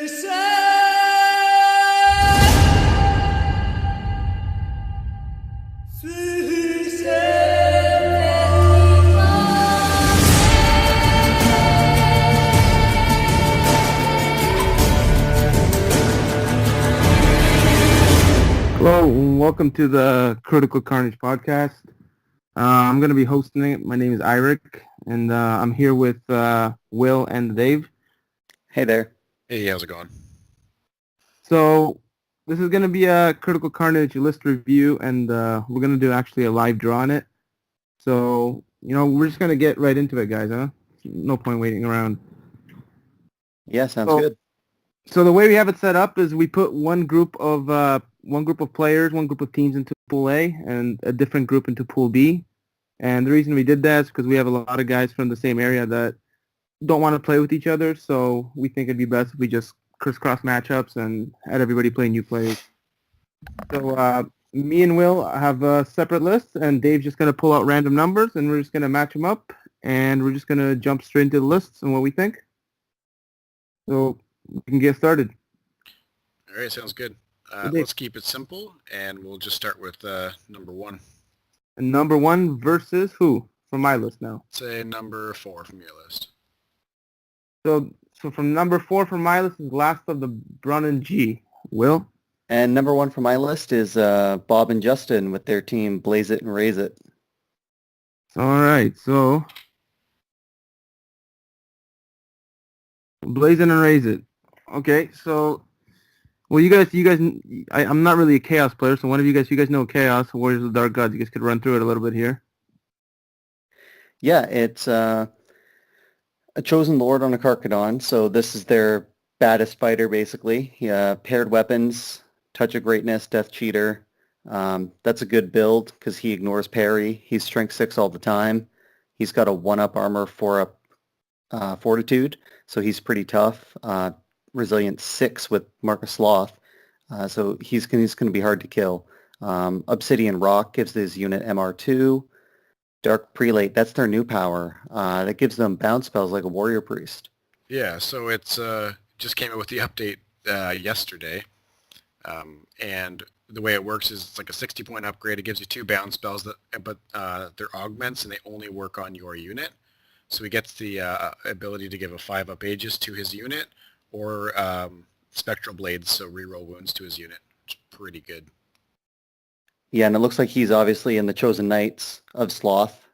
Hello, and welcome to the Critical Carnage podcast. I'm going to be hosting it. My name is Iric, and I'm here with Will and Dave. Hey there. Hey, how's it going? So this is going to be a Critical Carnage list review, and we're going to do actually a live draw on it. So, we're just going to get right into it, guys, huh? No point waiting around. Yeah, sounds good. So the way we have it set up is we put one group of players, one group of teams into Pool A, and a different group into Pool B. And the reason we did that is because we have a lot of guys from the same area that don't want to play with each other. So we think it'd be best if we just crisscross matchups and had everybody play new plays. So me and Will have a separate list, and Dave's just going to pull out random numbers, and we're just going to match them up, and we're just going to jump straight into the lists and what we think. So we can get started. All right, sounds good. Let's keep it simple, and we'll just start with number one. And number one versus who? From my list now. Say number 4 from your list. So from number 4 from my list is Last of the Brunnen G. Will? And number 1 from my list is Bob and Justin with their team Blaze It and Raise It. All right, so Blaze It and Raise It. Okay, so well, you guys, I'm not really a Chaos player, so one of you guys know Chaos, Warriors of the Dark Gods. You guys could run through it a little bit here. Yeah, it's a chosen lord on a Karkadon, so this is their baddest fighter, basically. Paired weapons, Touch of Greatness, Death Cheater. That's a good build because he ignores parry. He's Strength 6 all the time. He's got a 1-up armor, 4-up fortitude, so he's pretty tough. Resilience 6 with Mark of Sloth, so he's going to be hard to kill. Obsidian Rock gives his unit MR2. Dark Prelate, that's their new power. That gives them bounce spells like a Warrior Priest. Yeah, so it's just came out with the update yesterday, and the way it works is it's like a 60-point upgrade. It gives you 2 bounce spells, but they're augments, and they only work on your unit. So he gets the ability to give a 5-up Aegis to his unit, or Spectral Blades, so reroll wounds to his unit, which is pretty good. Yeah, and it looks like he's obviously in the Chosen Knights of Sloth.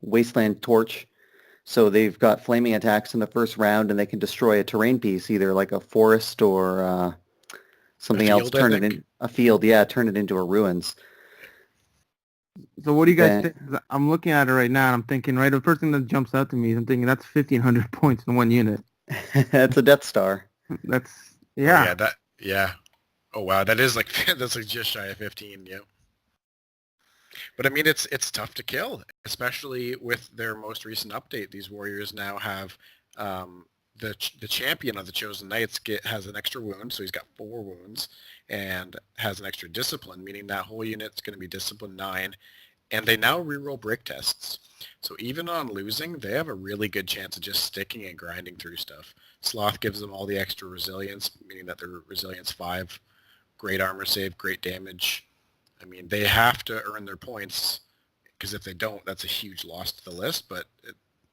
Wasteland Torch, so they've got flaming attacks in the first round, and they can destroy a terrain piece, either like a forest or something else. Turn it into a ruins. So what do you guys think? I'm looking at it right now, and I'm thinking, right, the first thing that jumps out to me is I'm thinking that's 1,500 points in one unit. That's a Death Star. That's, yeah. Oh wow, that's like just shy of 15, yeah. But I mean, it's tough to kill, especially with their most recent update. These warriors now have the champion of the Chosen Knights has an extra wound, so he's got 4 wounds, and has an extra discipline, meaning that whole unit's going to be discipline 9, and they now reroll break tests. So even on losing, they have a really good chance of just sticking and grinding through stuff. Sloth gives them all the extra resilience, meaning that they're resilience 5, great armor save, great damage. I mean, they have to earn their points, because if they don't, that's a huge loss to the list, but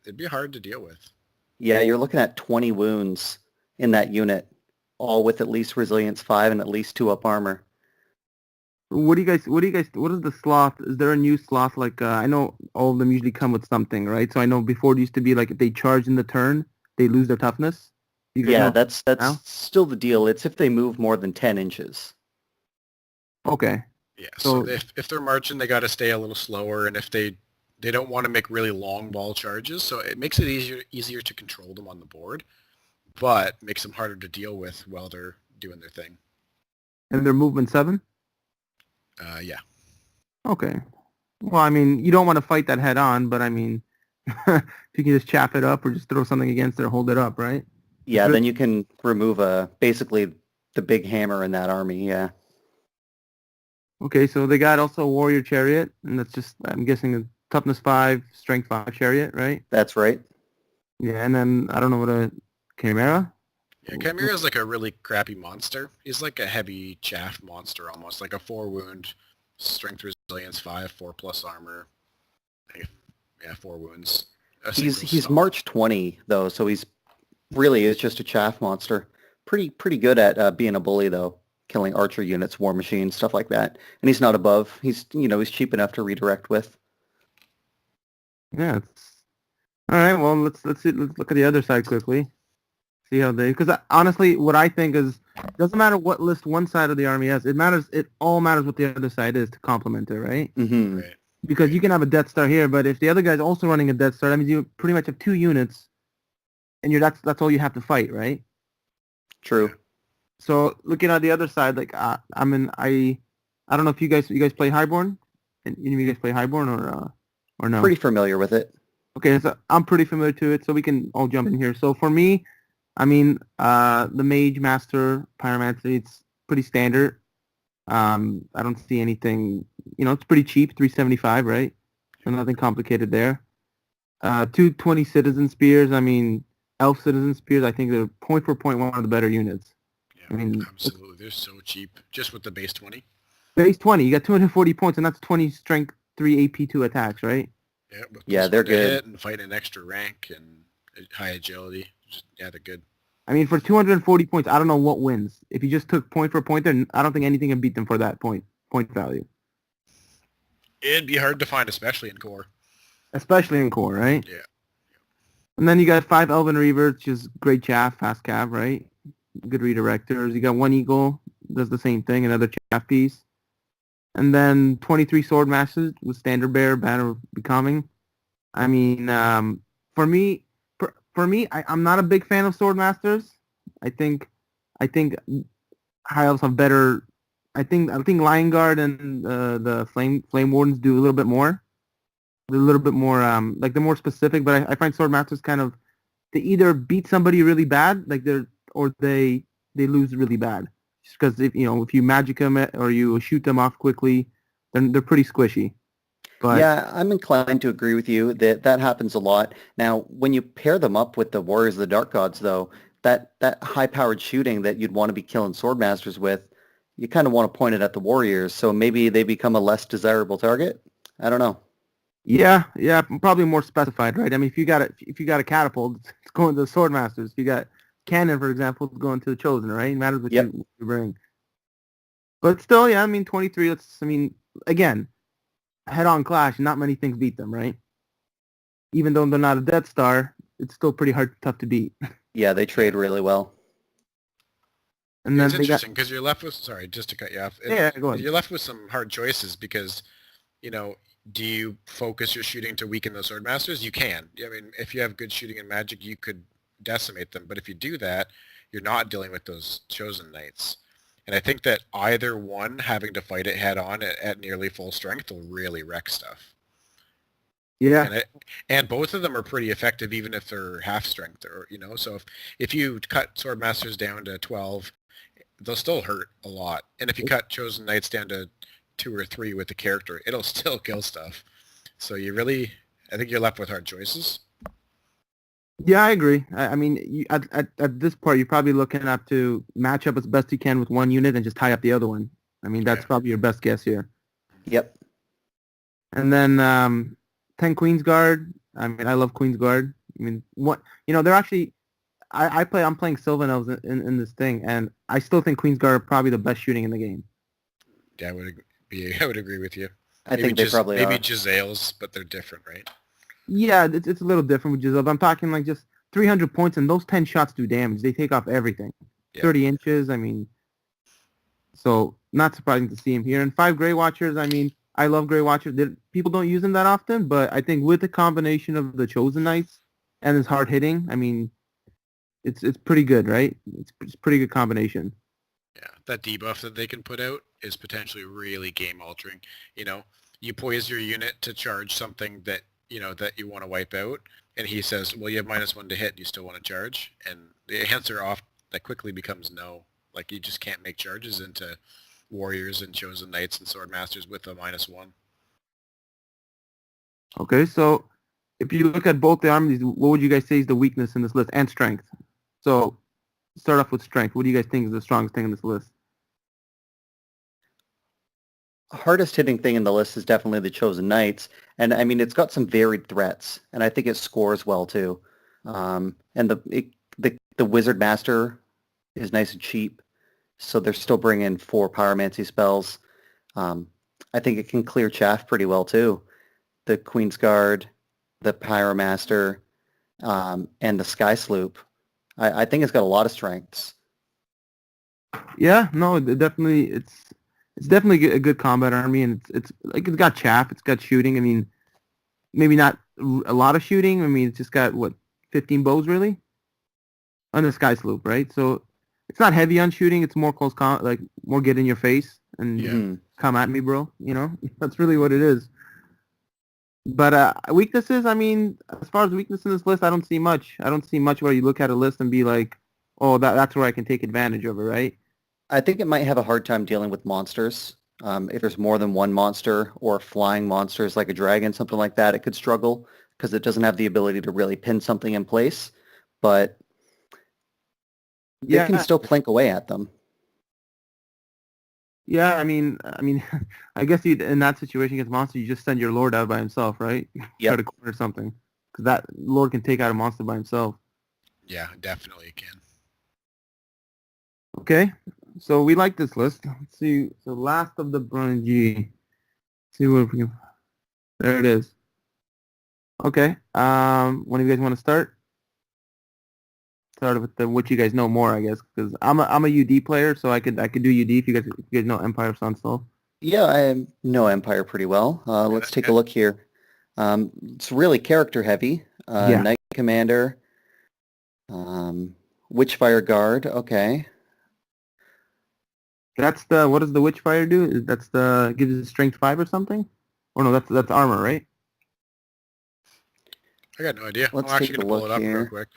it'd be hard to deal with. Yeah, you're looking at 20 wounds in that unit, all with at least resilience 5 and at least 2-up armor. What is the sloth? Is there a new sloth? Like, I know all of them usually come with something, right? So I know before it used to be like if they charge in the turn, they lose their toughness. Yeah, that's still the deal. It's if they move more than 10 inches. Okay. Yeah, so if they're marching, they got to stay a little slower, and if they don't want to make really long ball charges, so it makes it easier to control them on the board, but makes them harder to deal with while they're doing their thing. And their movement 7? Yeah. Okay. Well, I mean, you don't want to fight that head on, but I mean, if you can just chap it up or just throw something against it or hold it up, right? Yeah, then you can remove basically the big hammer in that army, yeah. Okay, so they got also a Warrior Chariot, and that's just, I'm guessing, a Toughness 5, Strength 5 Chariot, right? That's right. Yeah, and then, I don't know what a Chimera? Yeah, Chimera is like a really crappy monster. He's like a heavy chaff monster almost, like a 4 wound, strength resilience 5, 4+ armor. Yeah, 4 wounds. He's March 20 though, so he's really is just a chaff monster. Pretty good at being a bully though, killing archer units, war machines, stuff like that. And he's not above. He's he's cheap enough to redirect with. Yeah. All right. Well, let's look at the other side quickly. See how they, because honestly, what I think is, doesn't matter what list one side of the army has. It all matters what the other side is to complement it, right? Mm-hmm. Right. Because you can have a Death Star here, but if the other guy's also running a Death Star, that means you pretty much have 2 units, and that's all you have to fight, right? True. So looking at the other side, like I don't know if you guys play Highborn, and any of you guys play Highborn or no? Pretty familiar with it. Okay, so I'm pretty familiar to it, so we can all jump in here. So for me, I mean, the Mage Master Pyromancy, it's pretty standard. I don't see anything, it's pretty cheap, 375, right? So nothing complicated there. 220 Citizen Spears, I mean, Elf Citizen Spears, I think they're point for point one of the better units. Yeah, I mean, absolutely. They're so cheap, just with the base 20. Base 20, you got 240 points, and that's 20 strength, 3 AP, 2 attacks, right? Yeah, they're good. And fighting an extra rank and high agility. They're good. I mean, for 240 points, I don't know what wins. If you just took point for point there, I don't think anything can beat them for that point value. It'd be hard to find, especially in core. Especially in core, right? Yeah. And then you got 5 Elven Reavers, which is great chaff, fast cav, right? Good redirectors. You got 1 Eagle, does the same thing, another chaff piece. And then 23 Sword Masters with Standard Bearer, Banner of Becoming. I mean, for me, I'm not a big fan of Sword Masters. I think High Elves have better. I think Lion Guard and the Flame Wardens do a little bit more. They're a little bit more like they're more specific. But I find Sword Masters kind of, they either beat somebody really bad, or they lose really bad. Just because if you magic them or you shoot them off quickly, then they're pretty squishy. But yeah, I'm inclined to agree with you that happens a lot. Now, when you pair them up with the Warriors of the Dark Gods, though, that high-powered shooting that you'd want to be killing Swordmasters with, you kind of want to point it at the Warriors, so maybe they become a less desirable target? I don't know. Yeah, probably more specified, right? I mean, if you got a catapult, it's going to the Swordmasters. If you got cannon, for example, it's going to the Chosen, right? It matters what you bring. But still, yeah, I mean, 23, again, head-on clash, not many things beat them, right? Even though they're not a Death Star, it's still pretty tough to beat. Yeah, they trade really well. And then it's interesting because you're left with, sorry, just to cut you off. Yeah, go ahead. You're left with some hard choices because, do you focus your shooting to weaken those Swordmasters? You can. I mean, if you have good shooting and magic, you could decimate them. But if you do that, you're not dealing with those Chosen Knights. And I think that either one having to fight it head-on at nearly full strength will really wreck stuff. Yeah. And both of them are pretty effective even if they're half strength. So if you cut Swordmasters down to 12, they'll still hurt a lot. And if you cut Chosen Knights down to 2 or 3 with the character, it'll still kill stuff. So I think you're left with hard choices. Yeah, I agree. I mean, at this part, you're probably looking up to match up as best you can with one unit and just tie up the other one. I mean, that's probably your best guess here. Yep. And then 10 Queen's Guard. I mean, I love Queen's Guard. I mean, they're actually, I'm playing Sylvan Elves in this thing, and I still think Queen's Guard are probably the best shooting in the game. Yeah, I would agree with you. I think they probably are. Maybe Giselles, but they're different, right? Yeah, it's a little different with Giselle. I'm talking like just 300 points, and those 10 shots do damage. They take off everything. Yeah. 30 inches, I mean. So, not surprising to see him here. And 5 Grey Watchers, I mean, I love Grey Watchers. People don't use them that often, but I think with the combination of the Chosen Knights and his hard hitting, I mean, it's pretty good, right? It's pretty good combination. Yeah, that debuff that they can put out is potentially really game altering. You poise your unit to charge something that that you want to wipe out, and he says, well, you have -1 to hit, you still want to charge? And the answer that quickly becomes no. Like, you just can't make charges into Warriors and Chosen Knights and Swordmasters with a -1. Okay, so if you look at both the armies, what would you guys say is the weakness in this list and strength? So start off with strength. What do you guys think is the strongest thing in this list? Hardest hitting thing in the list is definitely the Chosen Knights, and I mean it's got some varied threats, and I think it scores well too. And the Wizard Master is nice and cheap, so they're still bringing 4 Pyromancy spells. I think it can clear chaff pretty well too. The Queen's Guard, the Pyromaster, and the Sky Sloop. I think it's got a lot of strengths. Yeah, no, it's definitely a good combat army, and it's like it's got chaff, it's got shooting. I mean, maybe not a lot of shooting. I mean, it's just got 15 bows really on the Sky Sloop, right? So it's not heavy on shooting. It's more close, like more get in your face and come at me, bro. You know, that's really what it is. But weaknesses, I mean, as far as weakness in this list, I don't see much. I don't see much where you look at a list and be like, oh, that's where I can take advantage of it, right? I think it might have a hard time dealing with monsters. If there's more than one monster or flying monsters like a dragon, something like that, it could struggle because it doesn't have the ability to really pin something in place. But it can still plink away at them. Yeah, I mean, I guess in that situation against monster, you just send your lord out by himself, right? Yeah. Try to corner something, because that lord can take out a monster by himself. Yeah, definitely can. Okay, so we like this list. Let's see. So last of the brunnen G. See what we can. There it is. Okay. One of you guys want to start? Start with what you guys know more, I guess, because I'm a UD player, so I could do UD if you guys know Empire of Sunstall. Yeah, I know Empire pretty well. Let's take a look here. It's really character heavy. Knight Commander, Witchfire Guard. Okay. That's what does the Witchfire do? That's gives it strength 5 or something? Or no, that's armor, right? I got no idea. Let's I'm actually take a going to pull it look up here. real quick.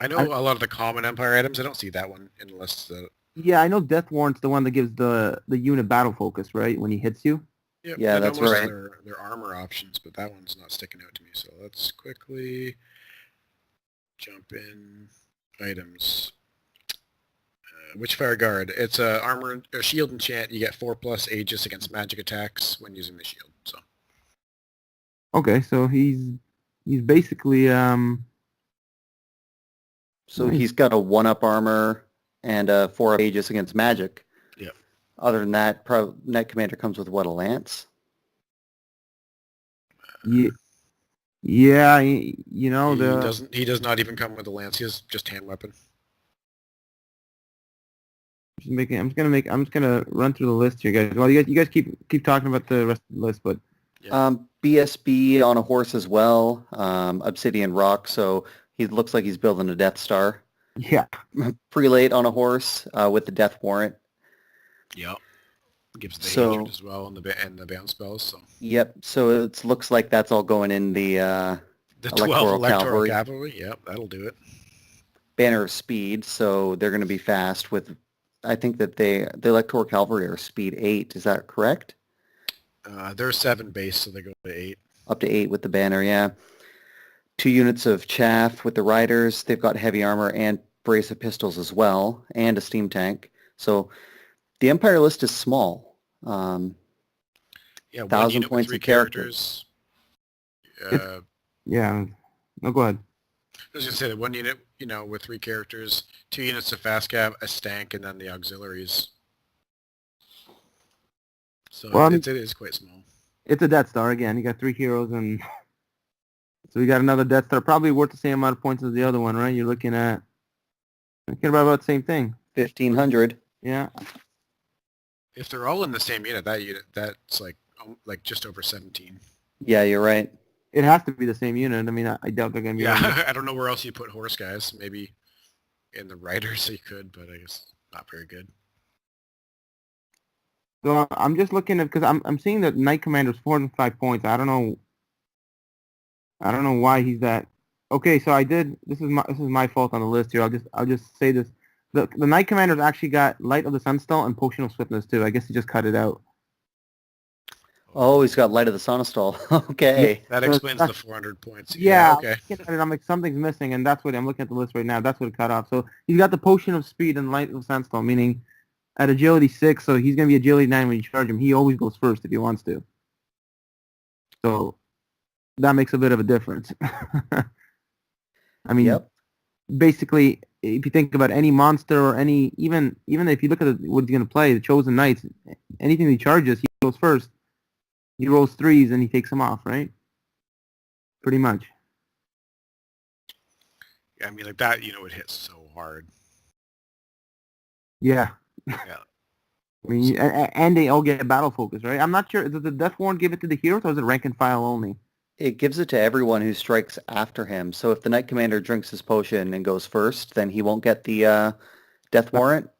I know a lot of the common Empire items. I don't see that one in the list. Yeah, I know Death Warrant's the one that gives the unit battle focus, right? When he hits you. Yep, Yeah, I know that's most right. of their armor options, but that one's not sticking out to me. So let's quickly jump in items. Witchfire Guard. It's a armor, a shield enchant. You get 4+ Aegis against magic attacks when using the shield. So. Okay, so he's basically So he's got a 1-up armor and a 4-up Aegis against magic. Yep. Other than that, Knight Commander comes with what, a lance? Yeah, you know he does not even come with a lance. He has just hand weapon. I'm just gonna run through the list here, guys. Well, you guys keep talking about the rest of the list, but BSB on a horse as well. Obsidian Rock, so he looks like he's building a Death Star. yeah, Prelate on a horse with the Death Warrant. Yep. Gives the hatred as well and the bounce spells. So. Yep. So it looks like that's all going in the 12 Electoral Cavalry. Yep, that'll do it. Banner of Speed, so they're going to be fast with. I think that the Electoral Cavalry are speed 8. Is that correct? They're 7 base, so they go to 8. Up to 8 with the banner, yeah. 2 units of chaff with the riders. They've got heavy armor and brace of pistols as well, and a steam tank. So the Empire list is small. Yeah, 1,000 points with 3 of characters. yeah. No, go ahead. I was going to say that 1 unit, with 3 characters, 2 units of fast cab, a stank, and then the auxiliaries. So it is quite small. It's a Death Star again. You got 3 heroes, and so you got another Death Star, probably worth the same amount of points as the other one, right? You're looking about the same thing. 1,500. Yeah. If they're all in the same unit, that's like just over 17. Yeah, you're right. It has to be the same unit. I mean, I doubt they're going to be. Yeah, I don't know where else you put horse guys. Maybe in the riders you could, but I guess not very good. So I'm just looking at, because I'm seeing that Knight Commander's 405 points. I don't know why he's that. Okay, so this is my fault on the list here. I'll just say this. The Knight Commander's actually got Light of the Sunstall and Potion of Swiftness too. I guess he just cut it out. Oh, he's got Light of the Sonistol. Okay. That explains the 400 points. Yeah, Okay. I'm like, something's missing, and that's what I'm looking at the list right now. That's what it cut off. So he's got the Potion of Speed and Light of Sandstorm, meaning at Agility 6, so he's going to be Agility 9 when you charge him. He always goes first if he wants to. So that makes a bit of a difference. I mean, Yep. basically, if you think about any monster or any, even if you look at what he's going to play, the Chosen Knights, anything he charges, he goes first. He rolls 3s and he takes them off, right? Pretty much. Yeah, I mean, like that, it hits so hard. Yeah. Yeah. I mean, and they all get battle focus, right? I'm not sure. Does the Death Warrant give it to the heroes, or is it rank and file only? It gives it to everyone who strikes after him. So if the Knight Commander drinks his potion and goes first, then he won't get the Death Warrant.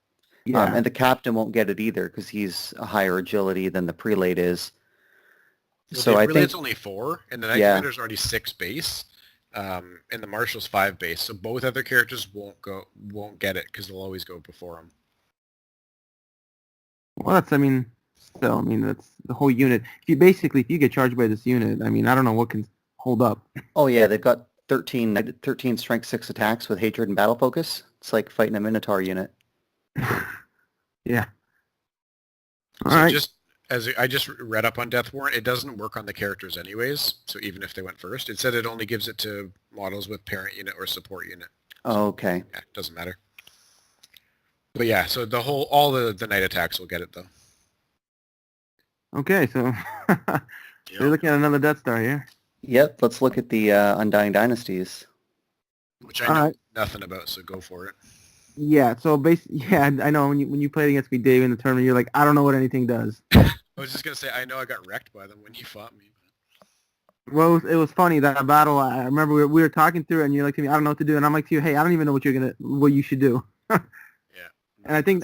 Yeah. And the Captain won't get it either because he's a higher agility than the Prelate is. So I think it's only 4, and the Knight Commander's already 6 base, and the Marshal's 5 base. So both other characters won't get it because they'll always go before him. Well, that's the whole unit. If you get charged by this unit, I mean, I don't know what can hold up. Oh yeah, they've got 13 strength 6 attacks with hatred and battle focus. It's like fighting a Minotaur unit. Yeah. All So right. just as I just read up on Death Warrant, it doesn't work on the characters anyways. So even if they went first, it said it only gives it to models with parent unit or support unit. Oh, okay. Yeah, it doesn't matter. But yeah, so all the night attacks will get it though. Okay, so you're looking at another Death Star here. Yep, let's look at the Undying Dynasties. Which I know nothing about, so go for it. Yeah, so I know when you played against me, Dave, in the tournament, you're like, I don't know what anything does. I was just gonna say, I know I got wrecked by them when you fought me. Well, it was funny that battle. I remember we were talking through it, and you're like to me, I don't know what to do, and I'm like to you, hey, I don't even know what you should do. Yeah. And I think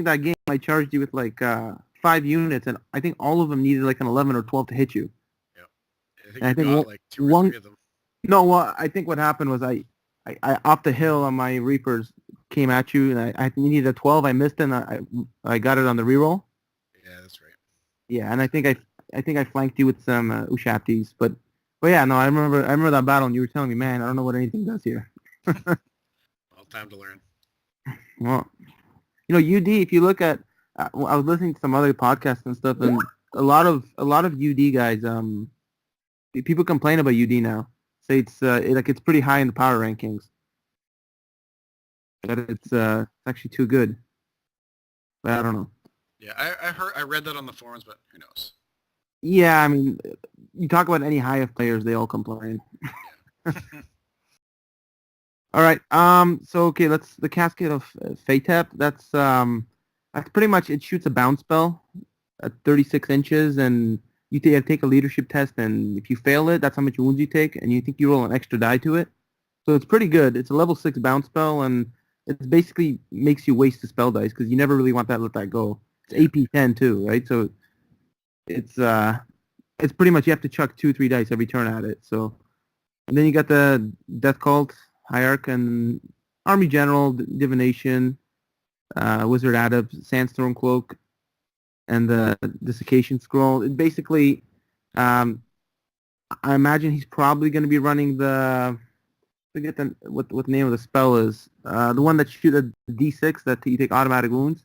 that game I charged you with like 5 units, and I think all of them needed like an 11 or 12 to hit you. Yeah. I think you got like 2 or 3 of them. No, well, I think what happened was I off the hill on my Reapers came at you, and I needed a 12. I missed it, and I got it on the reroll. Yeah, that's right. Yeah, and I think I flanked you with some Ushaptis, but yeah, no, I remember that battle, and you were telling me, man, I don't know what anything does here. Well, time to learn. Well, UD. If you look at, I was listening to some other podcasts and stuff, and a lot of UD guys, people complain about UD now. Say it's pretty high in the power rankings. That it's actually too good. But I don't know. Yeah, I read that on the forums, but who knows? Yeah, I mean, you talk about any high F players, they all complain. All right. So okay, the Cascade of Fatep. That's pretty much, it shoots a bounce spell at 36 inches, and you take a leadership test, and if you fail it, that's how much wounds you take, and you think you roll an extra die to it. So it's pretty good. It's a level 6 bounce spell, and it basically makes you waste the spell dice because you never really want to let that go. It's AP 10 too, right? So it's pretty much you have to chuck 2-3 dice every turn at it. So, and then you got the Death Cult, Hierarch, and Army General, Divination, Wizard Adept, Sandstorm Cloak, and the Desiccation Scroll. It basically, I imagine he's probably going to be running the, forget what the name of the spell is. The one that shoots a D6 that you take automatic wounds.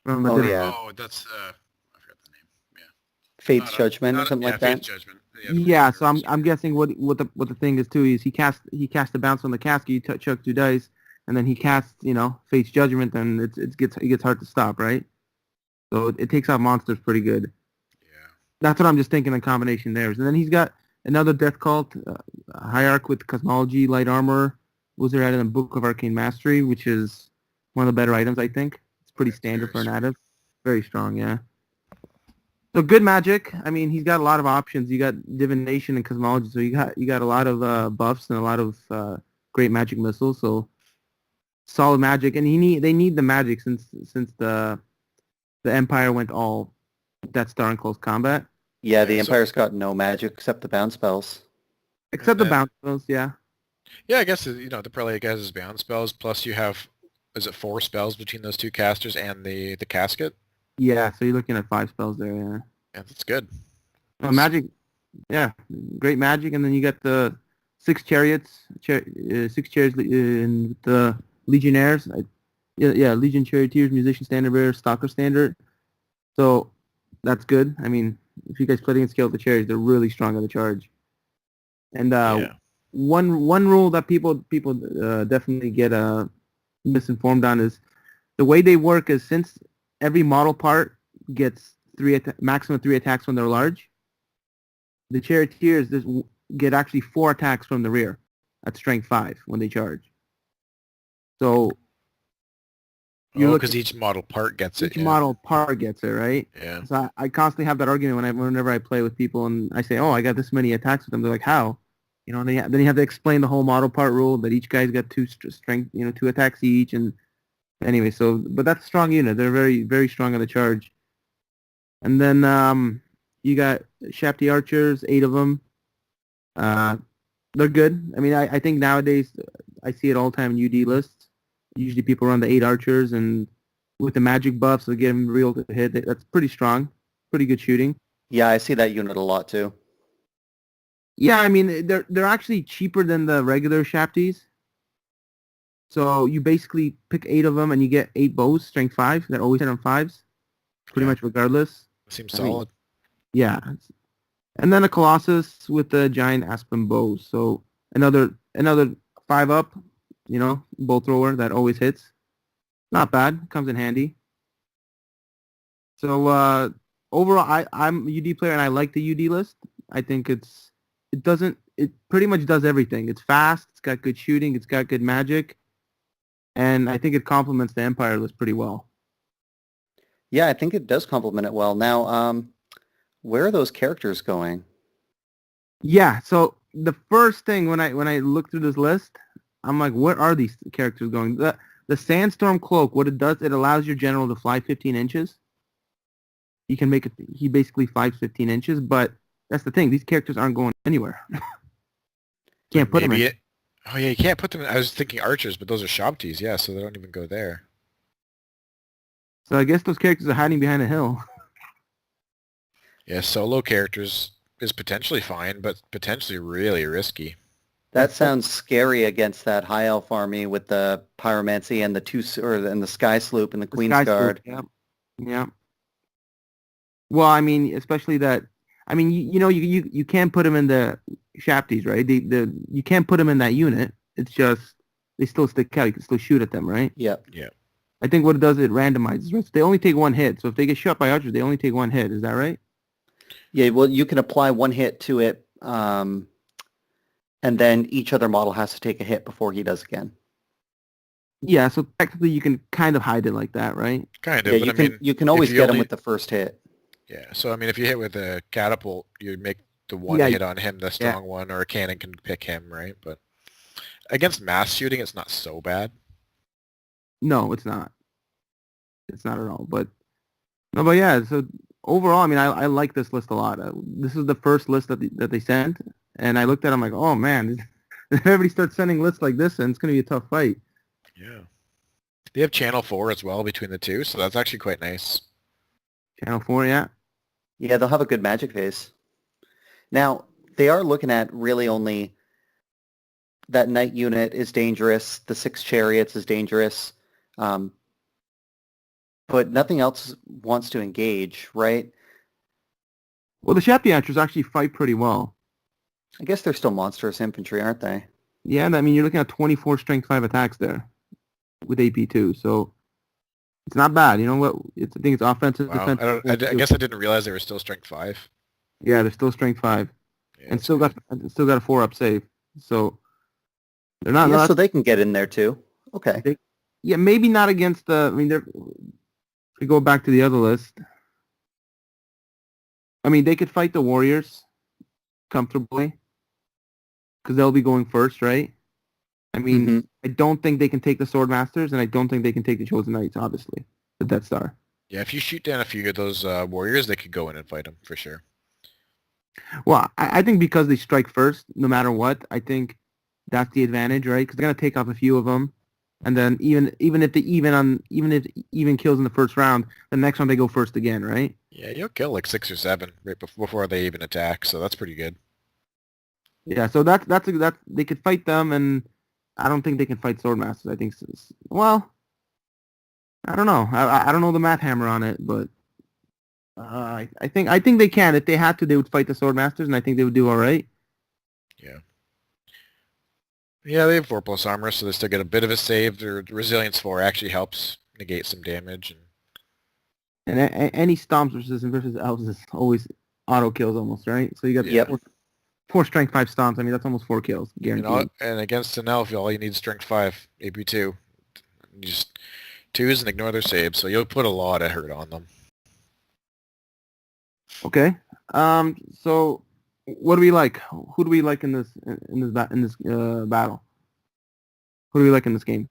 Yeah. Oh, that's I forgot the name. Yeah. Fate's Judgment or something like that. Fate's Judgment. Yeah, so I'm guessing what the thing is too is he casts a bounce on the casket, you chuck 2 dice, and then he casts Fate's Judgment, and it gets hard to stop, right? So it takes out monsters pretty good. Yeah. That's what I'm just thinking. The combination there. And then he's got another Death Cult, Hierarch with Cosmology, Light Armor, Wizard Adept, and Book of Arcane Mastery, which is one of the better items, I think. It's pretty standard for an adept. Very strong, yeah. So good magic. I mean, he's got a lot of options. You got Divination and Cosmology, so you got a lot of buffs and a lot of great magic missiles. So solid magic, and they need the magic since the Empire went all Death Star in close combat. Yeah, the Empire's got no magic except the bounce spells. Except the bounce spells, yeah. Yeah, I guess the Prelate has his bounce spells. Plus, you have, is it 4 spells between those 2 casters and the casket? Yeah, so you're looking at 5 spells there, yeah. Yeah, that's good. Magic, yeah, great magic, and then you got the 6 chariots, 6 chariots in the legionnaires. Yeah, Legion Charioteers, Musician Standard Bearer, Stalker Standard. So that's good. I mean, if you guys play against Scale of the Chariots, they're really strong on the charge. And Yeah. one rule that people definitely get misinformed on is the way they work is since every model part gets maximum 3 attacks when they're large, the Charioteers get actually 4 attacks from the rear at strength 5 when they charge. So Because each model part gets it. Each model part gets it, right? Yeah. So I constantly have that argument whenever I play with people, and I say, "Oh, I got this many attacks with them." They're like, "How?" You know, then you have to explain the whole model part rule that each guy's got 2 strength, 2 attacks each, and anyway, but that's a strong unit. They're very, very strong on the charge. And then you got Shafty Archers, 8 of them. They're good. I mean, I think nowadays I see it all the time in UD lists. Usually people run the 8 Archers, and with the magic buffs, they get them real to hit. That's pretty strong. Pretty good shooting. Yeah, I see that unit a lot too. Yeah, I mean, they're actually cheaper than the regular Shafties. So you basically pick 8 of them, and you get 8 bows, strength 5. That always hit on 5s, pretty much regardless. Seems solid. Yeah. And then a Colossus with the giant aspen bows. So another 5 up, bow thrower that always hits. Not bad. Comes in handy. So overall, I'm a UD player and I like the UD list. I think it pretty much does everything. It's fast. It's got good shooting. It's got good magic, and I think it complements the Empire list pretty well. Yeah, I think it does complement it well. Now, where are those characters going? Yeah. So the first thing when I look through this list, I'm like, where are these characters going? The Sandstorm Cloak, what it does, it allows your general to fly 15 inches. He can make it. He basically flies 15 inches, but that's the thing. These characters aren't going anywhere. Can't put them in. Oh yeah, you can't put them in. I was thinking archers, but those are Shabtis, yeah, so they don't even go there. So I guess those characters are hiding behind a hill. Yeah, solo characters is potentially fine, but potentially really risky. That sounds scary against that high elf army with the pyromancy and the sky sloop and the Queen's Guard. Yeah. Well, I mean, especially that. I mean, you can't put them in the Shafties, right? You can't put them in that unit. It's just they still stick out. You can still shoot at them, right? Yeah. I think what it does, it randomizes. Right? So they only take 1 hit. So if they get shot by archers, they only take 1 hit. Is that right? Yeah. Well, you can apply 1 hit to it, and then each other model has to take a hit before he does again. Yeah. So technically, you can kind of hide it like that, right? Kind of. Yeah. But you can always get him with the first hit. Yeah, so I mean, if you hit with a catapult, you make the one hit on him, the strong one, or a cannon can pick him, right? But against mass shooting, it's not so bad. No, it's not. It's not at all. But yeah. So overall, I mean, I like this list a lot. This is the first list that they sent, and I looked at it, I'm like, oh man, if everybody starts sending lists like this, and it's going to be a tough fight. Yeah. They have Channel 4 as well between the two, so that's actually quite nice. Channel 4, yeah. Yeah, they'll have a good magic phase. Now, they are looking at really only that knight unit is dangerous, the 6 chariots is dangerous, but nothing else wants to engage, right? Well, the Shafty Archers actually fight pretty well. I guess they're still monstrous infantry, aren't they? Yeah, I mean, you're looking at 24 strength 5 attacks there with AP2, so it's not bad. You know what? I think it's offensive, defensive. I guess I didn't realize they were still strength 5. Yeah, they're still strength 5, and still got a 4-up save. So they're not. Yeah, so they can get in there too. Okay. Maybe not against the. I mean, if we go back to the other list, I mean, they could fight the Warriors comfortably because they'll be going first, right? I mean, I don't think they can take the Sword Masters, and I don't think they can take the Chosen Knights, obviously, the Death Star. Yeah, if you shoot down a few of those warriors, they could go in and fight them, for sure. Well, I think because they strike first, no matter what, I think that's the advantage, right? Because they're going to take off a few of them, And then even if even kills in the first round, the next round they go first again, right? Yeah, you'll kill like 6 or 7 right before they even attack, so that's pretty good. Yeah, so that's they could fight them, and I don't think they can fight Swordmasters. I think, well, I don't know. I don't know the math hammer on it, but I think they can. If they had to, they would fight the Swordmasters, and I think they would do all right. Yeah. Yeah, they have 4+ armor, so they still get a bit of a save. Their Resilience 4 actually helps negate some damage. And any stomps versus elves is always auto kills almost, right? So you got Yep. four strength 5 stomps. I mean, that's almost 4 kills guaranteed. And against an elf, all you need is strength 5, AP2. You just 2s and ignore their saves, so you'll put a lot of hurt on them. Okay. So what do we like? Who do we like in this battle? Who do we like in this game?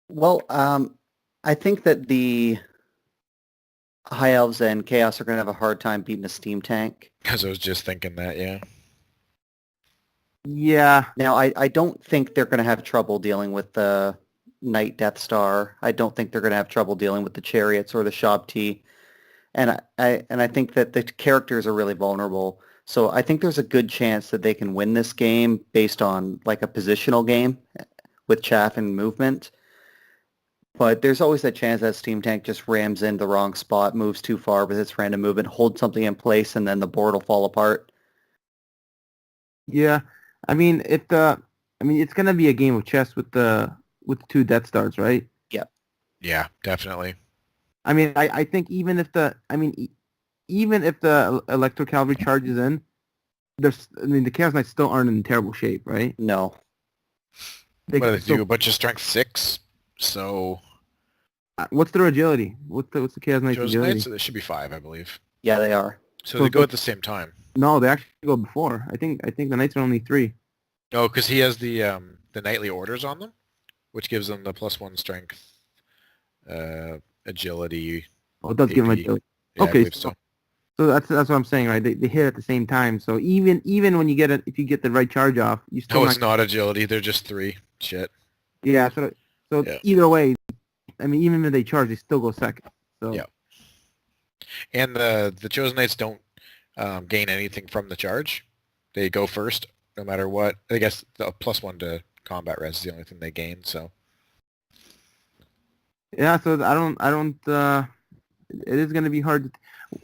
Well, I think that the High Elves and Chaos are going to have a hard time beating a Steam Tank. Because I was just thinking that, yeah. Yeah. Now, I don't think they're going to have trouble dealing with the Knight Death Star. I don't think they're going to have trouble dealing with the Chariots or the Shabti. And I think that the characters are really vulnerable. So I think there's a good chance that they can win this game based on like a positional game with chaff and movement. But there's always that chance that Steam Tank just rams in the wrong spot, moves too far with its random movement, holds something in place, and then the board will fall apart. Yeah. I mean, it's gonna be a game of chess with 2 Death Stars, right? Yeah, definitely. I mean, I think even if the Electro Cavalry charges in, the Chaos Knights still aren't in terrible shape, right? No. What do they do? A bunch of strength 6, so... What's their agility? What's the Chaos Knights Chosen agility? Knights, so they should be 5, I believe. Yeah, they are. So they go at the same time. No, they actually go before. I think the Knights are only 3. Oh, because he has the knightly orders on them, which gives them the +1 strength, agility. Oh, it does give them AP. agility. Yeah, Okay, I believe so. So that's what I'm saying, right? They hit at the same time. So even when you get it, if you get the right charge off, you still. No, it's not agility. They're just 3. Shit. Yeah. So Yeah. Either way, I mean, even if they charge, they still go second. So. Yeah. And the Chosen Knights don't gain anything from the charge. They go first, no matter what. I guess the +1 to combat res is the only thing they gain. So. Yeah. So I don't. It is going to be hard.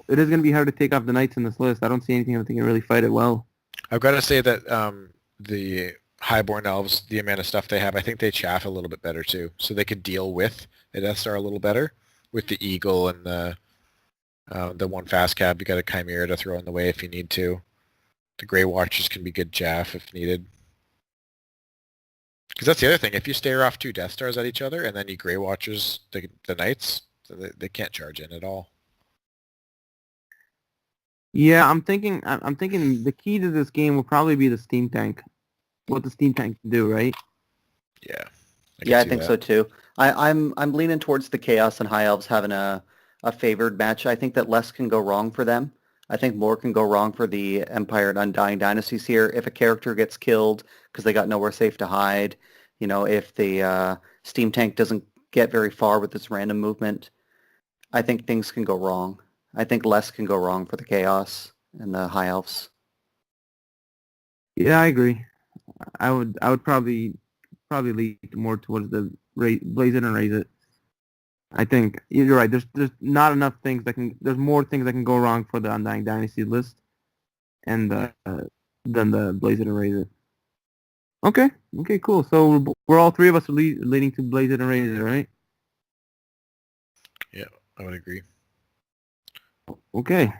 It is going to be hard to take off the Knights in this list. I don't see anything that can really fight it well. I've got to say that the Highborn Elves, the amount of stuff they have, I think they chaff a little bit better too. So they could deal with the Death Star a little better with the Eagle and the 1 fast cab. You got a Chimera to throw in the way if you need to. The Grey Watchers can be good chaff if needed. Because that's the other thing. If you stare off 2 Death Stars at each other and then you Grey Watchers the Knights, they can't charge in at all. Yeah, I'm thinking the key to this game will probably be the Steam Tank. What the Steam Tank can do, right? Yeah. I think so too. I'm leaning towards the Chaos and High Elves having a favored match. I think that less can go wrong for them. I think more can go wrong for the Empire and Undying Dynasties here. If a character gets killed because they got nowhere safe to hide, if the Steam Tank doesn't get very far with its random movement, I think things can go wrong. I think less can go wrong for the Chaos and the High Elves. Yeah, I agree. I would probably lead more towards the blaze it and raise it. I think you're right. There's not enough things there's more things that can go wrong for the Undying Dynasty list, and than the blaze it and raise it. Okay, cool. So we're all 3 of us leading to blaze it and raise it, right? Yeah, I would agree. Okay,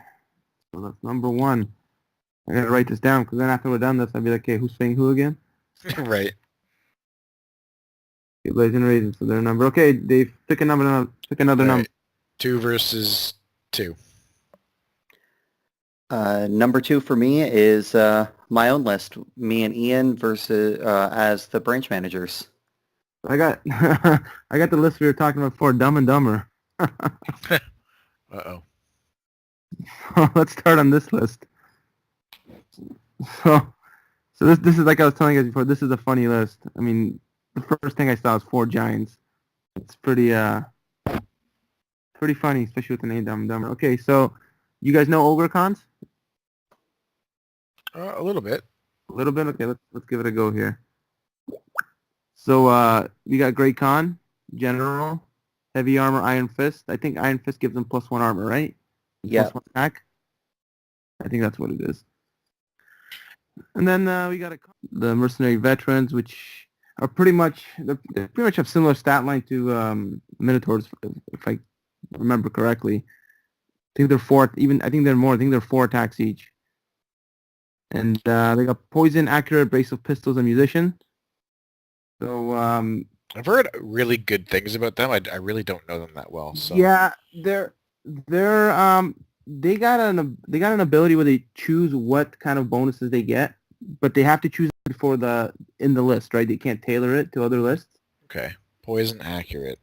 so that's number 1. I gotta write this down because then after we're done this, I'll be like, okay, who's saying who again? Right. Okay, blaze and raise it. So their number. Okay, Dave, pick another number. 2 versus 2. Number 2 for me is my own list. Me and Ian versus as the branch managers. I got I got the list we were talking about before, Dumb and Dumber. Uh-oh. Let's start on this list. So this is like I was telling you guys before. This is a funny list. I mean, the first thing I saw was 4 giants. It's pretty funny, especially with the name Dumb and Dumber. Okay, so you guys know Ogre Cons? A little bit. A little bit? Okay, let's give it a go here. So we got Great Khan, General, Heavy Armor, Iron Fist. I think Iron Fist gives them +1 armor, right? Yeah. +1 attack. I think that's what it is. And then we got the Mercenary Veterans, which are pretty much they pretty much have similar stat line to Minotaurs, if I remember correctly. I think they're 4. I think they're more. I think they're 4 attacks each. And they got Poison, Accurate, Abrasive Pistols, and Musician. So I've heard really good things about them. I really don't know them that well. So yeah, they got an ability where they choose what kind of bonuses they get, but they have to choose it before in the list, right? They can't tailor it to other lists. Okay, Poison, Accurate.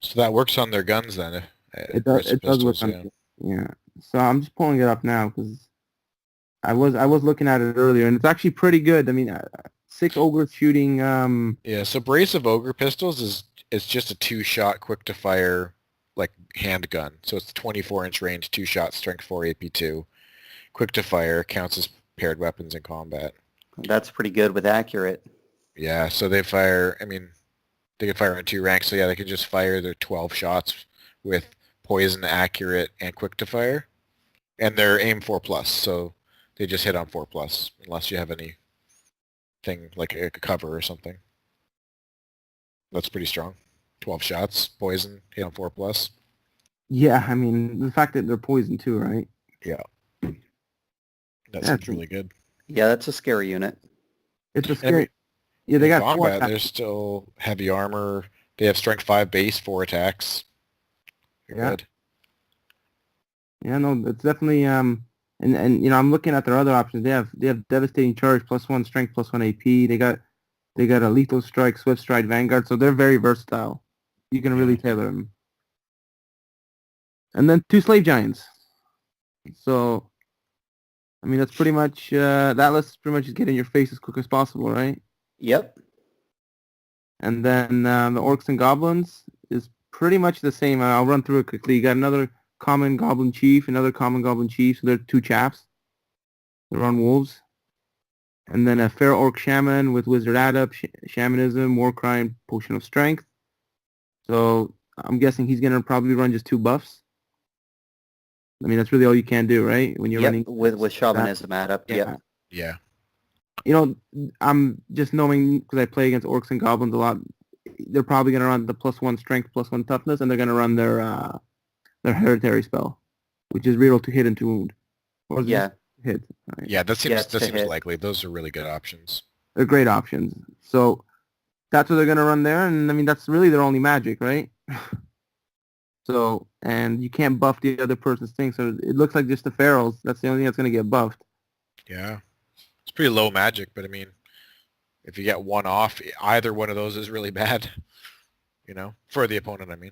So that works on their guns then. It does work on. Yeah. So I'm just pulling it up now because I was looking at it earlier, and it's actually pretty good. I mean, 6 ogres shooting. Yeah. So Abrasive Ogre Pistols is just a 2-shot quick to fire like handgun. So it's 24-inch range, 2 shots, strength 4, AP2, quick to fire, counts as paired weapons in combat. That's pretty good with Accurate. Yeah. So they fire. I mean, they can fire on 2 ranks. So yeah, they can just fire their 12 shots with Poison, Accurate, and quick to fire, and they're aim 4+. So they just hit on 4+, unless you have anything like a cover or something. That's pretty strong. 12 shots, poison, hit on 4+. Yeah, I mean the fact that they're poison too, right? Yeah. That seems really good. Yeah, that's a scary unit. It's a scary. Yeah, they got combat. They're still heavy armor. They have strength 5 base, 4 attacks. You're good. Yeah, no, it's definitely and you know I'm looking at their other options. They have devastating charge, +1 strength, +1 AP. They got a lethal strike, swift stride, vanguard. So they're very versatile. You can really tailor them. And then 2 slave giants. So I mean that's pretty much that list is pretty much just get in your face as quick as possible, right? Yep. And then the orcs and goblins is pretty much the same. I'll run through it quickly. You got another common goblin chief, another common goblin chief. So they're 2 chaps. They're on wolves. And then a fair orc shaman with wizard adept, shamanism, war crime, potion of strength. So I'm guessing he's gonna probably run just 2 buffs. I mean that's really all you can do, right? When you're running with shamanism adept. Yeah. Yep. Yeah. You know, I'm just knowing because I play against orcs and goblins a lot. They're probably gonna run the +1 strength, +1 toughness, and they're gonna run their hereditary spell, which is reroll to hit and to wound. Or Yeah. Hit. Right? Yeah, that seems hit. likely. Those are really good options. They're great options. So that's what they're gonna run there, and I mean that's really their only magic, right? So and you can't buff the other person's thing, so it looks like just the ferals. That's the only thing that's gonna get buffed. Yeah. It's pretty low magic, but I mean, if you get one off, either one of those is really bad. You know, for the opponent, I mean.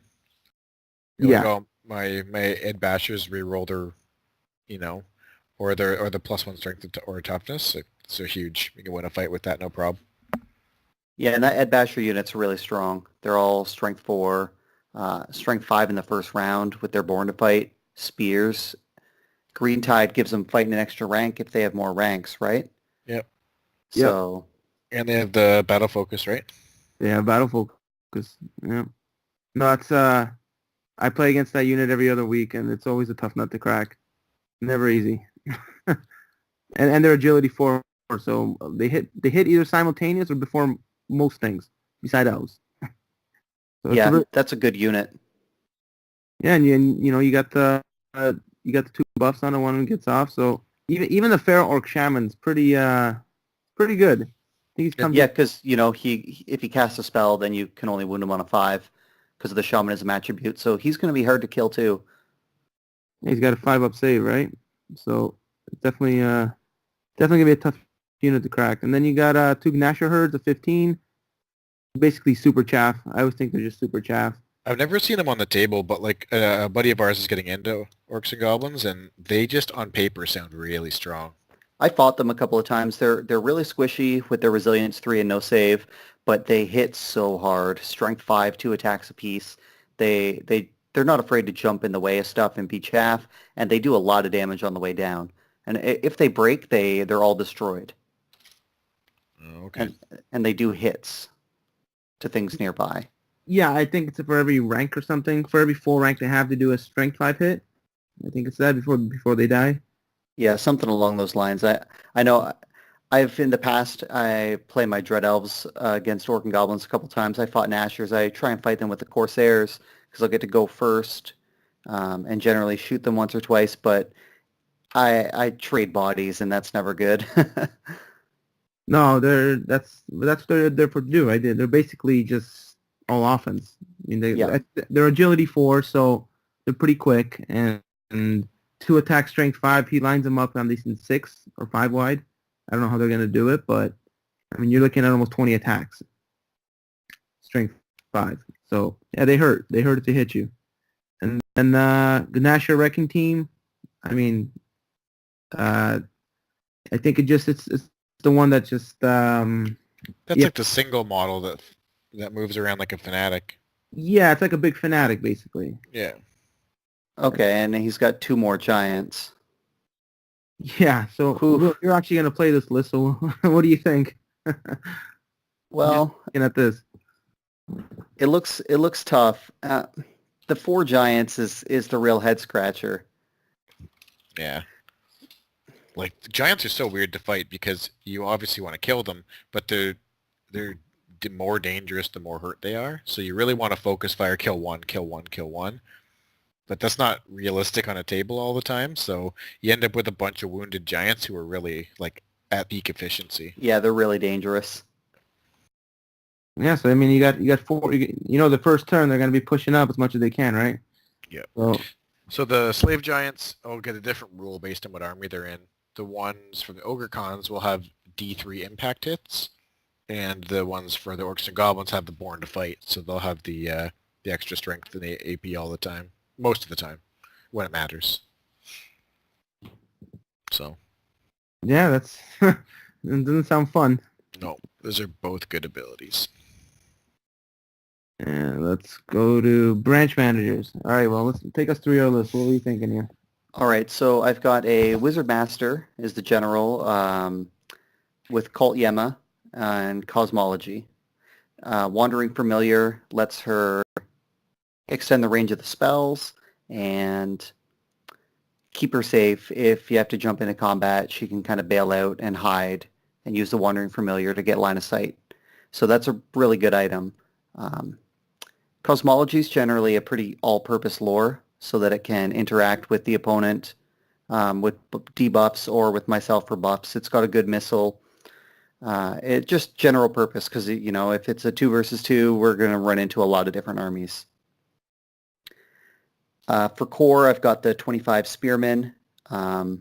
You're Yeah. like, oh, my Ed Bashers reroll their, you know, or the +1 strength or toughness. So huge. You can win a fight with that, no problem. Yeah, and that Ed Basher unit's really strong. They're all strength 4, strength 5 in the first round with their Born to Fight, spears. Green Tide gives them fighting an extra rank if they have more ranks, right? Yep. So. And they have the battle focus, right? They have battle focus. Yeah. No, it's I play against that unit every other week, and it's always a tough nut to crack. Never easy. and their agility 4, so they hit either simultaneous or before most things beside elves. So yeah, that's a good unit. Yeah, and you know you got the 2 buffs on it, one of them gets off. So even the Feral Orc Shaman's pretty good. I think Yeah, because you know if he casts a spell, then you can only wound him on a 5 because of the shamanism attribute. So he's going to be hard to kill too. He's got a 5-up save, right? So it's definitely gonna be a tough unit to crack. And then you got 2 Gnasher Herds of 15, basically super chaff. I always think they're just super chaff. I've never seen them on the table, but like a buddy of ours is getting into Orcs and Goblins, and they just on paper sound really strong. I fought them a couple of times. They're really squishy with their resilience 3 and no save, but they hit so hard. Strength 5, 2 attacks apiece. They're not afraid to jump in the way of stuff and be chaff, and they do a lot of damage on the way down. And if they break, they're all destroyed. Okay. And they do hits to things nearby. Yeah, I think it's for every rank or something. For every full rank, they have to do a strength 5 hit. I think it's that before they die. Yeah, something along those lines. I know I've in the past I play my Dread Elves against Orc and Goblins a couple times. I fought Nashers. I try and fight them with the Corsairs because I'll get to go first and generally shoot them once or twice. But I trade bodies and that's never good. No, that's what they're there for to do, right? They're basically just all offense. I mean, Yeah. they're agility 4, so they're pretty quick, and 2 attack strength 5. He lines them up on these in 6 or 5 wide. I don't know how they're gonna do it, but I mean, you're looking at almost 20 attacks. Strength 5. So yeah, they hurt. They hurt if they hit you. And then the Nasher Wrecking Team. I mean, I think it's the one that just That's yeah. like the single model that moves around like a fanatic. Yeah, it's like a big fanatic, basically. Yeah. Okay, and he's got 2 more giants. Yeah, so you're actually going to play this list, so what do you think? Well, Looking at this. it looks tough. The 4 giants is the real head scratcher. Yeah. Like, the giants are so weird to fight because you obviously want to kill them, but they're more dangerous the more hurt they are. So you really want to focus fire, kill one, kill one, kill one. But that's not realistic on a table all the time, so you end up with a bunch of wounded giants who are really, like, at peak efficiency. Yeah, they're really dangerous. Yeah, so I mean, you got 4. The first turn they're going to be pushing up as much as they can, right? Yeah. So the slave giants will get a different rule based on what army they're in. The ones for the ogre cons will have D3 impact hits, and the ones for the orcs and goblins have the born to fight, so they'll have the extra strength and the AP all the time, most of the time, when it matters. So. yeah, that's it doesn't sound fun. No, those are both good abilities. And let's go to branch managers. All right, well, let's take us through your list. What are you thinking here? All right, so I've got a Wizard Master is the general with Cult Yema and Cosmology. Wandering Familiar lets her extend the range of the spells and keep her safe. If you have to jump into combat, she can kind of bail out and hide and use the Wandering Familiar to get line of sight. So that's a really good item. Cosmology is generally a pretty all-purpose lore, so that it can interact with the opponent with debuffs or with myself for buffs. It's got a good missile. It just general purpose because, if it's a 2 versus 2, we're going to run into a lot of different armies. For core, I've got the 25 Spearmen and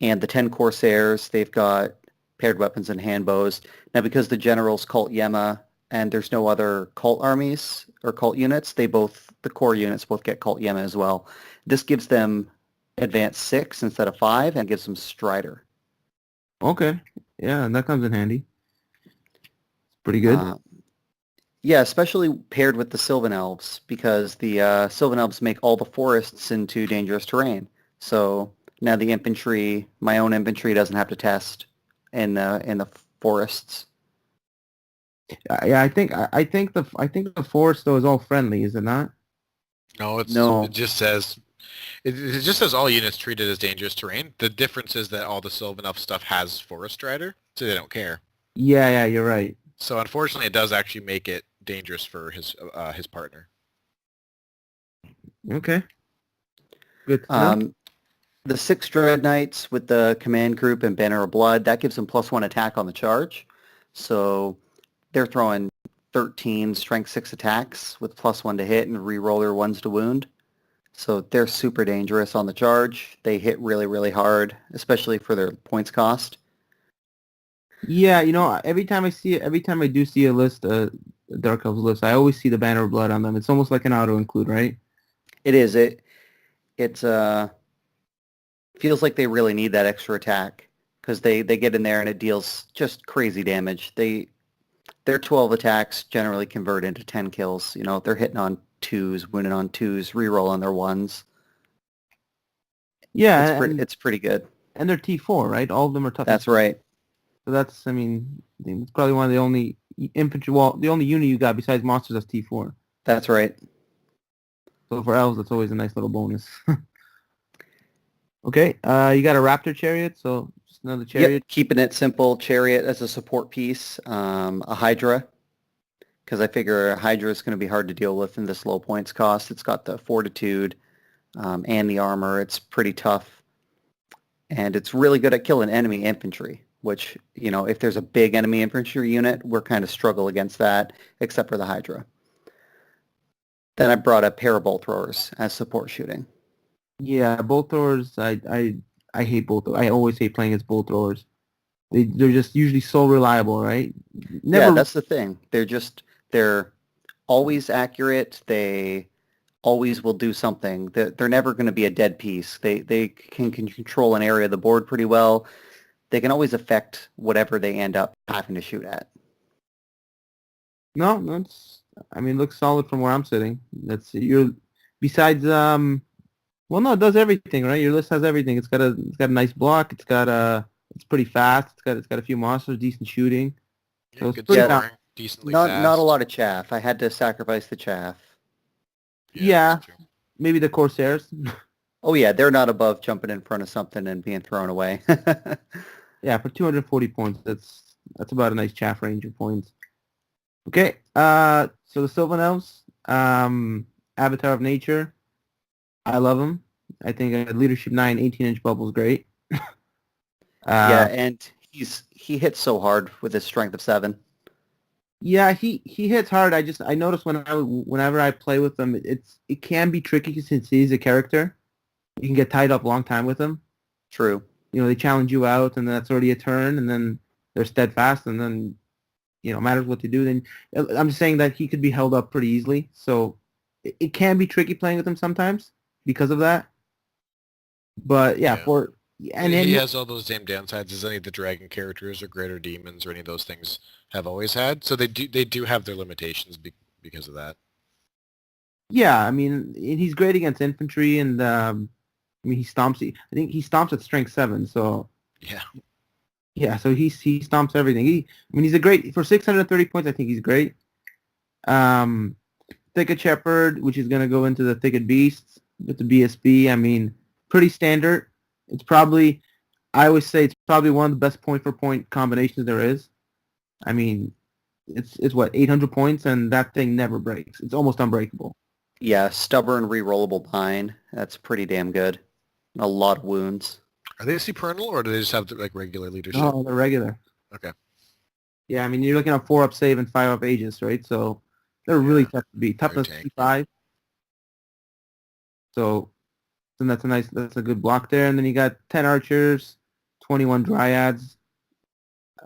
the 10 Corsairs. They've got paired weapons and hand bows. Now, because the general's Cult Yema and there's no other cult armies or cult units, the core units both get Cult Yema as well. This gives them advance 6 instead of 5 and gives them Strider. Okay, yeah, that comes in handy. Pretty good. Yeah, especially paired with the Sylvan Elves, because the Sylvan Elves make all the forests into dangerous terrain. So now the infantry, my own infantry, doesn't have to test in the forests. Yeah, I think the forest though is all friendly, is it not? No, No. It just says all units treated as dangerous terrain. The difference is that all the Sylvan Elf stuff has Forest Strider, so they don't care. Yeah, you're right. So unfortunately, it does actually make it dangerous for his partner. Okay. Good. to know. The 6 Dread Knights with the Command Group and Banner of Blood, that gives them +1 attack on the charge. So they're throwing 13 Strength 6 attacks with +1 to hit and re-roll their 1s to wound. So they're super dangerous on the charge. They hit really, really hard, especially for their points cost. Yeah, every time I do see a list, Dark Elves list, I always see the Banner of Blood on them. It's almost like an auto-include, right? It is. It feels like they really need that extra attack because they get in there and it deals just crazy damage. Their 12 attacks generally convert into 10 kills. You know, they're hitting on 2s, winning on 2s, reroll on their 1s. Yeah, It's pretty good. and they're T4, right? All of them are tough. That's right. So that's, I mean, it's probably one of the only infantry, well, the only unit you got besides monsters that's T4. That's right. So for elves, that's always a nice little bonus. Okay, you got a Raptor Chariot, so just another Chariot. Yep, keeping it simple. Chariot as a support piece. A Hydra, because I figure a Hydra is going to be hard to deal with in this low points cost. It's got the fortitude and the armor. It's pretty tough. And it's really good at killing enemy infantry, which, you know, if there's a big enemy infantry unit, we're kind of struggle against that, except for the Hydra. Then I brought a pair of bolt throwers as support shooting. Yeah, bolt throwers, I hate bolt throwers. I always hate playing against bolt throwers. They're just usually so reliable, right? Yeah, that's the thing. They're always accurate. They always will do something. They're never going to be a dead piece. They can control an area of the board pretty well. They can always affect whatever they end up having to shoot at. No, I mean, it looks solid from where I'm sitting. Besides, well, no, it does everything, right? Your list has everything. It's got a nice block. It's pretty fast. It's got a few monsters, decent shooting. So good pretty scoring, decently Not fast. a lot of chaff. I had to sacrifice the chaff. Yeah. That's true. Maybe the Corsairs. Oh yeah, they're not above jumping in front of something and being thrown away. Yeah, for 240 points, that's about a nice chaff range of points. Okay, so the Sylvan Elves, Avatar of Nature, I love them. I think Leadership 9, 18-inch bubble is great. Yeah, and he hits so hard with his strength of 7. Yeah, he hits hard. I notice whenever I play with him, it can be tricky since he's a character. You can get tied up a long time with him. True. You know, they challenge you out, and then that's already a turn, and then they're steadfast, and then, you know, matters what they do. Then I'm just saying that he could be held up pretty easily. So it can be tricky playing with him sometimes because of that. But yeah, he has all those same downsides as any of the dragon characters or greater demons or any of those things have always had. So they do have their limitations because of that. Yeah, I mean, he's great against infantry, and I mean, I think he stomps at strength 7. So yeah, so he stomps everything. He's a great for 630 points. I think he's great. Thicket Shepherd, which is going to go into the Thicket Beasts with the BSB. I mean, pretty standard. I always say it's probably one of the best point-for-point combinations there is. I mean, it's what, 800 points, and that thing never breaks. It's almost unbreakable. Yeah, stubborn, rerollable bind. That's pretty damn good. A lot of wounds. Are they supernal or do they just have like regular leadership? No, they're regular. Okay. Yeah, I mean, you're looking at 4-up save and 5-up Aegis, right? So they're really tough to beat. Toughness 55. So then that's a good block there. And then you got 10 archers, 21 dryads,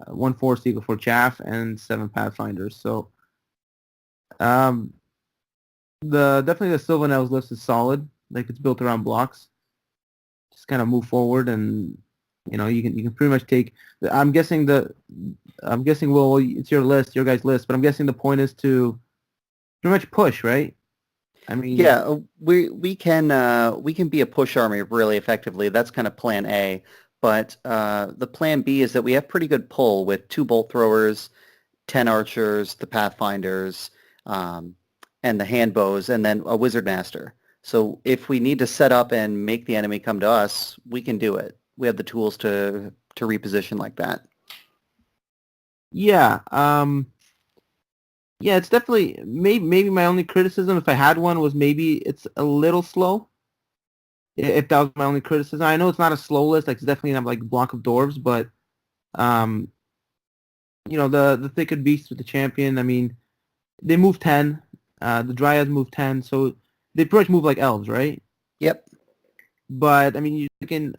1 force eagle for chaff, and 7 pathfinders. So definitely the Sylvan Elves list is solid. Like, it's built around blocks. Just kind of move forward, and you know, you can pretty much take. I'm guessing well, it's your list, your guys' list, but I'm guessing the point is to pretty much push, right? I mean, yeah, we can be a push army really effectively. That's kind of plan A. But the plan B is that we have pretty good pull with 2 bolt throwers, 10 archers, the pathfinders, and the hand bows, and then a wizard master. So if we need to set up and make the enemy come to us, we can do it. We have the tools to reposition like that. Yeah. Yeah, it's definitely maybe my only criticism, if I had one, was maybe it's a little slow. If that was my only criticism, I know it's not a slow list. Like, it's definitely not like a block of dwarves, but you know, the Thicket Beasts with the champion. I mean, they move 10. The Dryads move 10, so they pretty much move like elves, right? Yep. But I mean, you can.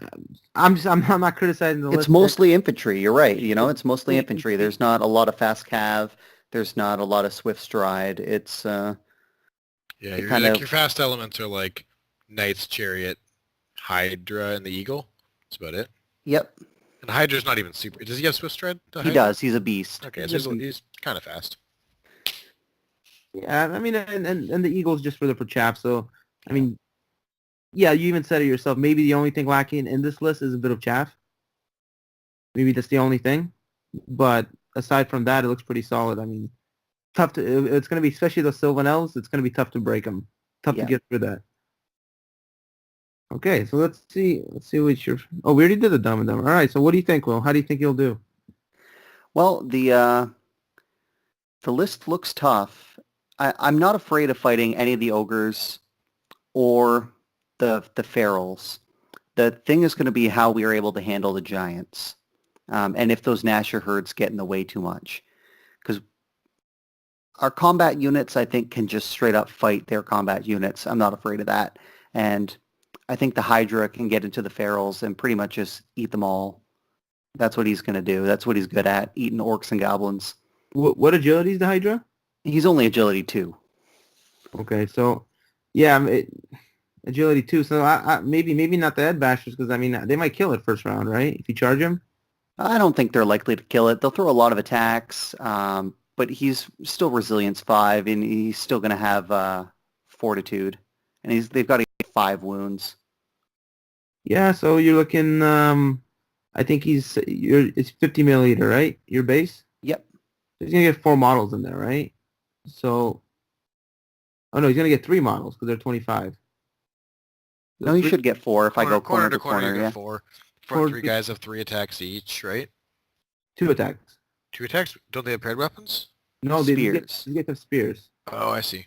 I'm not criticizing the list. It's mostly infantry. You're right. You know, it's mostly infantry. There's not a lot of fast cav. There's not a lot of swift stride. It's your fast elements are like Knight's Chariot, Hydra, and the Eagle. That's about it. Yep. And Hydra's not even super. Does he have Swift Stride? He does. He's a beast. Okay, so he's kind of fast. Yeah, I mean, and the Eagle's just for chaff. So, I mean, yeah, you even said it yourself. Maybe the only thing lacking in this list is a bit of chaff. Maybe that's the only thing. But aside from that, it looks pretty solid. I mean, tough to. It's going to be, especially the Sylvanels, it's going to be tough to break them. Tough to get through that. Okay, so let's see what your. Oh, we already did the Dumb and Dumber. All right, so what do you think, Will? How do you think you'll do? Well, the list looks tough. I'm not afraid of fighting any of the ogres or the ferals. The thing is going to be how we are able to handle the giants, and if those Gnasher herds get in the way too much, because our combat units, I think, can just straight up fight their combat units. I'm not afraid of that, and I think the Hydra can get into the ferals and pretty much just eat them all. That's what he's going to do. That's what he's good at, eating orcs and goblins. What agility is the Hydra? He's only agility 2. Okay, so yeah, agility 2. So I maybe not the Ed Bashers, because I mean they might kill it first round, right? If you charge him. I don't think they're likely to kill it. They'll throw a lot of attacks, but he's still resilience 5, and he's still going to have fortitude, and they've got to get 5 wounds. Yeah, so you're looking. I think it's 50 milliliter, right? Your base. Yep. So he's gonna get 4 models in there, right? So, oh no, he's gonna get 3 models because they're 25. No, he should get 4 if I go corner to corner. You Yeah. get 4. Front 3 guys have 3 attacks each, right? 2 attacks. 2 attacks? Don't they have paired weapons? No, spears. You get the spears. Oh, I see.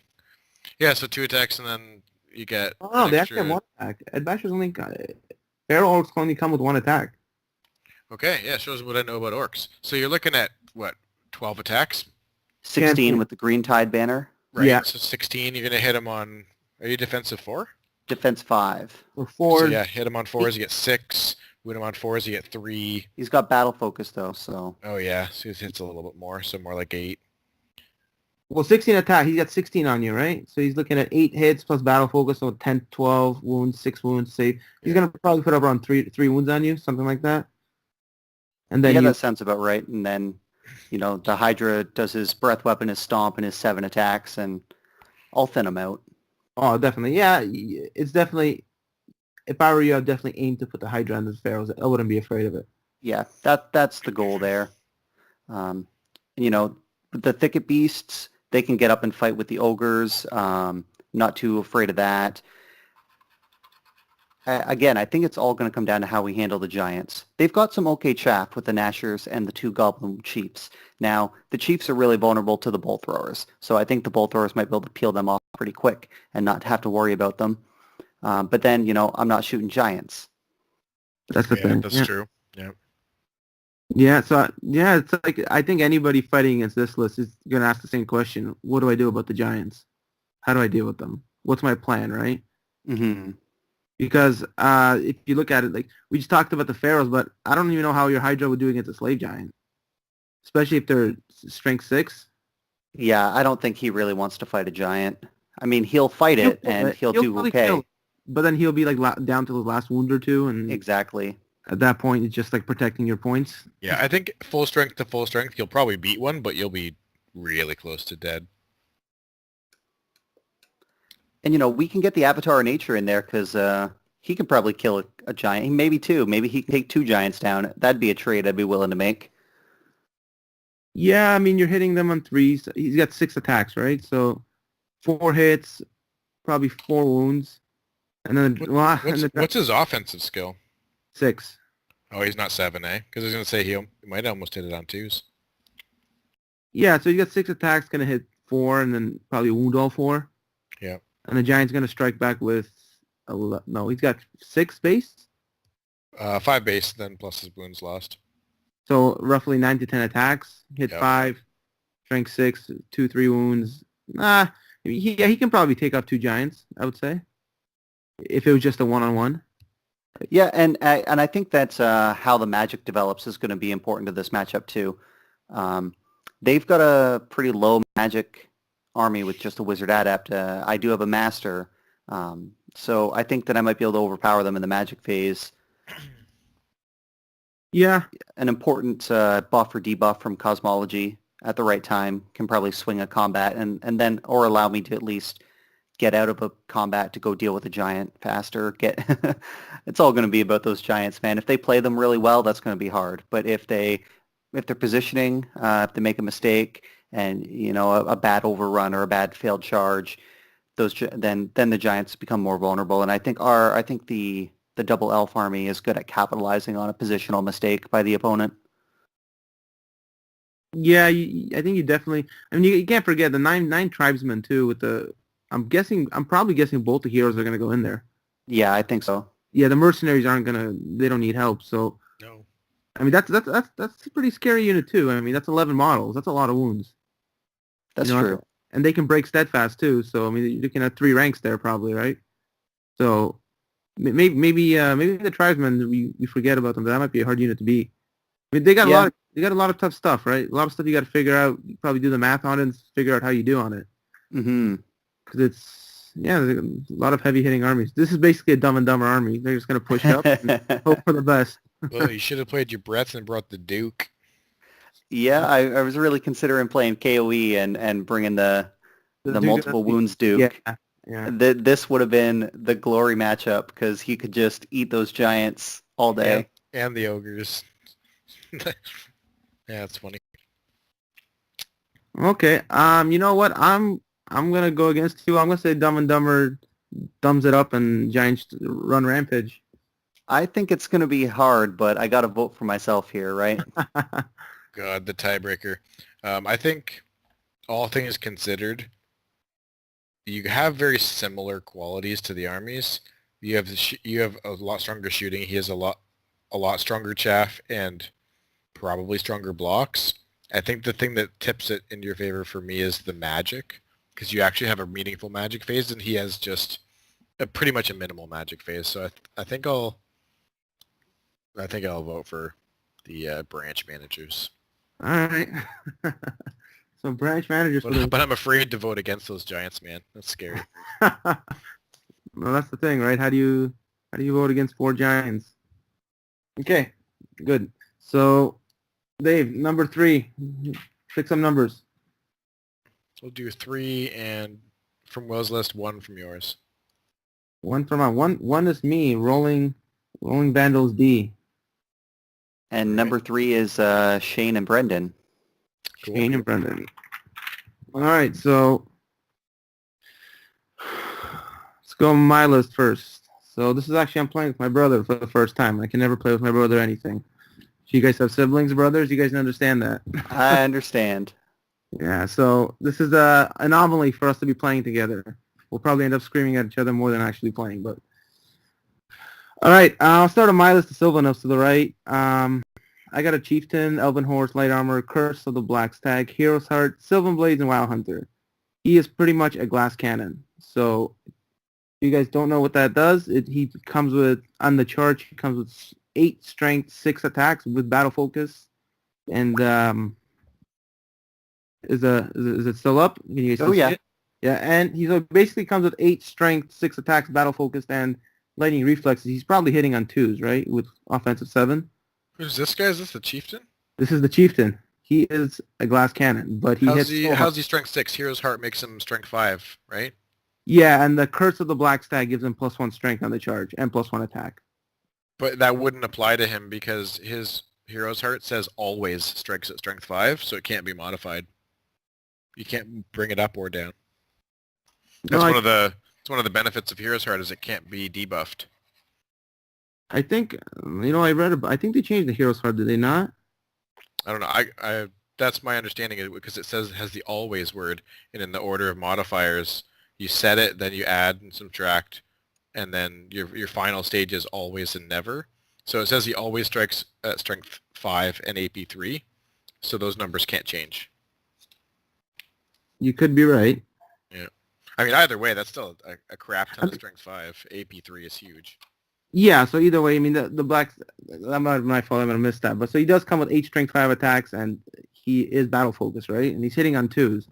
Yeah, so 2 attacks and then you get. Oh no, they actually have 1 attack. Ed Bashers only Feral Orcs only come with 1 attack. Okay, yeah, shows what I know about orcs. So you're looking at what, 12 attacks? 16 with the Green Tide banner. Right. Yeah. So 16, you're gonna hit him on. Are you defensive 4? Defense 5. Or 4. So yeah, hit him on 4s, you get 6. Win him on 4s, you get 3. He's got battle focus though, so. Oh yeah, so he hits a little bit more, so more like 8. Well, 16 attack. He's got 16 on you, right? So he's looking at 8 hits plus battle focus, so 10, 12 wounds, 6 wounds, save. He's gonna probably put up around 3 wounds on you, something like that. And then that sounds about right. And then, the Hydra does his breath weapon, his stomp, and his 7 attacks, and I'll thin him out. Oh, definitely. Yeah, it's definitely. If I were you, I'd definitely aim to put the Hydra on the Pharaohs. I wouldn't be afraid of it. Yeah, that's the goal there. The Thicket Beasts, they can get up and fight with the ogres. Not too afraid of that. Again, I think it's all going to come down to how we handle the giants. They've got some okay chaff with the Gnashers and the 2 Goblin Chiefs. Now, the Chiefs are really vulnerable to the Bolt Throwers, so I think the Bolt Throwers might be able to peel them off pretty quick and not have to worry about them. But then, I'm not shooting giants. That's the thing. That's true. Yeah. Yeah, so, it's like, I think anybody fighting against this list is going to ask the same question. What do I do about the giants? How do I deal with them? What's my plan, right? Mm-hmm. Because if you look at it, like, we just talked about the Pharaohs, but I don't even know how your Hydra would do against a Slave Giant. Especially if they're strength 6. Yeah, I don't think he really wants to fight a giant. I mean, he'll fight it, and he'll do okay. Kill, but then he'll be, like, down to the last wound or 2, and exactly. At that point, it's just, like, protecting your points. Yeah, I think full strength to full strength, you'll probably beat one, but you'll be really close to dead. And, we can get the Avatar of Nature in there because he could probably kill a giant. Maybe 2. Maybe he can take 2 giants down. That'd be a trade I'd be willing to make. Yeah, I mean, you're hitting them on 3s. He's got 6 attacks, right? So 4 hits, probably 4 wounds. And then... What's his offensive skill? 6. Oh, he's not 7, eh? Because I was going to say he might almost hit it on 2s. Yeah, so you got 6 attacks, going to hit 4, and then probably wound all 4. Yeah. And the Giant's going to strike back with... No, he's got 6 base? 5 base, then plus his wounds lost. So roughly 9 to 10 attacks, hit 5, strength 6, 2, 3 wounds. He can probably take off 2 giants, I would say, if it was just a one-on-one. Yeah, and I think that's how the magic develops is going to be important to this matchup too. They've got a pretty low magic army with just a wizard adept. I do have a master, so I think that I might be able to overpower them in the magic phase. Yeah, An important buff or debuff from cosmology at the right time can probably swing a combat and then or allow me to at least get out of a combat to go deal with a giant faster. It's all going to be about those giants, man. If they play them really well, that's going to be hard. But if they're positioning, if they make a mistake and a bad overrun or a bad failed charge, then the giants become more vulnerable. And I think the double elf army is good at capitalizing on a positional mistake by the opponent. yeah. I think you definitely. I mean, you can't forget the nine tribesmen too. With the, I'm probably guessing both the heroes are gonna go in there. Yeah, I think so. Yeah, the mercenaries aren't gonna. They don't need help. So No. I mean, that's a pretty scary unit too. I mean, that's 11 models. That's a lot of wounds. That's You know, true. and they can break steadfast too. So I mean, you're looking at 3 ranks there probably, right? So maybe the tribesmen we forget about them. But that might be a hard unit to beat. I mean, Yeah. they got a lot of tough stuff, right? A lot of stuff you got to figure out. You probably do the math on it and figure out how you do on it. Mm-hmm. Because there's a lot of heavy hitting armies. This is basically a Dumb and Dumber army. They're just gonna push up and hope for the best. Well, you should have played your breath and brought the Duke. Yeah, I was really considering playing KOE and bringing the Duke multiple of the- wounds Duke. Yeah. This would have been the glory matchup because he could just eat those giants all day. And the ogres. Yeah, that's funny. Okay. You know what? I'm gonna go against you. I'm gonna say Dumb and Dumber thumbs it up and Giants run rampage. I think it's going to be hard, but I got to vote for myself here, right? God, the tiebreaker. I think all things considered, you have very similar qualities to the armies. You have a lot stronger shooting. He has a lot stronger chaff and probably stronger blocks. I think the thing that tips it in your favor for me is the magic, because you actually have a meaningful magic phase, and he has just pretty much a minimal magic phase. So I think I'll vote for the branch managers. All right. So branch managers. But I'm afraid to vote against those giants, man. That's scary. Well, that's the thing, right? How do you vote against 4 giants? Okay, good. So, Dave, number 3. Pick some numbers. We'll do 3 and from Will's list, 1 from yours. 1 from one is me rolling Vandals D. And number 3 is Shane and Brendan. Cool. Shane and Brendan. All right, so let's go on my list first. So this is actually I'm playing with my brother for the first time. I can never play with my brother or anything. Do you guys have siblings, brothers? You guys understand that? I understand. Yeah, so this is an anomaly for us to be playing together. We'll probably end up screaming at each other more than actually playing, but... All right, I'll start on my list of Sylvanos to the right. I got a Chieftain, Elven Horse, Light Armor, Curse of the Black Stag, Hero's Heart, Sylvan Blades, and Wild Hunter. He is pretty much a glass cannon. So if you guys don't know what that does, he comes with, on the charge, he comes with 8 strength, 6 attacks with battle focus. And is it still up? Can you guys still see it? Yeah, and he basically comes with 8 strength, 6 attacks, battle focused, and lightning reflexes. He's probably hitting on 2s, right? With offensive 7. Who's this guy? Is this the Chieftain? This is the Chieftain. He is a glass cannon, but how's he strength 6? Hero's Heart makes him strength 5, right? Yeah, and the Curse of the Black Stag gives him +1 strength on the charge and +1 attack. But that wouldn't apply to him because his Hero's Heart says always strikes at strength 5, so it can't be modified. You can't bring it up or down. That's one of the benefits of Hero's Heart is it can't be debuffed. I think I think they changed the Hero's Heart, did they not? I don't know. I that's my understanding of it because it has the always word, and in the order of modifiers, you set it, then you add and subtract, and then your final stage is always and never. So it says he always strikes at strength 5 and AP 3, so those numbers can't change. You could be right. Yeah. I mean, either way, that's still a crap ton of strength 5. AP 3 is huge. Yeah, so either way, I mean, the black, that might be my fault, I'm going to miss that. But so he does come with 8 strength 5 attacks, and he is battle focused, right? And he's hitting on 2s.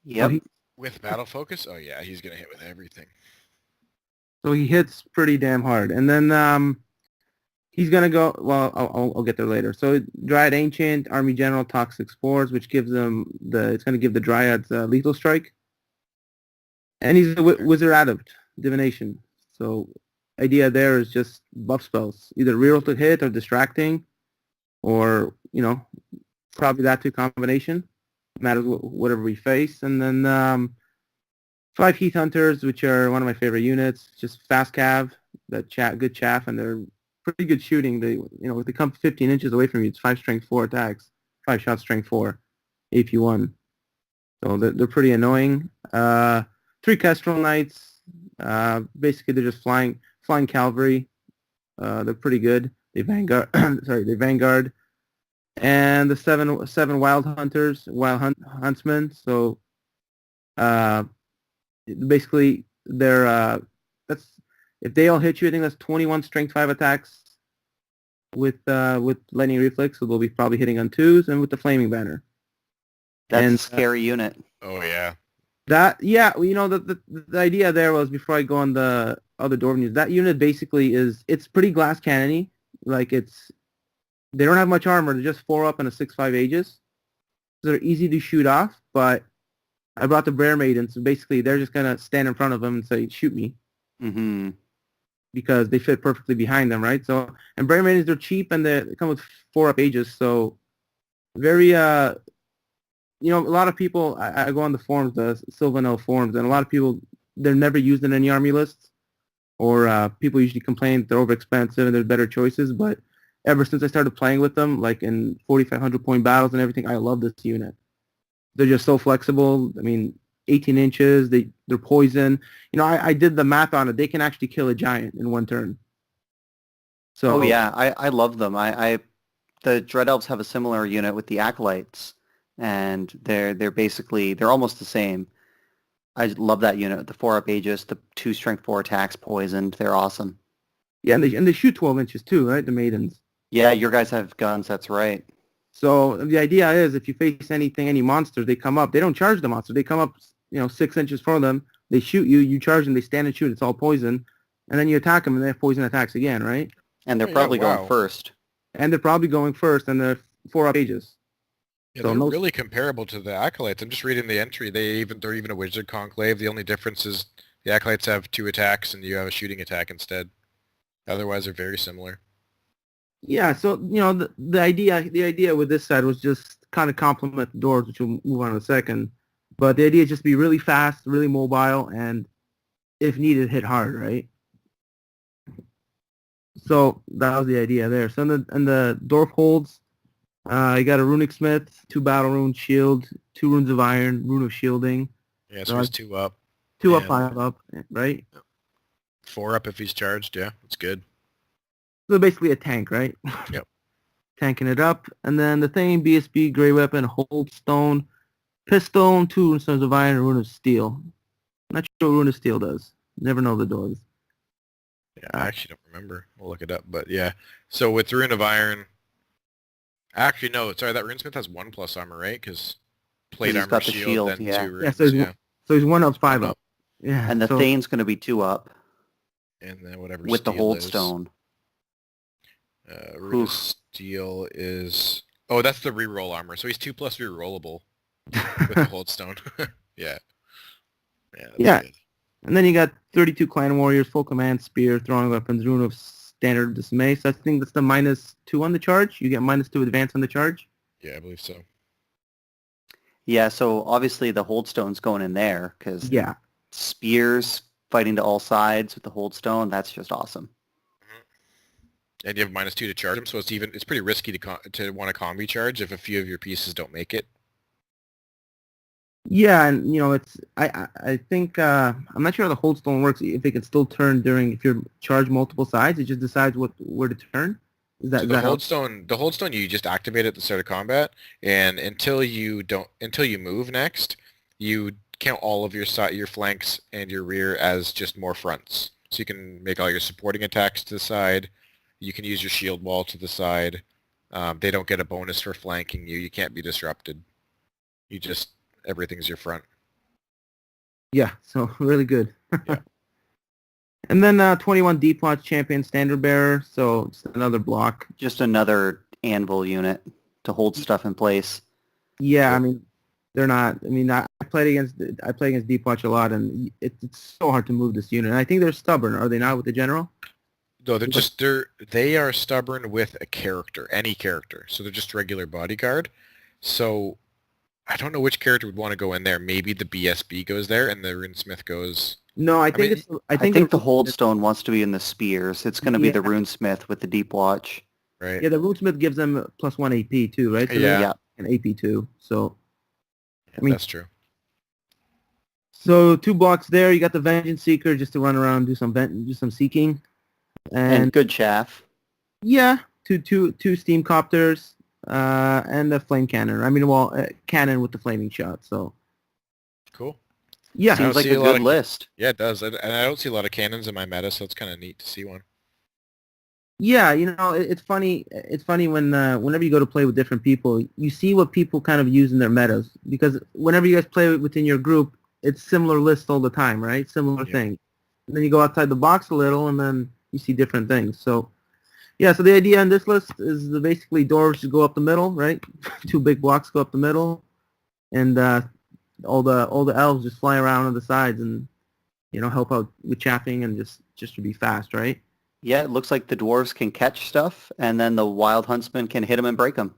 Yep. So With battle focus? Oh yeah, he's going to hit with everything. So he hits pretty damn hard. And then He's gonna go. Well, I'll get there later. So Dryad Ancient, Army General, Toxic Spores, which gives them it's gonna give the Dryads lethal strike, and he's a Wizard Adept, Divination. So idea there is just buff spells, either reroll to hit or distracting, or probably that two combination. Matters whatever we face, and then 5 Heath Hunters, which are one of my favorite units. Just fast cav, good chaff, and they're pretty good shooting. If they come 15 inches away from you, it's 5 strength 4 attacks, 5 shots strength 4, AP1. So they're pretty annoying. 3 Kestrel Knights. Basically, they're just flying cavalry. They're pretty good. They vanguard. They vanguard. And the seven wild hunters, huntsmen. So basically, they're that's if they all hit you, I think that's 21 strength 5 attacks with lightning reflex. So they'll be probably hitting on 2s, and with the flaming banner. That's a scary unit. Oh yeah. The idea there was, before I go on the other Dwarven units, that unit basically it's pretty glass cannony. Like they don't have much armor. They're just 4 up and a 6/5 Aegis. So they're easy to shoot off, but I brought the Brer Maidens, so basically they're just gonna stand in front of them and say, "Shoot me," because they fit perfectly behind them, right? So, and Brer Maidens, they're cheap and they come with 4 up Aegis, so very a lot of people. I go on the forums, the Sylvanel forums, and a lot of people, they're never used in any army lists, or people usually complain they're overexpensive and there's better choices, but ever since I started playing with them, like in 4,500 point battles and everything, I love this unit. They're just so flexible. I mean, 18 inches, they're poison. I did the math on it. They can actually kill a giant in 1 turn. So, oh yeah, I love them. The Dread Elves have a similar unit with the Acolytes, and they're almost the same. I love that unit. The 4 up Aegis, the 2 strength 4 attacks, poisoned. They're awesome. Yeah, and they shoot 12 inches too, right? The Maidens. Yeah, your guys have guns. That's right. So the idea is, if you face any monsters, they come up. They don't charge the monster. They come up, 6 inches from them. They shoot you. You charge them. They stand and shoot. It's all poison, and then you attack them, and they have poison attacks again, right? And they're probably going first. And they're 4 up Aegis. Yeah, they're really comparable to the Acolytes. I'm just reading the entry. They're even a Wizard Conclave. The only difference is the Acolytes have 2 attacks, and you have a shooting attack instead. Otherwise, they're very similar. Yeah, so the idea with this side was just kind of complement the Dwarves, which we'll move on in a second. But the idea is just be really fast, really mobile, and if needed, hit hard, right? So that was the idea there. So in the Dwarf holds, you got a Runic Smith, 2 Battle Rune, Shield, 2 Runes of Iron, Rune of Shielding. Yeah, so he's 2 up. 2 up, 5 up, right? 4 up if he's charged, yeah, that's good. So basically a tank, right? Yep. Tanking it up. And then the Thane, BSB, Grey Weapon, Hold Stone, Pistol, 2 Runes of Iron, and Rune of Steel. Not sure what Rune of Steel does. Never know the dogs. Yeah, I actually don't remember. We'll look it up, but yeah. So with Rune of Iron... Actually, no, sorry, that Runesmith has 1+ armor, right? Because plate armor, shield, then 2 runes. Yeah, so he's 1 up, 5 up. Yeah. And the Thane's going to be 2 up. And then whatever with the Hold is. Stone. Rune of Steel is... Oh, that's the reroll armor. So he's 2+ rerollable with the Hold Stone. Yeah. Yeah. Good. And then you got 32 Clan Warriors, full command, spear, throwing weapons, Rune of Standard Dismay. So I think that's the -2 on the charge. You get -2 advance on the charge. Yeah, I believe so. Yeah, so obviously the Hold Stone's going in there because spears fighting to all sides with the Hold Stone. That's just awesome. And you have -2 to charge them, so it's pretty risky to want a combi charge if a few of your pieces don't make it. Yeah, and I think I'm not sure how the Hold Stone works. If it can still turn if you're charged multiple sides, it just decides where to turn. The Hold Stone, you just activate at the start of combat, and until you move next, you count all of your flanks and your rear as just more fronts. So you can make all your supporting attacks to the side. You can use your shield wall to the side. They don't get a bonus for flanking you. You can't be disrupted. Everything's your front. Yeah, so really good. Yeah. And then 21 Deepwatch Champion Standard Bearer, so it's another block. Just another anvil unit to hold stuff in place. Yeah, I mean, they're not. I mean, I play against Deepwatch a lot, and it's so hard to move this unit. And I think they're stubborn, are they not, with the general? No, they are stubborn with a character, any character. So they're just regular bodyguard. So I don't know which character would want to go in there. Maybe the BSB goes there, and the Runesmith goes. No, I think I think the Holdstone wants to be in the spears. It's going to be the Runesmith with the Deep Watch. Right. Yeah, the Runesmith gives them +1 AP too, right? So yeah. An AP too. So I mean, that's true. So 2 blocks there. You got the Vengeance Seeker just to run around, do some seeking, and good chaff. Yeah, two steam copters, and the flame cannon. I mean, cannon with the flaming shot. So cool. Yeah, seems like a good list. Yeah, it does, and I don't see a lot of cannons in my meta, so it's kind of neat to see one. Yeah, it's funny. It's funny when whenever you go to play with different people, you see what people kind of use in their metas. Because whenever you guys play within your group, it's similar lists all the time, right? Similar things. And then you go outside the box a little, and then you see different things. So, yeah. So the idea in this list is basically dwarves just go up the middle, right? 2 big blocks go up the middle, and all the elves just fly around on the sides and help out with chaffing and just to be fast, right? Yeah, it looks like the dwarves can catch stuff, and then the wild huntsman can hit them and break them.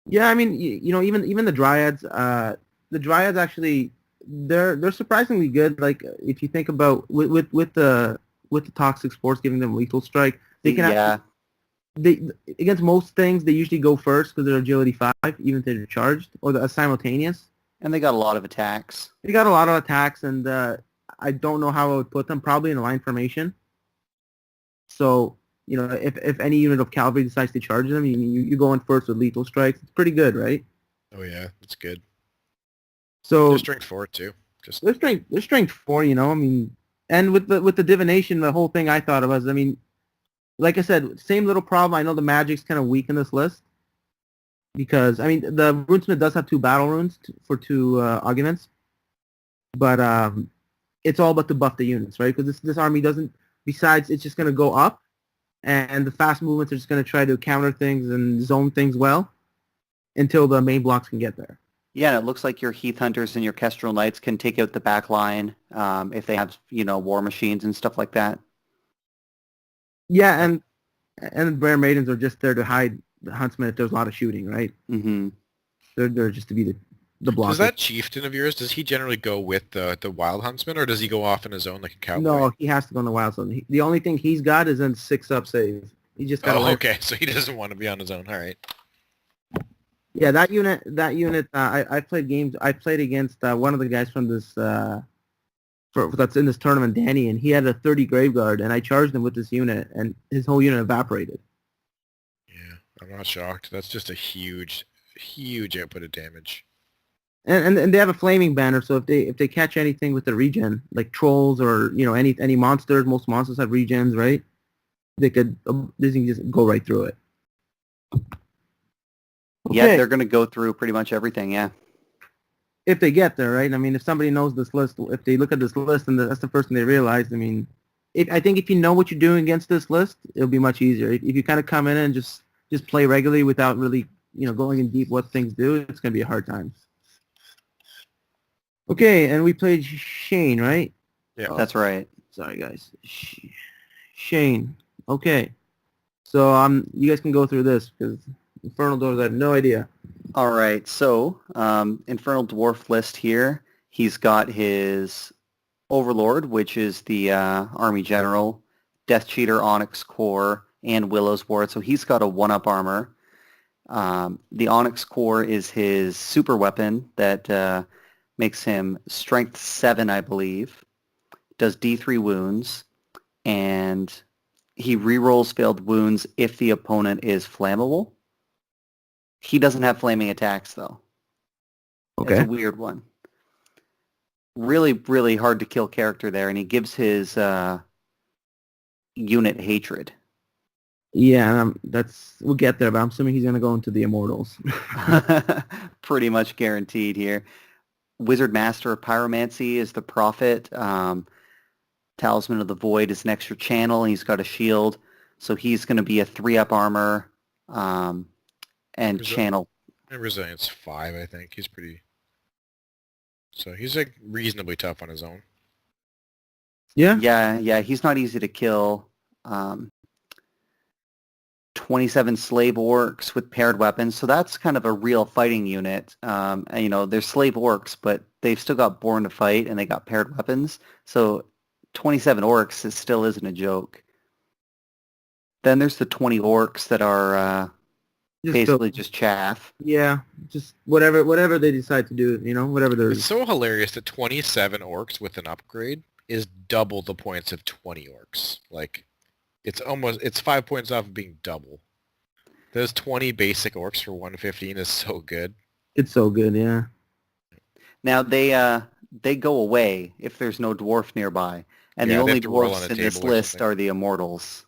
Yeah, I mean, even the dryads. The dryads actually, they're surprisingly good. Like if you think about with the toxic spores giving them lethal strike, they can they against most things they usually go first because they're agility 5, even if they're charged or simultaneous. And they got a lot of attacks. They got a lot of attacks, and I don't know how I would put them. Probably in a line formation. So, if any unit of cavalry decides to charge them, you go in first with lethal strikes. It's pretty good, right? Oh yeah, it's good. So they're strength 4 too. They're strength 4. I mean, and with the divination, the whole thing I thought of was, I mean, like I said, same little problem. I know the magic's kind of weak in this list because I mean the runesmith does have 2 battle runes for 2 arguments, but it's all about to buff the units, right? Because this army doesn't. Besides, it's just going to go up, and the fast movements are just going to try to counter things and zone things well until the main blocks can get there. Yeah, and it looks like your Heath Hunters and your Kestrel Knights can take out the back line if they have, war machines and stuff like that. Yeah, and Bear Maidens are just there to hide the Huntsman if there's a lot of shooting, right? Mm-hmm. They're just to be the block. Does that chieftain of yours, does he generally go with the wild huntsman, or does he go off on his own like a cowboy? No, he has to go on the wild zone. The only thing he's got is in 6-up save. He just got. Okay, so he doesn't want to be on his own. All right. Yeah, that unit. I played games. I played against one of the guys from this that's in this tournament, Danny, and he had a 30 grave guard, and I charged him with this unit, and his whole unit evaporated. Yeah, I'm not shocked. That's just a huge output of damage. And they have a flaming banner, so if they catch anything with the regen, like trolls or any monsters, most monsters have regens, right? They can just go right through it. Okay. Yeah, they're going to go through pretty much everything. Yeah. If they get there, right? I mean, if somebody knows this list, if they look at this list and that's the first thing they realize, I mean, I think if you know what you're doing against this list, it'll be much easier. If you kind of come in and just play regularly without really going in deep what things do, it's going to be a hard time. Okay, and we played Shane, right? Yeah. That's right. Sorry, guys. Shane. Okay. So you guys can go through this because Infernal Dwarves, I have no idea. All right. So Infernal Dwarf list here. He's got his Overlord, which is the Army General, Death Cheater, Onyx Core, and Willow's Ward. So he's got a 1-up armor. The Onyx Core is his super weapon that makes him strength 7, I believe. Does D3 wounds, and he rerolls failed wounds if the opponent is flammable. He doesn't have flaming attacks, though. Okay. It's a weird one. Really, really hard to kill character there, and he gives his unit hatred. Yeah, we'll get there, but I'm assuming he's going to go into the Immortals. Pretty much guaranteed here. Wizard Master of Pyromancy is the Prophet. Talisman of the Void is an extra channel, and he's got a shield. So he's going to be a 3-up armor and channel. And Resilience 5, I think. He's pretty... So he's like reasonably tough on his own. Yeah. Yeah, he's not easy to kill. 27 slave orcs with paired weapons, so that's kind of a real fighting unit. And, they're slave orcs, but they've still got Born to Fight, and they got paired weapons. So 27 orcs still isn't a joke. Then there's the 20 orcs that are basically just chaff. Yeah, just whatever they decide to do, whatever they're... It's so hilarious that 27 orcs with an upgrade is double the points of 20 orcs. Like, it's 5 points off of being double. Those 20 basic orcs for 115 is so good. It's so good, yeah. Now, they go away if there's no dwarf nearby. And the only dwarfs in this list are the immortals.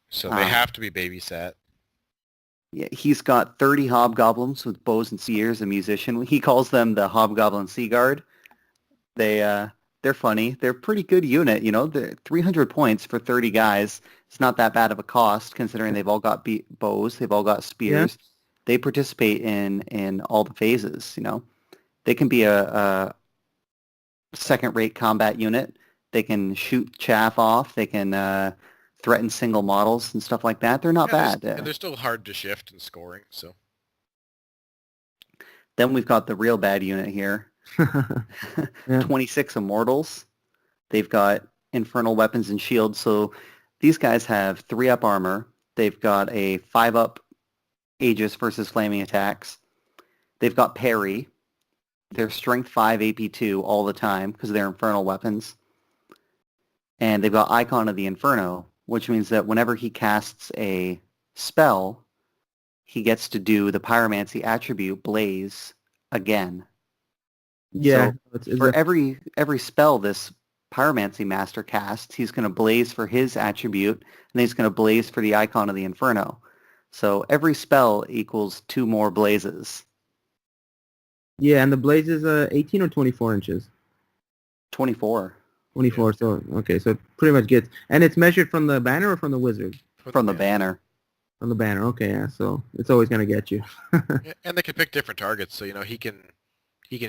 So they have to be babysat. Yeah, he's got 30 hobgoblins with bows and spears, a musician. He calls them the Hobgoblin Sea Guard. They're funny. They're a pretty good unit, They're 300 points for 30 guys. It's not that bad of a cost, considering they've all got bows, they've all got spears. Yeah. They participate in all the phases, They can be a second-rate combat unit. They can shoot chaff off. They can threaten single models and stuff like that. They're not bad. And they're still hard to shift and scoring, so. Then we've got the real bad unit here. Yeah. 26 immortals. They've got infernal weapons and shields. So these guys have 3-up armor. They've got a 5-up Aegis versus flaming attacks. They've got parry. They're strength 5 AP 2 all the time because they're infernal weapons. And they've got Icon of the Inferno, which means that whenever he casts a spell, he gets to do the pyromancy attribute Blaze again. Yeah. So for every spell this pyromancy master casts, he's going to blaze for his attribute, and then he's going to blaze for the Icon of the Inferno. So every spell equals 2 more blazes. Yeah, and the blaze is 18 or 24 inches? 24. 24, so, okay, so it pretty much gets... And it's measured from the banner or from the wizard? From the banner. From the banner, okay, yeah, so it's always going to get you. Yeah, and they can pick different targets, so, he can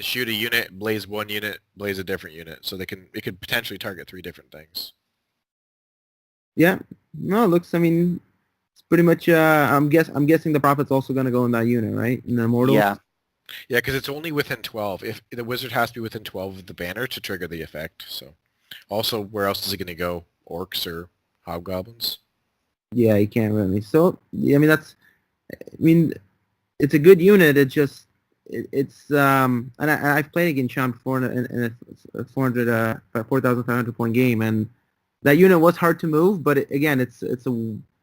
shoot a unit, blaze one unit, blaze a different unit, so it could potentially target 3 different things. Yeah, no, it looks, it's pretty much, I'm guessing the Prophet's also going to go in that unit, right? In the Immortal? Yeah. Yeah, because it's only within 12. If the wizard has to be within 12 of the banner to trigger the effect, so... Also, where else is it going to go? Orcs or hobgoblins? Yeah, you can't really. So, it's a good unit. It's just, and I've played against Sean before in a 4,500 point game, and that unit was hard to move, but it's a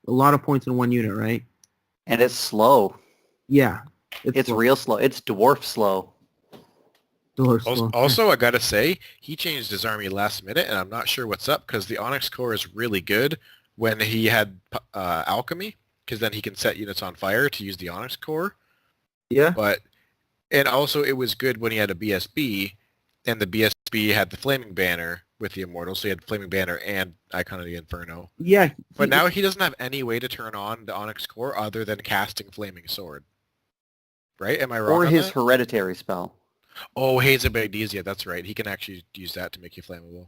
lot of points in one unit, right? And it's slow. Yeah. It's real slow. It's dwarf slow. Also, I gotta say, he changed his army last minute, and I'm not sure what's up, because the Onyx Core is really good when he had Alchemy, because then he can set units on fire to use the Onyx Core. Yeah. And also, it was good when he had a BSB, and the BSB had the Flaming Banner with the Immortal, so he had Flaming Banner and Icon of the Inferno. Yeah. But now he doesn't have any way to turn on the Onyx Core other than casting Flaming Sword. Right? Am I wrong? Or on his that? hereditary spell. Oh, Haze of Magnesia, that's right. He can actually use that to make you flammable.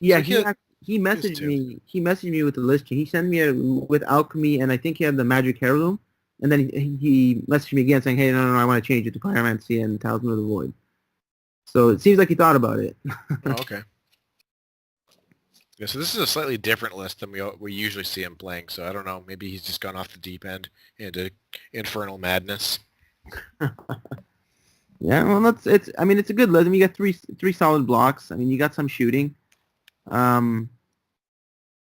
Yeah, so he messaged me. He messaged me with the list. He sent me with Alchemy, and I think he had the Magic Heirloom. And then he messaged me again saying, "Hey, no, I want to change it to Pyromancy and Talisman of the Void." So it seems like he thought about it. Oh, okay. Yeah, so this is a slightly different list than we usually see him playing. So I don't know. Maybe he's just gone off the deep end into infernal madness. Yeah, well, it's a good list. You got three solid blocks. You got some shooting. So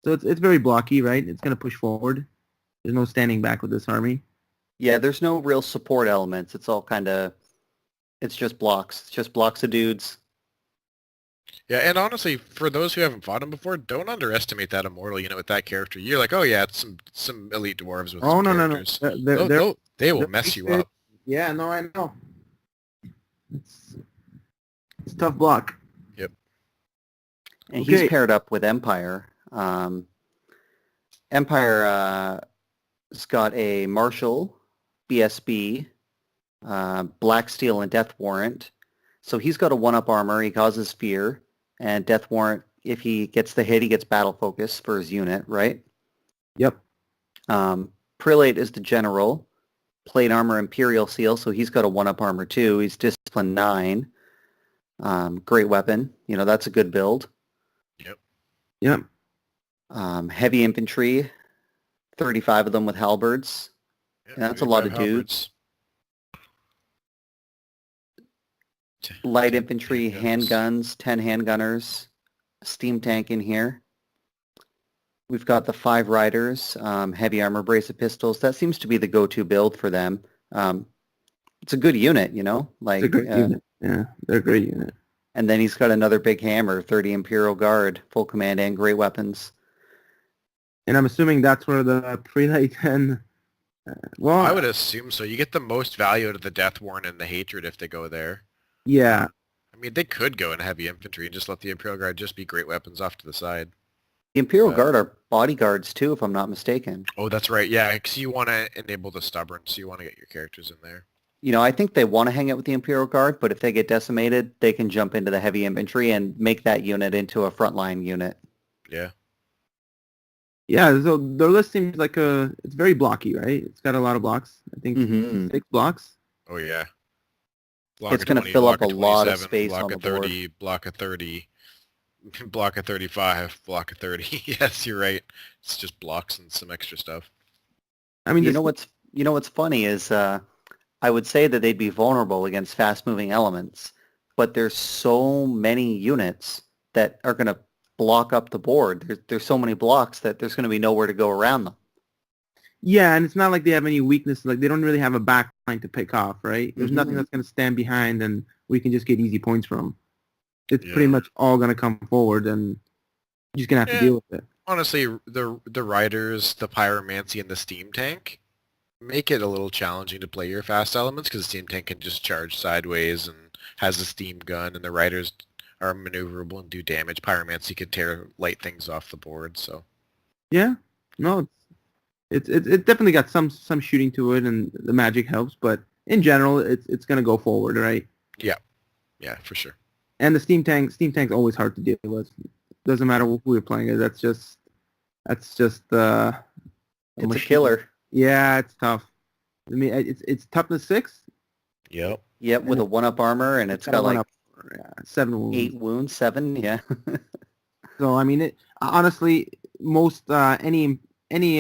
it's very blocky, right? It's going to push forward. There's no standing back with this army. Yeah, there's no real support elements. It's all kind of, it's just blocks. It's just blocks of dudes. Yeah, and honestly, for those who haven't fought him before, don't underestimate that Immortal, with that character. You're like, oh yeah, it's some elite dwarves with some characters. No. They will mess you up. Yeah, no, I know. It's a tough block. Yep. And Okay. he's paired up with Empire. Empire has got a Marshal, BSB, Black Steel, and Death Warrant. So he's got a 1-up armor. He causes fear. And Death Warrant, if he gets the hit, he gets battle focus for his unit, right? Yep. Prelate is the general. Plate armor, Imperial Seal, so he's got a 1-up armor too. He's discipline 9. Great weapon. You know, that's a good build. Yep. Heavy infantry, 35 of them with halberds. Yeah, That's a lot of dudes. Light infantry, handguns, 10 handgunners, steam tank in here. We've got the 5 riders, heavy armor, brace of pistols. That seems to be the go-to build for them. It's a good unit, you know? It's a great unit. Yeah, they're a great unit. And then he's got another big hammer, 30 Imperial Guard, full command and great weapons. And I'm assuming that's where the prelate and... well, I would assume so. You get the most value out of the Death Warrant and the Hatred if they go there. yeah. I mean, they could go in heavy infantry and just let the Imperial Guard just be great weapons off to the side. The Imperial Guard are bodyguards too, if I'm not mistaken. Oh, that's right. Yeah, because you want to enable the stubborn, so you want to get your characters in there. You know, I think they want to hang out with the Imperial Guard, but if they get decimated, they can jump into the heavy infantry and make that unit into a frontline unit. Yeah. Yeah, so their list seems like it's very blocky, right? It's got a lot of blocks. I think 6 blocks. Oh, yeah. It's going to fill up a lot of space on the board. Block of 30, block of 30, block of 35, block of 30. Yes, you're right. It's just blocks and some extra stuff. I mean, you know what's funny is I would say that they'd be vulnerable against fast-moving elements, but there's so many units that are going to block up the board. There's so many blocks that there's going to be nowhere to go around them. yeah, and it's not like they have any weakness. Like, they don't really have a back line to pick off, right? There's nothing that's going to stand behind and we can just get easy points from. It's pretty much all going to come forward, and you're just going to have to deal with it. Honestly, the riders, the pyromancy, and the steam tank make it a little challenging to play your fast elements because the steam tank can just charge sideways and has a steam gun, and the riders are maneuverable and do damage. Pyromancy can tear light things off the board, so. Yeah, no, it definitely got some shooting to it, and the magic helps, but in general, it's going to go forward, right? Yeah, for sure. And the steam tank's always hard to deal with. Doesn't matter who you're playing it. That's just it's a killer. Yeah, it's tough. I mean, it's toughness 6. Yep. Yep, with a 1-up armor, and it's got like 7 wounds. 8 wounds, 7, yeah. So I mean, honestly, most any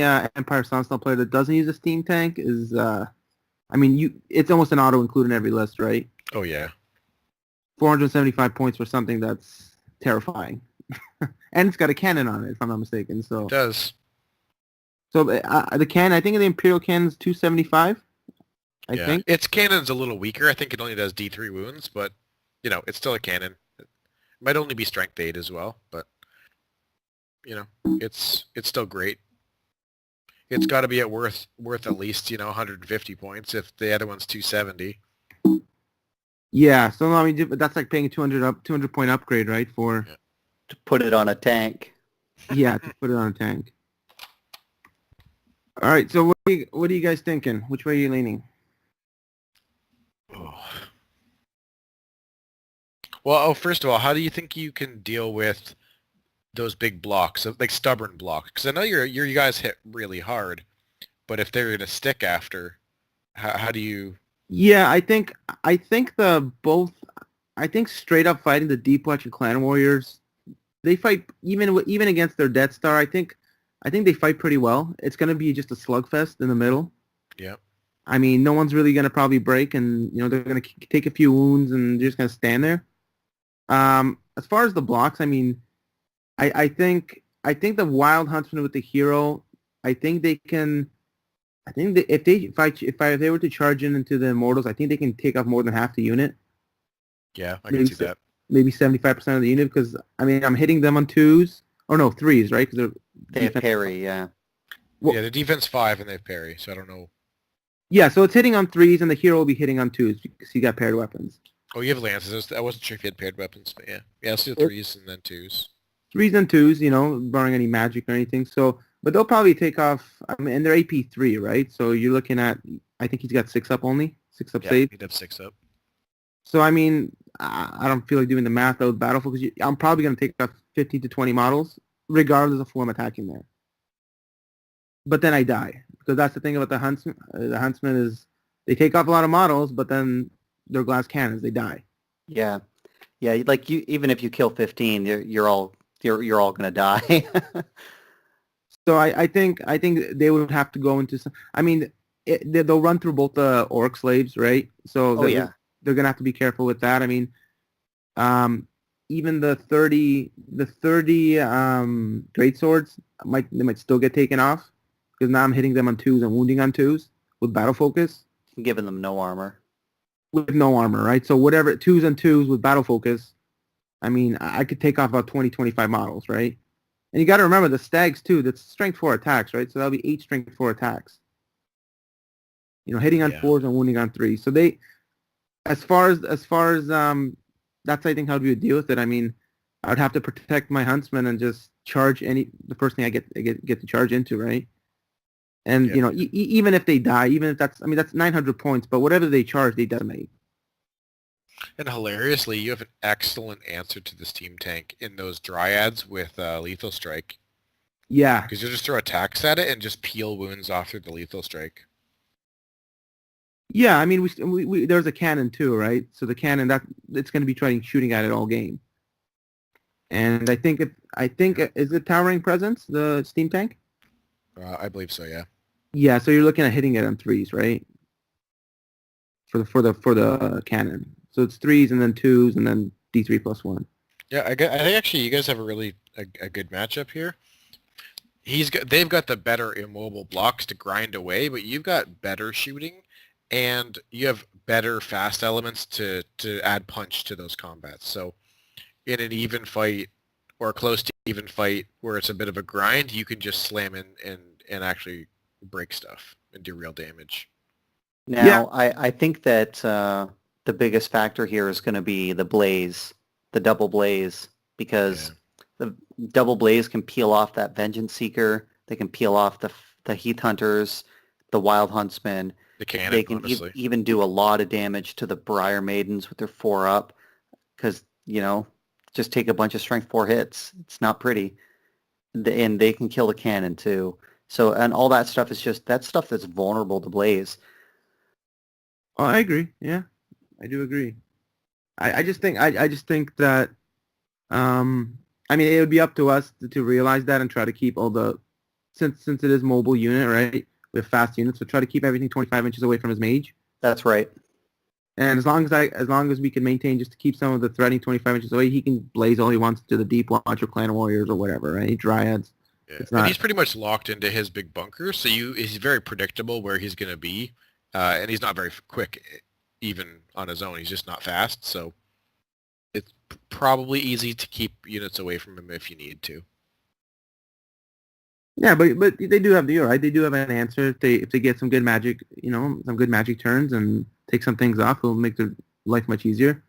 Empire Sunstone player that doesn't use a steam tank is, it's almost an auto include in every list, right? Oh yeah. 475 points for something that's terrifying, and it's got a cannon on it, if I'm not mistaken. So it does. So the cannon, I think the Imperial cannon's 275. I think its cannon's a little weaker. I think it only does D3 wounds, but you know, it's still a cannon. It might only be strength 8 as well, but you know, it's still great. It's got to be worth at least 150 points if the other one's 270. Yeah, so I mean, that's like paying a 200 point upgrade, right? To put it on a tank. Yeah, to put it on a tank. All right, so what are you guys thinking? Which way are you leaning? Oh. Well, first of all, how do you think you can deal with those big blocks, like stubborn blocks? Because I know you guys hit really hard, but if they're gonna stick after, how do you? Yeah, I think straight up fighting the Deep Watch and Clan Warriors, they fight even against their Death Star. I think they fight pretty well. It's going to be just a slugfest in the middle. Yeah. I mean, no one's really going to probably break, and they're going to take a few wounds and they're just going to stand there. As far as the blocks, I mean, I think the Wild Huntsman with the hero, I think they can. I think that if they were to charge into the Immortals, I think they can take off more than half the unit. Yeah, I can see that. Maybe 75% of the unit, because I mean I'm hitting them on 2s, or no 3s, right? Because they have parry, yeah. Well, yeah, the defense 5 and they have parry, so I don't know. Yeah, so it's hitting on 3s, and the hero will be hitting on 2s because he got paired weapons. Oh, you have lances. I wasn't sure if you had paired weapons, but yeah, let's do 3s and then 2s. threes and twos, barring any magic or anything. So, but they'll probably take off. I mean, and they're AP3, right? So you're looking at. I think he's got 6 up only, 6 up Yeah, save. he'd have 6 up. So I mean, I don't feel like doing the math out with Battlefield because I'm probably going to take off 15 to 20 models, regardless of who I'm attacking there. But then I die because that's the thing about the huntsman. The huntsman is they take off a lot of models, but then they're glass cannons. They die. Yeah. Yeah, like you, even if you kill 15, you're all gonna die. So I think they would have to go into some. I mean, they'll run through both the orc slaves, right? So Oh yeah. they're gonna have to be careful with that. I mean, even the 30 great swords they might still get taken off because now I'm hitting them on twos and wounding on twos with battle focus Giving them no armor. with no armor, right? So whatever twos and twos with battle focus. I mean, I could take off about 20, 25 models, right? And you got to remember the stags too. That's strength 4 attacks, right? So that'll be 8 strength 4 attacks. Hitting on 4s and wounding on 3s. So they, as far as that's I think how we would deal with it. I mean, I would have to protect my huntsman and just charge the first thing I get to charge into, right? And even if they die, even if that's 900 points, but whatever they charge, they decimate. And hilariously, you have an excellent answer to this team tank in those dryads with lethal strike. Yeah. Because you just throw attacks at it and just peel wounds off through the lethal strike. Yeah, I mean, we there's a cannon too, right? So the cannon it's going to be shooting at it all game. And I think is it towering presence, the steam tank? I believe so, yeah. Yeah, so you're looking at hitting it on 3s, right? For the cannon. So it's 3s and then 2s and then D3 plus 1. Yeah, I think actually you guys have a good matchup here. They've got the better immobile blocks to grind away, but you've got better shooting, and you have better fast elements to add punch to those combats. So in an even fight or close to even fight where it's a bit of a grind, you can just slam in and actually break stuff and do real damage. Now, I think that the biggest factor here is going to be the blaze, the double blaze, because the double blaze can peel off that vengeance seeker. They can peel off the heath hunters, the wild huntsmen. They can even do a lot of damage to the briar maidens with their 4 up, because just take a bunch of strength 4 hits. It's not pretty, and they can kill the cannon too. So, and all that stuff is just that stuff that's vulnerable to blaze. Oh, I agree. Yeah, I do agree. I just think that I mean it would be up to us to realize that and try to keep all the since it is mobile unit, right? We have fast units, so try to keep everything 25 inches away from his mage. That's right. And as long as we can maintain just to keep some of the threatening 25 inches away, he can blaze all he wants to the deep watch or clan warriors or whatever, right? Dryads. Yeah. And he's pretty much locked into his big bunker, so he's very predictable where he's going to be. And he's not very quick, even on his own. He's just not fast, so it's probably easy to keep units away from him if you need to. Yeah, but they do have right? They do have an answer. If they get some good magic, some good magic turns and take some things off, it'll make their life much easier.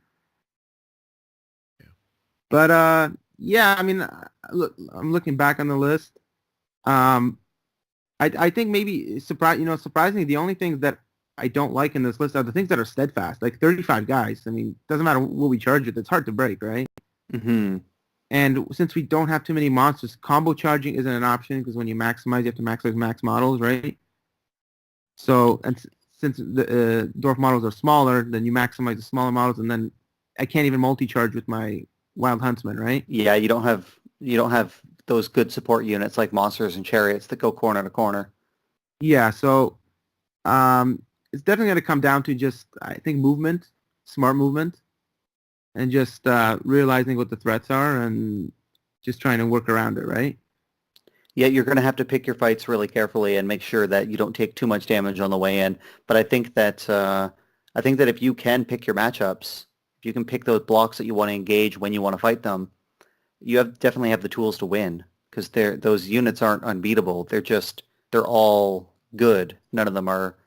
Yeah. But yeah, I mean, look, I'm looking back on the list. I think maybe surprisingly, the only things that I don't like in this list are the things that are steadfast, like 35 guys. I mean, doesn't matter what we charge it, it's hard to break, right? Mm-hmm. And since we don't have too many monsters, combo charging isn't an option because when you maximize, you have to maximize max models, right? So, and since the dwarf models are smaller, then you maximize the smaller models, and then I can't even multi-charge with my wild huntsman, right? Yeah, you don't have those good support units like monsters and chariots that go corner to corner. Yeah, so it's definitely going to come down to just, I think, movement, smart movement, and just realizing what the threats are and just trying to work around it, right? Yeah, you're going to have to pick your fights really carefully and make sure that you don't take too much damage on the way in. But I think that if you can pick your matchups, if you can pick those blocks that you want to engage when you want to fight them, you definitely have the tools to win because those units aren't unbeatable. They're all good. None of them are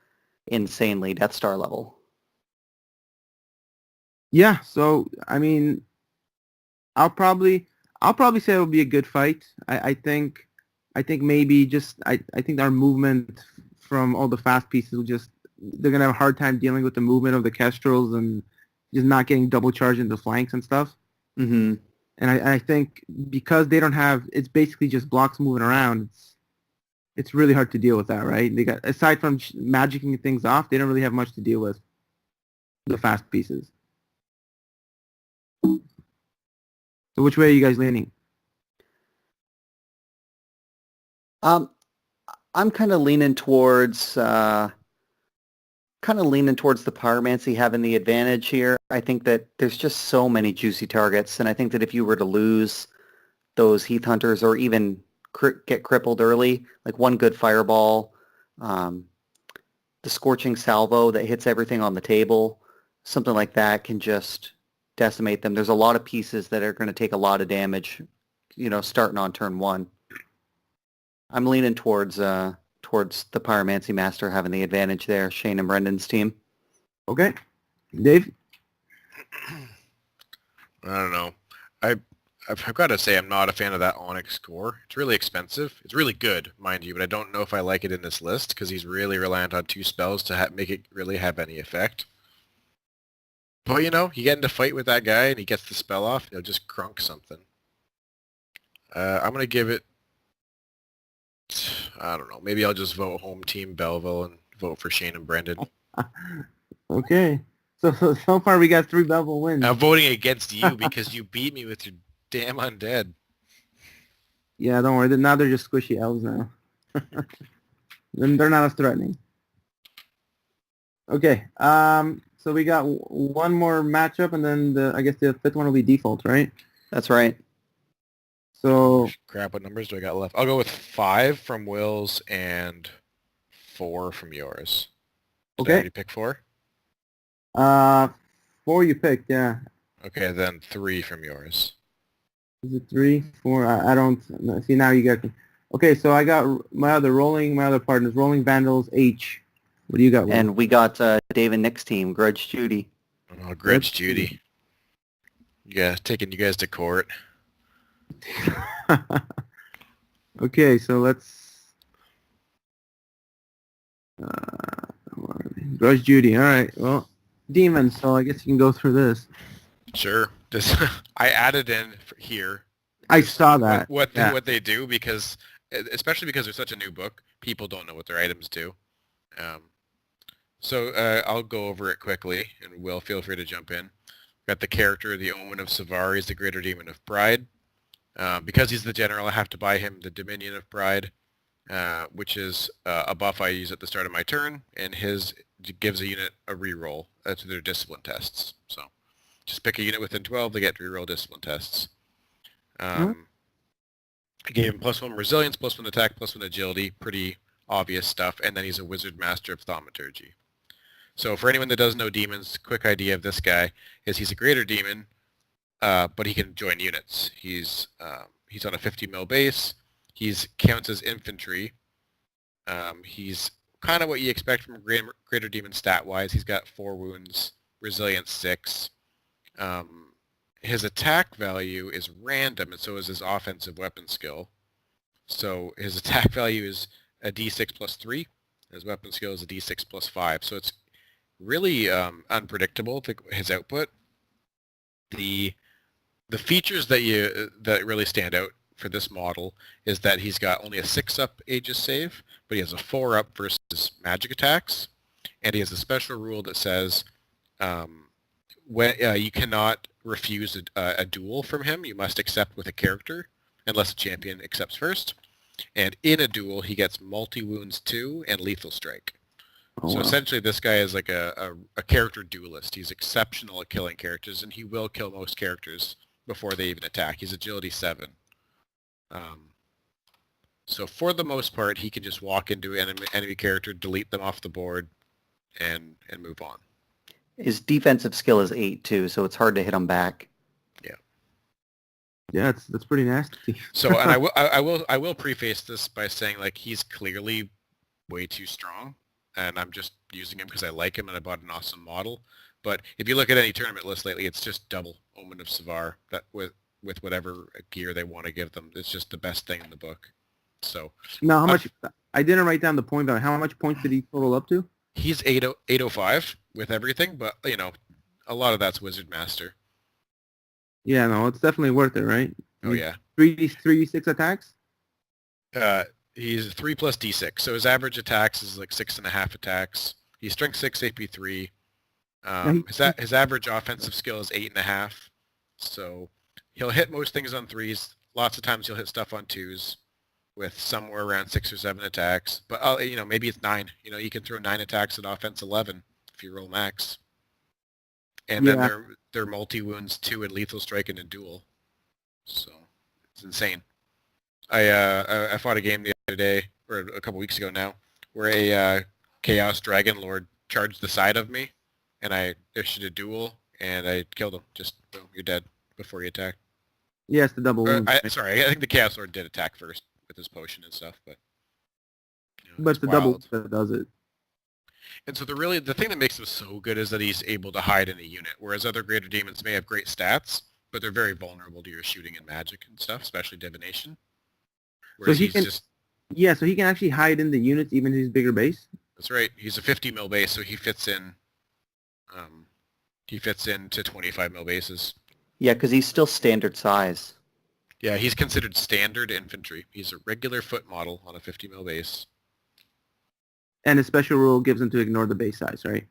insanely Death Star level. Yeah, so I mean, I'll probably I'll probably say it'll be a good fight. I think maybe just I think our movement from all the fast pieces will just they're gonna have a hard time dealing with the movement of the Kestrels and just not getting double charged in the flanks and stuff. Mm-hmm. And I think because they don't have it's basically just blocks moving around. It's really hard to deal with that, right? They got aside from magicking things off, they don't really have much to deal with the fast pieces. So which way are you guys leaning? I'm kind of leaning towards the pyromancy having the advantage here. I think that there's just so many juicy targets, and I think that if you were to lose those Heath Hunters or even get crippled early, like one good fireball, the scorching salvo that hits everything on the table, something like that can just decimate them. There's a lot of pieces that are going to take a lot of damage, starting on turn one. I'm leaning towards the Pyromancy Master having the advantage there, Shane and Brendan's team. Okay. Dave? I don't know. I've got to say I'm not a fan of that Onyx core. It's really expensive. It's really good, mind you, but I don't know if I like it in this list because he's really reliant on 2 spells to make it really have any effect. But, you get into fight with that guy and he gets the spell off, he'll just crunk something. I'm going to give it, I don't know, maybe I'll just vote home team Belleville and vote for Shane and Brendan. Okay. So far we got 3 Belleville wins. I'm voting against you because you beat me with your damn undead. Yeah, don't worry. Now they're just squishy elves now. They're not as threatening. Okay. So we got one more matchup, and then I guess the 5th one will be default, right? That's right. So crap, what numbers do I got left? I'll go with 5 from Will's and 4 from yours. Did I already pick 4? 4 you picked, yeah. Okay, then 3 from yours. Is it 3, 4? I don't see now. You got. Okay, so I got my other partners, Rolling Vandals H. What do you got? Will? And we got Dave and Nick's team, Grudge Judy. Oh, Grudge Judy. Yeah, taking you guys to court. Okay, so let's. Grudge Judy. All right. Well, demons. So I guess you can go through this. Sure. I added in here. I saw that. What they do because, especially because they're such a new book, people don't know what their items do. So I'll go over it quickly, and Will, feel free to jump in. Got the character, the Omen of Savar. He's the Greater Demon of Pride. Because he's the general, I have to buy him the Dominion of Pride, which is a buff I use at the start of my turn, and his gives a unit a reroll to their discipline tests. So just pick a unit within 12, they get to reroll discipline tests. I gave him +1 resilience, +1 attack, +1 agility, pretty obvious stuff, and then he's a wizard master of thaumaturgy. So for anyone that doesn't know demons, quick idea of this guy is he's a greater demon, but he can join units. He's on a 50 mil base. He's counts as infantry. He's kind of what you expect from a greater demon stat-wise. He's got 4 wounds, resilience 6. His attack value is random, and so is his offensive weapon skill. So his attack value is a d6 + 3. His weapon skill is a d6 + 5. So it's really unpredictable, his output. The features that really stand out for this model is that he's got only a 6-up Aegis save, but he has a 4-up versus magic attacks, and he has a special rule that says when you cannot refuse a duel from him. You must accept with a character, unless a champion accepts first. And in a duel, he gets multi-wounds 2 and lethal strike. Oh, so wow. essentially, this guy is like a character duelist. He's exceptional at killing characters, and he will kill most characters before they even attack. He's agility 7. So for the most part, he can just walk into an enemy character, delete them off the board, and move on. His defensive skill is 8 too, so it's hard to hit him back. Yeah, that's pretty nasty. So, and I will preface this by saying, like, he's clearly way too strong, and I'm just using him because I like him and I bought an awesome model. But if you look at any tournament list lately, it's just double Omen of Savar that with with whatever gear they want to give them. It's just the best thing in the book. So Now, how much? I didn't write down the point value. How much points did he total up to? he's 805 with everything, but a lot of that's Wizard Master. Yeah, no, it's definitely worth it, right? Oh yeah. 3d6 attacks. He's 3 plus d6, so his average attacks is like 6.5 attacks. He's strength 6, AP 3. His average offensive skill is 8.5. So he'll hit most things on 3s. Lots of times he'll hit stuff on 2s, with somewhere around 6 or 7 attacks. But maybe it's 9. You can throw 9 attacks at offense 11 if you roll max. And then they're multi-wounds 2 in lethal strike and a duel. So it's insane. I fought a game the other day, or a couple weeks ago now, where a Chaos Dragon Lord charged the side of me, and I issued a duel, and I killed him. Just, boom, you're dead before you attack. Yeah, it's the double wound. I think the Chaos Lord did attack first with his potion and stuff, but... but it's the double that does it. And so the thing that makes him so good is that he's able to hide in a unit, whereas other greater demons may have great stats, but they're very vulnerable to your shooting and magic and stuff, especially divination. Whereas so he can actually hide in the units even his bigger base. That's right. He's a 50 mil base, so he fits in. He fits into 25 mil bases. Yeah, because he's still standard size. Yeah, he's considered standard infantry. He's a regular foot model on a 50 mil base. And his special rule gives him to ignore the base size, right?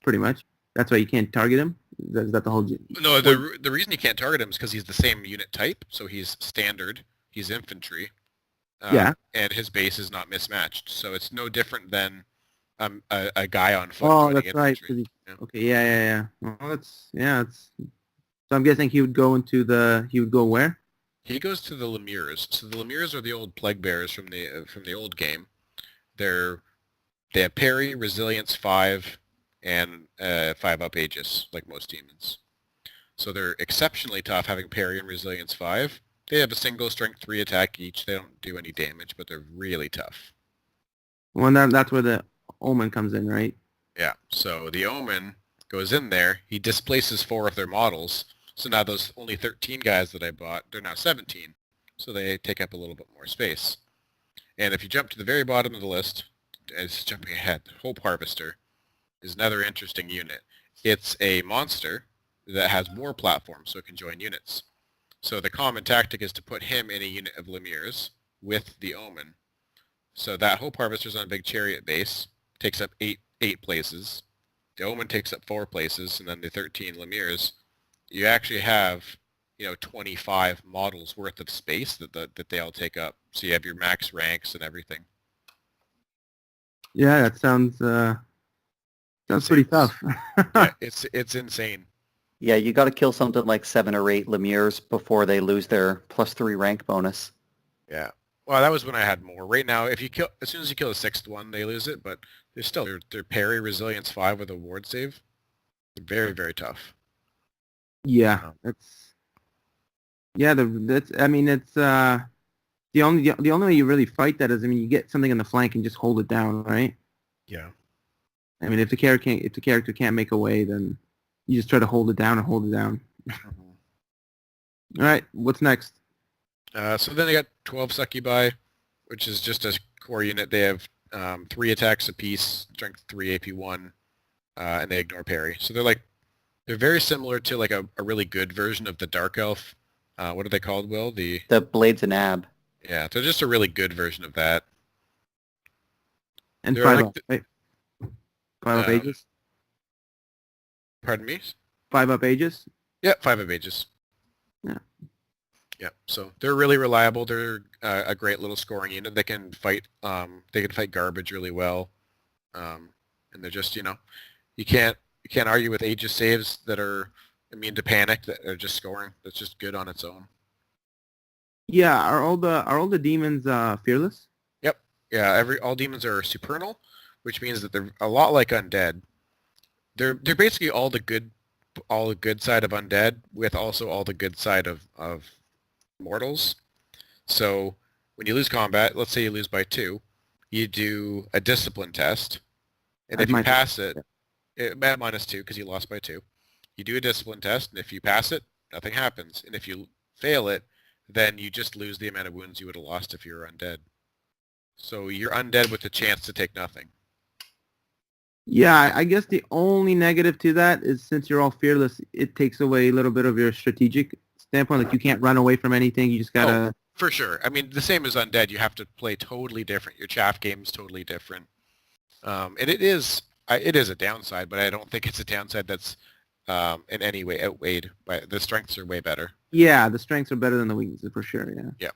Pretty much. That's why you can't target him? Is that the whole... No, the reason you can't target him is because he's the same unit type, so he's standard. He's infantry. And his base is not mismatched. So it's no different than a guy on foot. Oh, that's right. Yeah. Okay, yeah. Well, so I'm guessing he would go where? He goes to the Lemures. So the Lemures are the old plague bearers from the old game. They have parry, resilience 5, and 5-up Aegis, like most demons. So they're exceptionally tough, having parry and resilience 5. They have a single strength 3 attack each. They don't do any damage, but they're really tough. Well, that's where the Omen comes in, right? Yeah, so the Omen goes in there. He displaces 4 of their models. So now those only 13 guys that I bought, they're now 17. So they take up a little bit more space. And if you jump to the very bottom of the list, as jumping ahead, Hope Harvester is another interesting unit. It's a monster that has war platforms, so it can join units. So the common tactic is to put him in a unit of Lemures with the Omen. So that Hope Harvester's on a big chariot base, takes up 8 places. The Omen takes up 4 places, and then the 13 Lemures. You actually have, 25 models worth of space that they all take up. So you have your max ranks and everything. Yeah, that sounds pretty tough. Yeah, it's insane. Yeah, you got to kill something like 7 or 8 Lemures before they lose their +3 rank bonus. Yeah. Well, that was when I had more. Right now, as soon as you kill the 6th one, they lose it, but they're still, they're parry, resilience 5 with a ward save. They're very, very tough. Yeah, it's the only way you really fight that is, you get something in the flank and just hold it down, right? Yeah. If the character can't make a way, then you just try to hold it down. Mm-hmm. All right, what's next? So then they got 12 Succubi, which is just a core unit. They have 3 attacks apiece, strength 3, AP 1, and they ignore parry. So they're very similar to like a really good version of the Dark Elf. What are they called, Will? The Blades and Ab. Yeah, they're just a really good version of that. And they're 5-up, right? 5-up Aegis? Pardon me? 5-up Aegis? Yeah, 5-up Aegis. Yeah. Yeah, so they're really reliable. They're a great little scoring unit. They can fight. They can fight garbage really well, and they're just you can't argue with Aegis saves that are immune to panic. That are just scoring. That's just good on its own. Yeah, are all the demons fearless? Yep. Yeah, all demons are supernal, which means that they're a lot like undead. They're basically all the good side of undead with also all the good side of mortals. So when you lose combat, let's say you lose by 2, you do a discipline test, and if you pass it, at -2 because you lost by 2, you do a discipline test, and if you pass it, nothing happens. And if you fail it, then you just lose the amount of wounds you would have lost if you were undead. So you're undead with the chance to take nothing. Yeah, I guess the only negative to that is since you're all fearless, it takes away a little bit of your strategic standpoint. Like you can't run away from anything. You just gotta. For sure. I mean, the same as undead. You have to play totally different. Your chaff game is totally different. And it is a downside, but I don't think it's a downside that's in any way outweighed by the strengths are way better. Yeah, the strengths are better than the weaknesses for sure. Yeah. Yeah.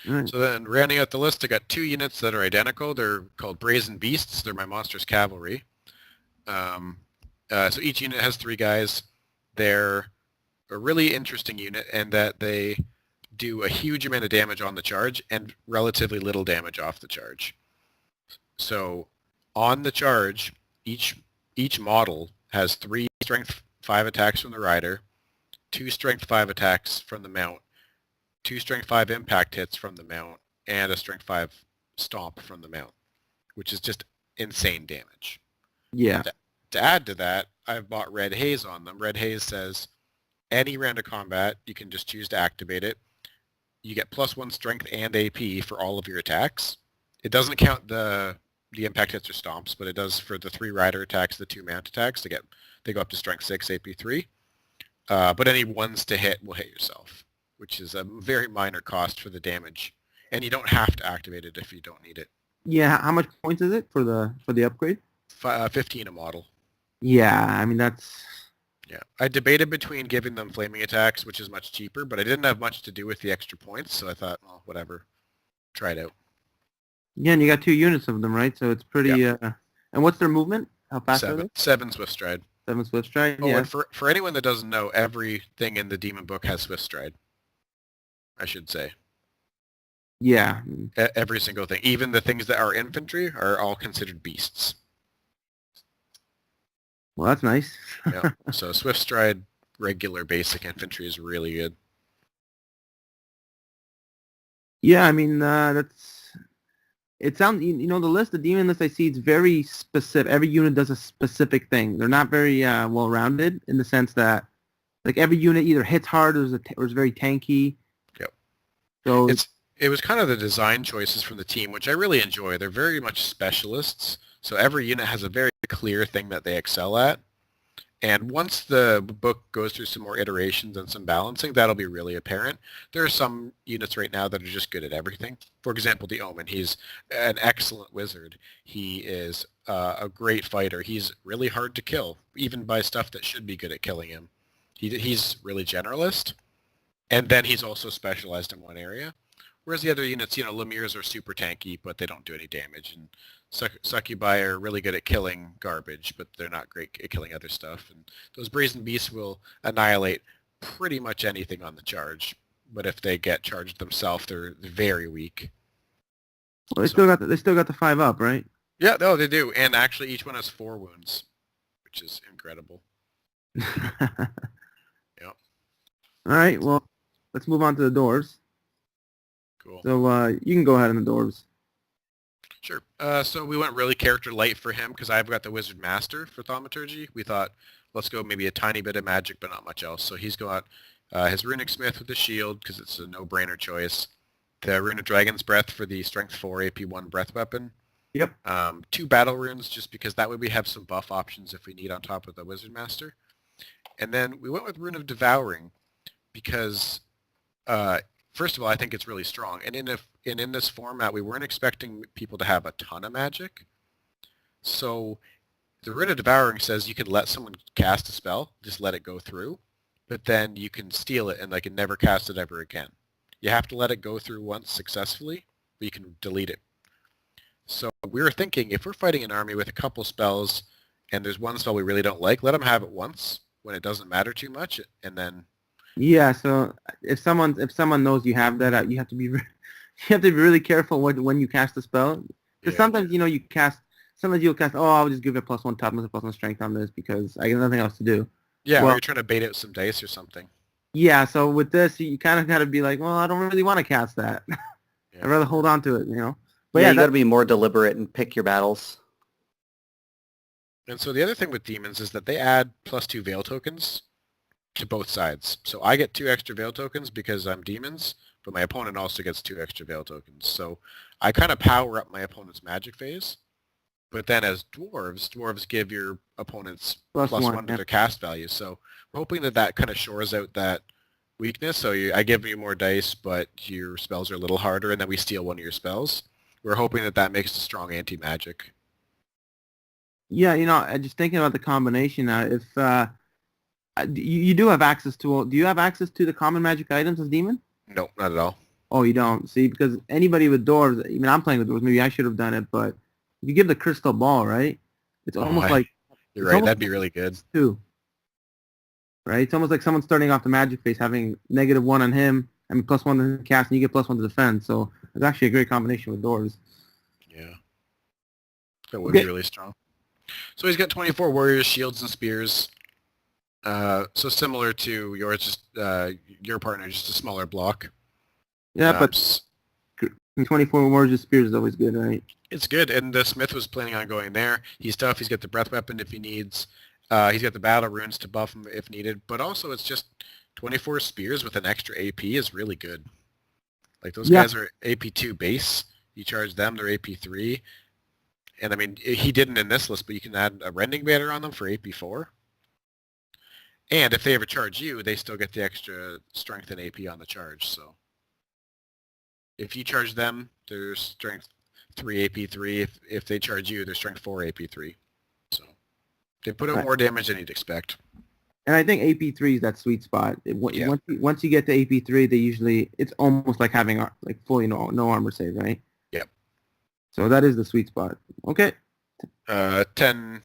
Right. So then, rounding out the list, I got 2 units that are identical. They're called Brazen Beasts. They're my Monstrous Cavalry. So each unit has 3 guys. They're a really interesting unit in that they do a huge amount of damage on the charge and relatively little damage off the charge. So on the charge, each model has 3 Strength 5 attacks from the rider, 2 Strength 5 attacks from the mount, 2 Strength 5 impact hits from the mount, and a Strength 5 stomp from the mount, which is just insane damage. Yeah. To add to that, I've bought Red Haze on them. Red Haze says any round of combat, you can just choose to activate it. You get +1 strength and AP for all of your attacks. It doesn't count the impact hits or stomps, but it does for the 3 rider attacks, the 2 mount attacks. They go up to strength 6, AP 3. But any ones to hit will hit yourself, which is a very minor cost for the damage. And you don't have to activate it if you don't need it. Yeah. How much points is it for the upgrade? 15 a model. Yeah. I mean that's. Yeah, I debated between giving them flaming attacks, which is much cheaper, but I didn't have much to do with the extra points, so I thought, well, whatever, try it out. Yeah, and you got 2 units of them, right? So it's pretty. Yep. And what's their movement? How fast are they? 7 Swift Stride. 7 Swift Stride. Oh, Yeah. and for anyone that doesn't know, everything in the Demon Book has Swift Stride. I should say. Yeah. Every single thing, even the things that are infantry, are all considered beasts. Well, that's nice. Yeah. So Swift Stride, regular basic infantry is really good. Yeah, I mean it sounds the list, the demon list I see, it's very specific. Every unit does a specific thing. They're not very well rounded in the sense that like every unit either hits hard or is very tanky. Yep. So it was kind of the design choices from the team, which I really enjoy. They're very much specialists. So every unit has a very clear thing that they excel at. And once the book goes through some more iterations and some balancing, that'll be really apparent. There are some units right now that are just good at everything. For example, the Omen. He's an excellent wizard. He is a great fighter. He's really hard to kill, even by stuff that should be good at killing him. He's really generalist. And then he's also specialized in one area. Whereas the other units, Lemirs are super tanky, but they don't do any damage. And Succubi are really good at killing garbage, but they're not great at killing other stuff. And those Brazen Beasts will annihilate pretty much anything on the charge. But if they get charged themselves, they're very weak. well, they still got the 5 up, right? Yeah, no, they do. And actually, each one has 4 wounds, which is incredible. Yep. All right, well, let's move on to the dwarves. Cool. So you can go ahead on the dwarves. Sure. So we went really character light for him because I've got the Wizard Master for Thaumaturgy. We thought, let's go maybe a tiny bit of magic, but not much else. So he's got his Runic Smith with the shield because it's a no-brainer choice. The Rune of Dragon's Breath for the Strength 4 AP1 breath weapon. Yep. 2 battle runes just because that way we have some buff options if we need on top of the Wizard Master. And then we went with Rune of Devouring because first of all, I think it's really strong. And in this format, we weren't expecting people to have a ton of magic. So the Rune of Devouring says you can let someone cast a spell, just let it go through, but then you can steal it and they can never cast it ever again. You have to let it go through once successfully, but you can delete it. So we were thinking if we're fighting an army with a couple spells and there's one spell we really don't like, let them have it once when it doesn't matter too much, and then Yeah, so if someone knows you have that, you have to be really careful when you cast the spell. Because sometimes you'll cast. Oh, I'll just give it +1 toughness, +1 strength on this because I got nothing else to do. Yeah, well, or you're trying to bait out some dice or something. Yeah, so with this, you kind of got to be like, well, I don't really want to cast that. Yeah. I'd rather hold on to it, But yeah, you got to be more deliberate and pick your battles. And so the other thing with demons is that they add +2 Veil tokens to both sides. So I get 2 extra Veil tokens because I'm demons, but my opponent also gets 2 extra Veil tokens. So I kind of power up my opponent's magic phase. But then as dwarves give your opponents plus one to their cast value. So we're hoping that kind of shores out that weakness. So I give you more dice, but your spells are a little harder, and then we steal one of your spells. We're hoping that makes a strong anti-magic. Yeah, just thinking about the combination now, if you do have access to, do you have access to the common magic items as demon? No, not at all. Oh, you don't? See, because anybody with dwarves, even I'm playing with dwarves, maybe I should have done it, but you give the crystal ball, right? It's almost like... You're right, that'd be really good. Too. Right? It's almost like someone starting off the magic phase having -1 on him, I mean +1 to cast, and you get +1 to defend, so it's actually a great combination with dwarves. Yeah. That would be really strong. So he's got 24 warriors, shields, and spears. So similar to yours, just your partner, just a smaller block. Yeah, but 24 warriors, spears is always good, right? It's good, and the Smith was planning on going there. He's tough. He's got the breath weapon if he needs. He's got the battle runes to buff him if needed. But also, it's just 24 spears with an extra AP is really good. Like those guys are AP2 base. You charge them, they're AP3. And I mean, he didn't in this list, but you can add a Rending Banner on them for AP4. And if they ever charge you, they still get the extra strength and AP on the charge. So if you charge them, their strength 3 AP3. If they charge you, their strength 4 AP3. So they put out more damage than you'd expect. And I think AP3 is that sweet spot. Once you get to AP3, they usually, it's almost like having fully no armor save, right? Yep. So that is the sweet spot. Okay. 10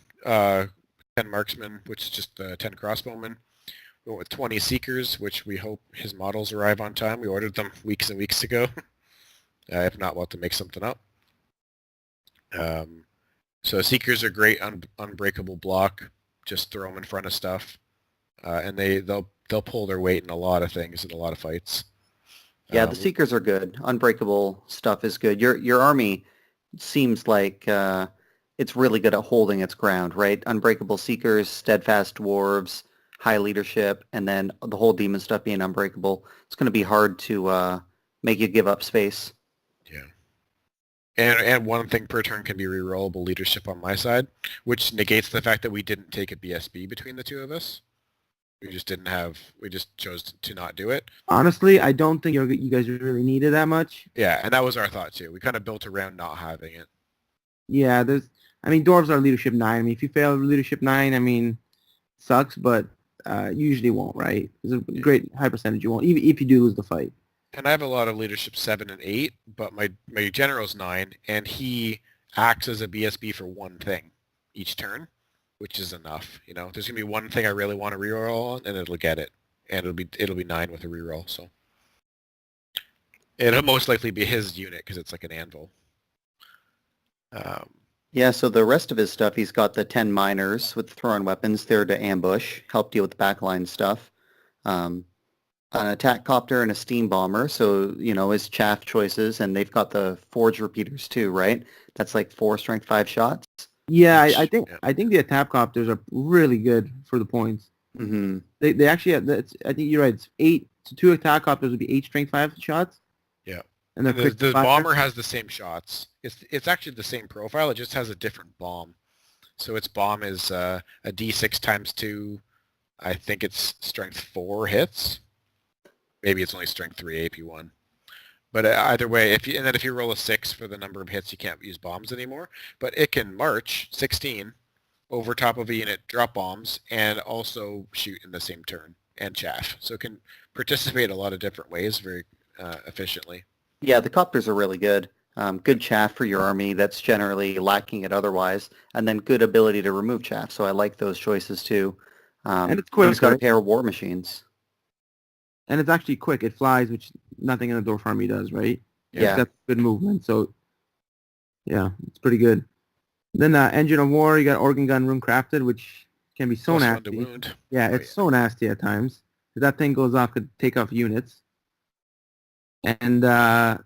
marksmen, which is just 10 crossbowmen. We went with 20 seekers, which we hope his models arrive on time. We ordered them weeks and weeks ago. If not, we'll have to make something up. So seekers are great, unbreakable block. Just throw them in front of stuff, and they'll pull their weight in a lot of things in a lot of fights. Yeah, the seekers are good. Unbreakable stuff is good. Your army seems like it's really good at holding its ground, right? Unbreakable seekers, steadfast dwarves, high leadership, and then the whole demon stuff being unbreakable. It's going to be hard to make you give up space. Yeah. And one thing per turn can be rerollable leadership on my side, which negates the fact that we didn't take a BSB between the two of us. We just chose to not do it. Honestly, I don't think you guys really need it that much. Yeah, and that was our thought too. We kind of built around not having it. Yeah, dwarves are leadership 9. I mean, if you fail leadership 9, I mean, sucks, but you usually won't, right? There's a great high percentage you won't, even if you do lose the fight. And I have a lot of leadership 7 and 8, but my general's 9, and he acts as a BSB for one thing each turn, which is enough. There's gonna be one thing I really want to reroll on, and it'll get it, and it'll be 9 with a reroll. So it'll most likely be his unit because it's like an anvil. Yeah, so the rest of his stuff, he's got the 10 miners with thrown weapons there to ambush, help deal with backline stuff. An attack copter and a steam bomber, so his chaff choices, and they've got the forge repeaters too, right? That's like 4 strength 5 shots. Yeah, I think the attack copters are really good for the points. Mm-hmm. They actually have, I think you're right. It's 8. So 2 attack copters would be 8 strength 5 shots. Yeah. And the bomber has the same shots. It's actually the same profile. It just has a different bomb. So its bomb is a D6 times 2. I think it's strength 4 hits. Maybe it's only strength 3 AP1. But either way, if you roll a 6 for the number of hits, you can't use bombs anymore. But it can march 16 over top of a unit, drop bombs, and also shoot in the same turn and chaff. So it can participate a lot of different ways very efficiently. Yeah, the copters are really good. Good chaff for your army that's generally lacking it otherwise, and then good ability to remove chaff. So I like those choices too. And it's quick. He's got a pair of war machines. And it's actually quick. It flies, which nothing in the dwarf army does, right? Yeah. That's good movement. So, yeah, it's pretty good. Then Engine of War, you got Organ Gun Room Crafted, which can be so nasty. Yeah, it's so nasty at times. If that thing goes off, could take off units. And the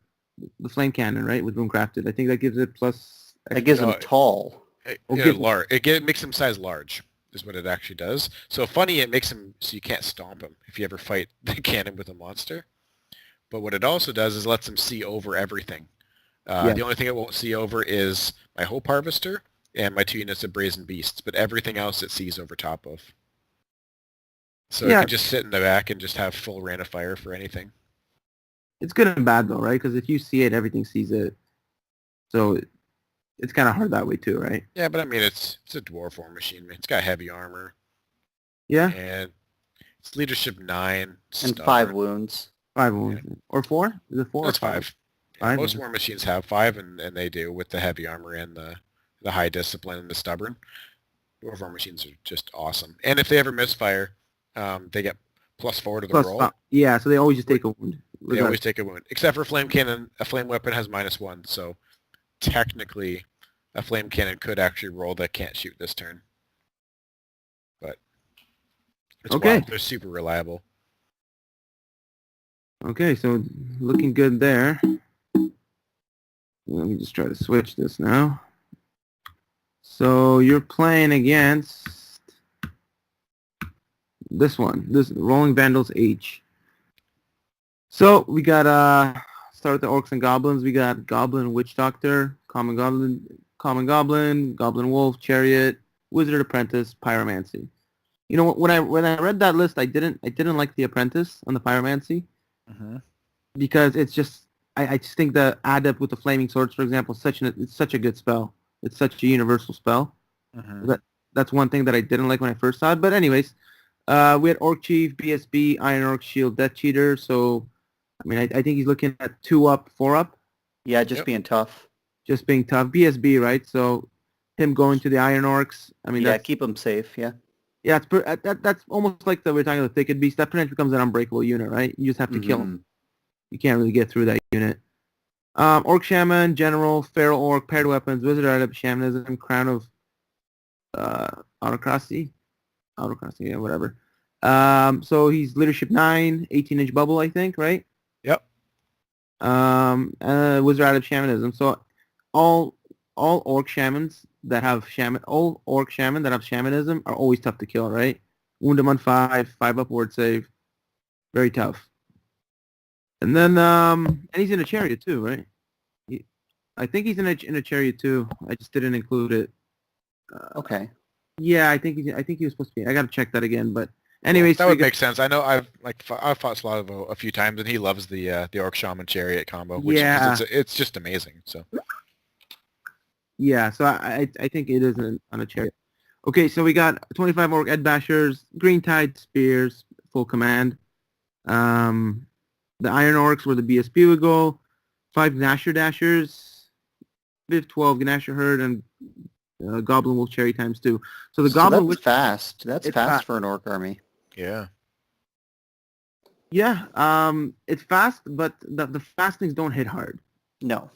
Flame Cannon, right, with Room Crafted. I think that gives it plus... It gives them tall. It makes them size large. is what it actually does. So funny, it makes him so you can't stomp him if you ever fight the cannon with a monster. But what it also does is lets him see over everything. Yeah. The only thing it won't see over is my Hope Harvester and my 2 units of Brazen Beasts, but everything else it sees over top of. So it Yeah. can just sit in the back and just have full rain of fire for anything. It's good and bad though, right? Because if you see it, everything sees it. So it's kind of hard that way too, right? Yeah, but I mean, it's a Dwarf War Machine. It's got heavy armor. Yeah. And it's leadership 9. And stubborn. 5 wounds. 5 wounds. Or 4? Is it 4 That's or 5? 5. Yeah, 5? most War Machines have 5, and they do with the heavy armor and the high discipline and the stubborn. Dwarf War Machines are just awesome. And if they ever misfire, they get +4 to the roll. Yeah, so they always just take a wound. They always take a wound. Except for Flame Cannon, a Flame Weapon has -1, so technically a Flame Cannon could actually roll that can't shoot this turn. But it's Okay. wild. They're super reliable. Okay, so looking good there. Let me just try to switch this now. So you're playing against this one, this Rolling Vandals H. So we got start with the Orcs and Goblins. We got Goblin Witch Doctor, Common Goblin, Goblin Wolf, Chariot, Wizard Apprentice, Pyromancy. You know, when I read that list, I didn't like the Apprentice on the Pyromancy. Mm-hmm. Because it's just I just think the Adept with the Flaming Swords, for example, it's such a good spell. It's such a universal spell. Mm-hmm. That's one thing that I didn't like when I first saw it. But anyways, we had Orc Chief, BSB, Iron Orc Shield, Death Cheater. So I mean, I think he's looking at 2 up, 4 up. Yeah, just being tough. Just being tough. BSB, right? So him going to the Iron Orcs. I mean, Yeah, keep them safe. Yeah. Yeah, that's almost like we're talking about the Thicket Beast. That pretty much becomes an unbreakable unit, right? You just have to kill him. You can't really get through that unit. Orc Shaman, General, Feral Orc, Paired Weapons, Wizard Adept, Shamanism, Crown of Autocracy, yeah, whatever. So he's Leadership 9, 18-inch bubble, I think, right? Yep. Wizard Adept, Shamanism. So all Orc Shamans that have Shamanism are always tough to kill, right? Wound him on 5 up ward save. Very tough. And then, and he's in a Chariot too, right? I think he's in a Chariot too. I just didn't include it. Okay. Yeah, I think he was supposed to be. I got to check that again, but anyways, that would make sense. I know I've fought Slavo a few times, and he loves the Orc Shaman Chariot combo. Which it's just amazing. So. Yeah, so I think it is on a Chariot. Okay, so we got 25 Orc Ed Bashers, Green Tide Spears, full command. The Iron Orcs where the BSB would go, 5 Gnasher Dashers, 12 Gnasher Herd, and Goblin Wolf Cherry times 2. So the Goblin that's fast. That's fast for an Orc army. Yeah. Yeah, it's fast, but the fast things don't hit hard. No.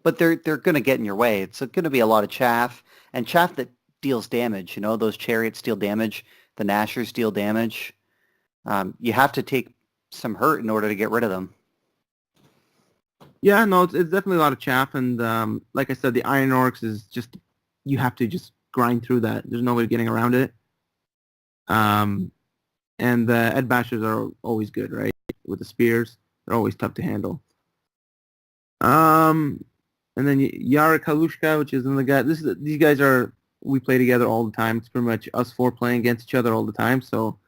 But they're going to get in your way. It's going to be a lot of chaff, and chaff that deals damage. You know, those Chariots deal damage. The Gnashers deal damage. You have to take some hurt in order to get rid of them. Yeah, no, it's definitely a lot of chaff, and like I said, the Iron Orcs is just, you have to just grind through that. There's no way of getting around it. And the Ed Bashers are always good, right? With the spears, they're always tough to handle. And then Yara Kalushka, which is another guy. These guys we play together all the time. It's pretty much us 4 playing against each other all the time. So,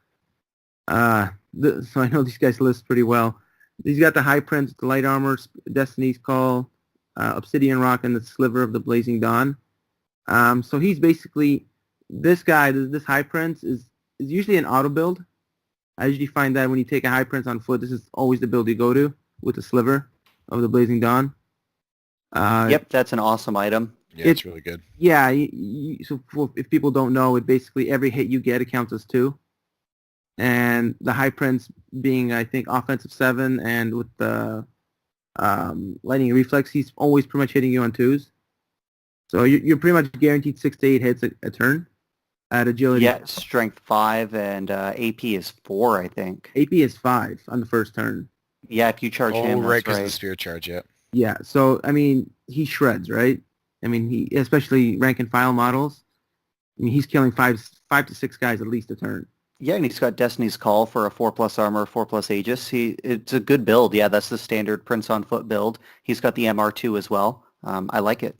so I know these guys list pretty well. He's got the High Prince, the Light Armor, Destiny's Call, Obsidian Rock, and the Sliver of the Blazing Dawn. So he's basically, this guy, this High Prince is usually an auto build. I usually find that when you take a High Prince on foot, this is always the build you go to with the Sliver of the Blazing Dawn. Yep, that's an awesome item. Yeah, it's really good. Yeah, so if people don't know, it basically every hit you get, it counts as 2. And the High Prince being, I think, offensive 7, and with the lightning reflex, he's always pretty much hitting you on 2s. So you're pretty much guaranteed 6 to 8 hits a turn at agility. Yeah, strength 5 and AP is 4, I think. AP is 5 on the first turn. Yeah, if you charge him, right, that's because right. of the spear charge, yeah. Yeah, so, I mean, he shreds, right? I mean, especially rank and file models. I mean, he's killing 5 5 to 6 guys at least a turn. Yeah, and he's got Destiny's Call for a 4+ armor, 4+ Aegis. It's a good build. Yeah, that's the standard Prince on Foot build. He's got the MR2 as well. I like it.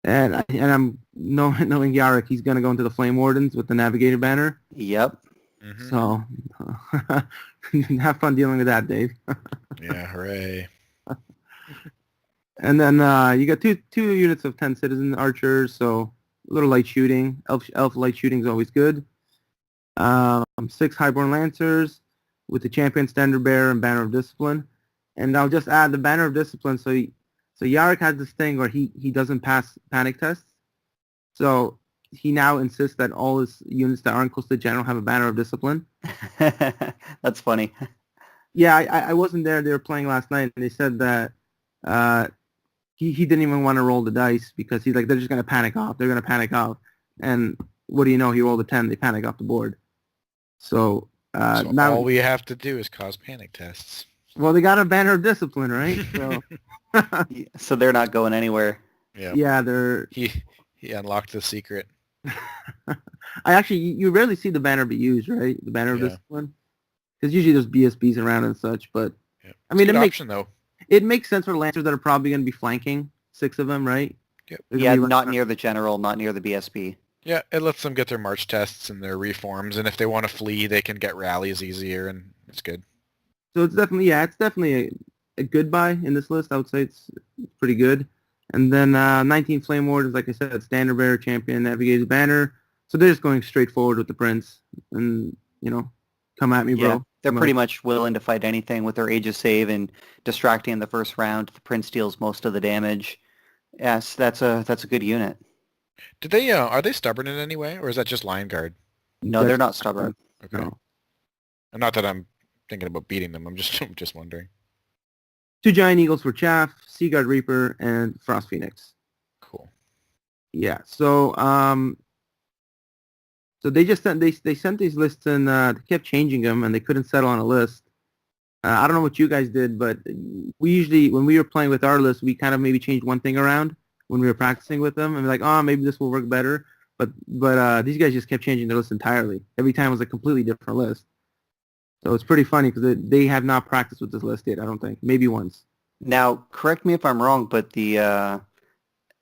And I'm knowing Yarrick, he's going to go into the Flame Wardens with the Navigator banner. Yep. Mm-hmm. So have fun dealing with that, Dave. Yeah, hooray. And then you got two units of 10 citizen archers, so a little light shooting. Elf light shooting is always good. 6 Highborn Lancers with the Champion Standard Bearer and Banner of Discipline. And I'll just add the Banner of Discipline. So Yarrick has this thing where he doesn't pass panic tests. So he now insists that all his units that aren't close to the general have a Banner of Discipline. That's funny. Yeah, I wasn't there. They were playing last night, and they said that he didn't even want to roll the dice because he's like, they're just going to panic off. They're going to panic off. And what do you know? He rolled a 10. They panic off the board. So now all we have to do is cause panic tests. Well, they got a Banner of Discipline, right? So, So they're not going anywhere. Yeah, they're... He unlocked the secret. You rarely see the banner be used, right? The Banner of Discipline. Because usually there's BSBs around and such, but... Yeah. I mean, it makes sense for Lancers that are probably going to be flanking 6 of them, right? Yep. Yeah, not near the general, not near the BSB. Yeah, it lets them get their march tests and their reforms, and if they want to flee, they can get rallies easier, and it's good. So it's definitely a good buy in this list. I would say it's pretty good. And then 19 Flame Wardens, like I said, Standard Bearer, Champion, Navigator's Banner. So they're just going straight forward with the Prince, and come at me, bro. Yeah, they're pretty much willing to fight anything with their Aegis save and distracting in the first round. The Prince deals most of the damage. Yes, that's a good unit. Did they are they stubborn in any way, or is that just Lion Guard? No, they're not stubborn. Okay. No. And not that I'm thinking about beating them. I'm just wondering. 2 Giant Eagles for Chaff, Seaguard Reaper, and Frost Phoenix. Cool. Yeah. So so they just sent they sent these lists and they kept changing them, and they couldn't settle on a list. I don't know what you guys did, but we usually, when we were playing with our list, we kind of maybe changed one thing around when we were practicing with them, and we're like, oh, maybe this will work better. But these guys just kept changing their list entirely. Every time was a completely different list. So it's pretty funny because they have not practiced with this list yet, I don't think. Maybe once. Now, correct me if I'm wrong, but the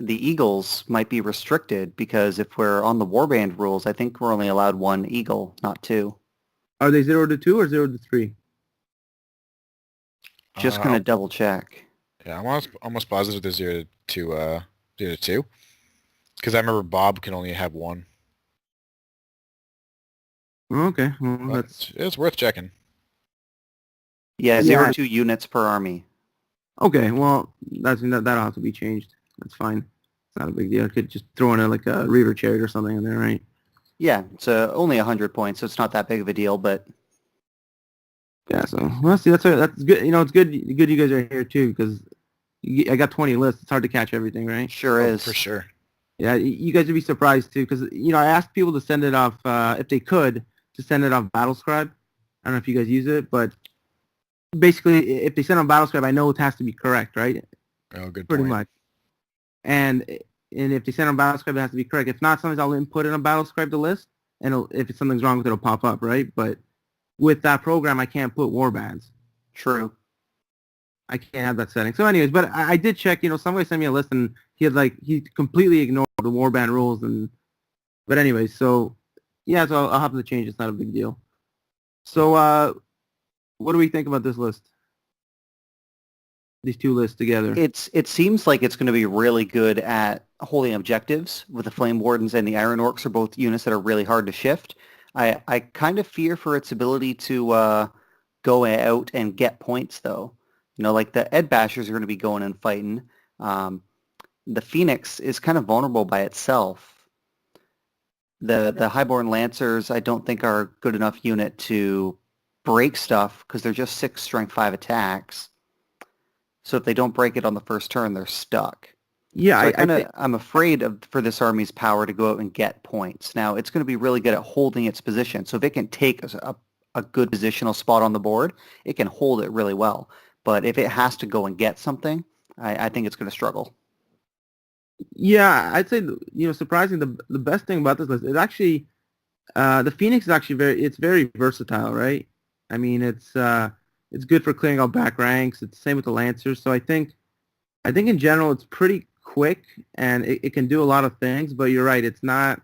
Eagles might be restricted because if we're on the Warband rules, I think we're only allowed 1 Eagle, not 2. Are they 0 to 2 or 0 to 3? Just going to double check. Yeah, I'm almost positive they're 0 to 2. Because I remember Bob can only have 1. Okay, well, It's worth checking. Yeah, 0 to 2 units per army. Okay, well, that'll have to be changed. That's fine. It's not a big deal. I could just throw in like a Reaver Chariot or something in there, right? Yeah, it's only 100 points, so it's not that big of a deal, but... Yeah, so, well, see, that's good. It's good you guys are here, too, because I got 20 lists. It's hard to catch everything, right? Sure is. For sure. Yeah, you guys would be surprised, too, because, I asked people to send it off, if they could, to send it off Battlescribe. I don't know if you guys use it, but basically, if they send on Battlescribe, I know it has to be correct, right? Oh, good Pretty point. much. And if they send on Battlescribe, it has to be correct. If not, sometimes I'll input in a Battlescribe the list, and if something's wrong with it, it'll pop up, right? But with that program, I can't put warbands. True. I can't have that setting. So anyways, but I did check, somebody sent me a list, and he completely ignored the warband rules. But anyways, so, yeah, so I'll have to change. It's not a big deal. So, what do we think about this list? These 2 lists together. It seems like it's going to be really good at holding objectives with the Flame Wardens, and the Iron Orcs are both units that are really hard to shift. I kind of fear for its ability to go out and get points, though. Like the Ed Bashers are going to be going and fighting. The Phoenix is kind of vulnerable by itself. The Highborn Lancers, I don't think are a good enough unit to break stuff because they're just 6 strength 5 attacks. So if they don't break it on the first turn, they're stuck. Yeah, so I'm afraid for this army's power to go out and get points. Now, it's going to be really good at holding its position. So if it can take a good positional spot on the board, it can hold it really well. But if it has to go and get something, I think it's going to struggle. Yeah, I'd say, surprising, the best thing about this list is actually The Phoenix is actually very versatile, right? I mean, it's good for clearing out back ranks. It's the same with the Lancers. So I think in general it's pretty quick and it can do a lot of things. But you're right, it's not.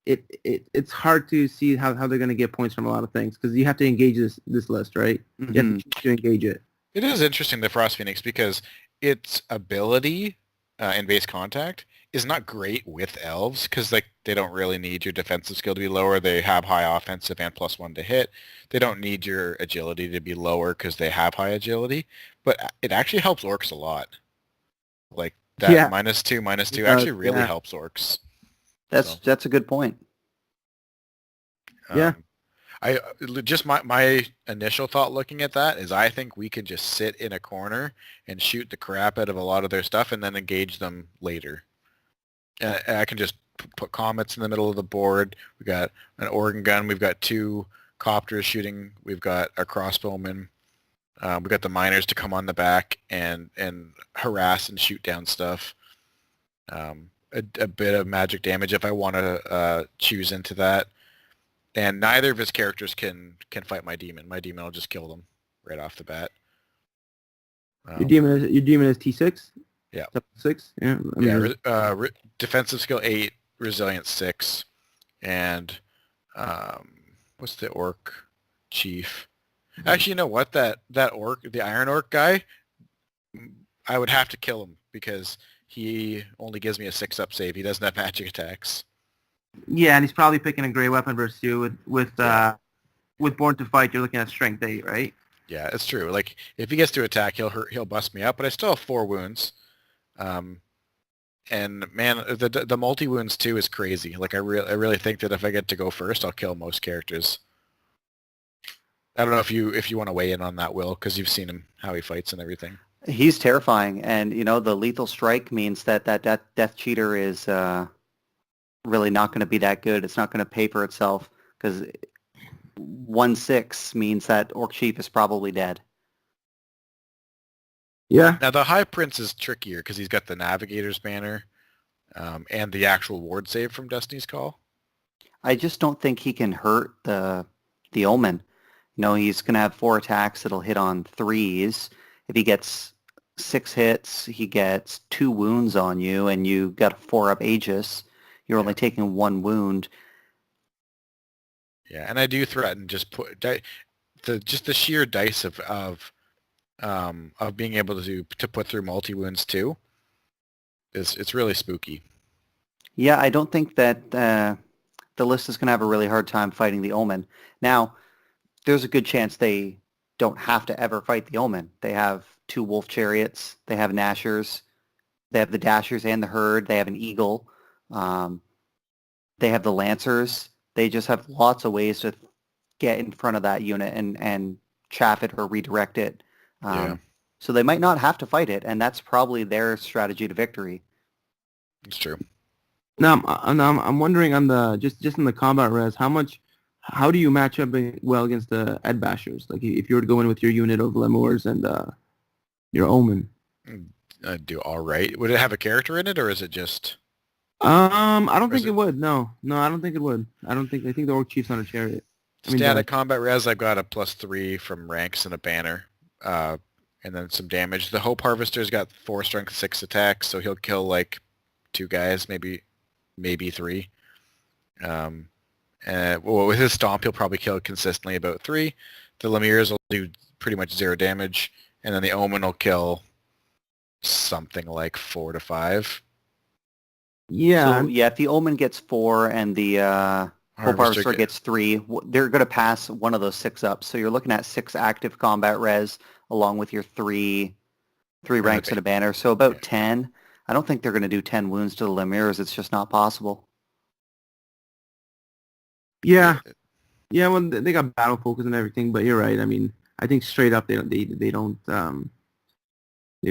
It's hard to see how they're going to get points from a lot of things because you have to engage this list, right? You have to choose to engage it. It is interesting, the Frost Phoenix, because its ability in base contact is not great with elves because like they don't really need your defensive skill to be lower. They have high offensive and +1 to hit. They don't need your agility to be lower because they have high agility. But it actually helps orcs a lot. Like that Yeah. -2 actually really helps orcs. That's a good point. Yeah. I just my initial thought looking at that is I think we could just sit in a corner and shoot the crap out of a lot of their stuff and then engage them later. I can just put comets in the middle of the board. We got an organ gun. We've got 2 copters shooting. We've got our crossbowmen. We got the miners to come on the back and harass and shoot down stuff. A bit of magic damage if I want to choose into that. And neither of his characters can fight my demon. My demon will just kill them right off the bat. Your demon is T6. Yeah. 6. Yeah. I mean, Defensive skill 8, resilience 6, and what's the orc chief? Actually, you know what? That orc, the Iron Orc guy, I would have to kill him because he only gives me a 6-up save. He doesn't have magic attacks. Yeah, and he's probably picking a gray weapon versus you with Born to Fight. You're looking at strength 8, right? Yeah, it's true. Like if he gets to attack, he'll bust me up, but I still have 4 wounds. And man, the multi wounds too is crazy. Like I really think that if I get to go first, I'll kill most characters. I don't know if you want to weigh in on that, Will, because you've seen him how he fights and everything. He's terrifying, and the lethal strike means that death cheater is really not going to be that good. It's not going to pay for itself because 1/6 means that Orc Chief is probably dead. Yeah. Now the High Prince is trickier because he's got the Navigator's Banner and the actual ward save from Destiny's Call. I just don't think he can hurt the Omen. He's going to have 4 attacks that'll hit on 3s. If he gets 6 hits, he gets 2 wounds on you, and you got a 4-up Aegis. You're only taking 1 wound. Yeah, and I do threaten just put the sheer dice of being able to put through multi wounds too. It's really spooky. Yeah, I don't think that the list is going to have a really hard time fighting the Omen. Now, there's a good chance they don't have to ever fight the Omen. They have 2 Wolf Chariots. They have Nashers. They have the Dashers and the Herd. They have an Eagle. They have the Lancers. They just have lots of ways to get in front of that unit and chaff it or redirect it. So they might not have to fight it, and that's probably their strategy to victory. It's true. Now I'm wondering on the just in the combat res, how do you match up well against the Ed Bashers? Like if you were to go in with your unit of Lemurs and your Omen. I'd do all right. Would it have a character in it, or is it just? I don't think it would. No, I don't think it would. I think the Orc Chief's on a chariot. Static combat res, I've got a +3 from ranks and a banner, and then some damage. The Hope Harvester's got 4 strength, 6 attacks, so he'll kill like 2 guys, maybe 3. With his stomp, he'll probably kill consistently about 3. The Lemures will do pretty much 0 damage, and then the Omen will kill something like 4 to 5. Yeah. So, if the Omen gets 4 and the Hope Harvester gets 3, they're going to pass one of those 6 up. So you're looking at 6 active combat res along with your 3 ranks and a banner. So about 10. I don't think they're going to do 10 wounds to the Lemures. It's just not possible. Yeah. Yeah, well, they got battle focus and everything, but you're right. I mean, I think straight up they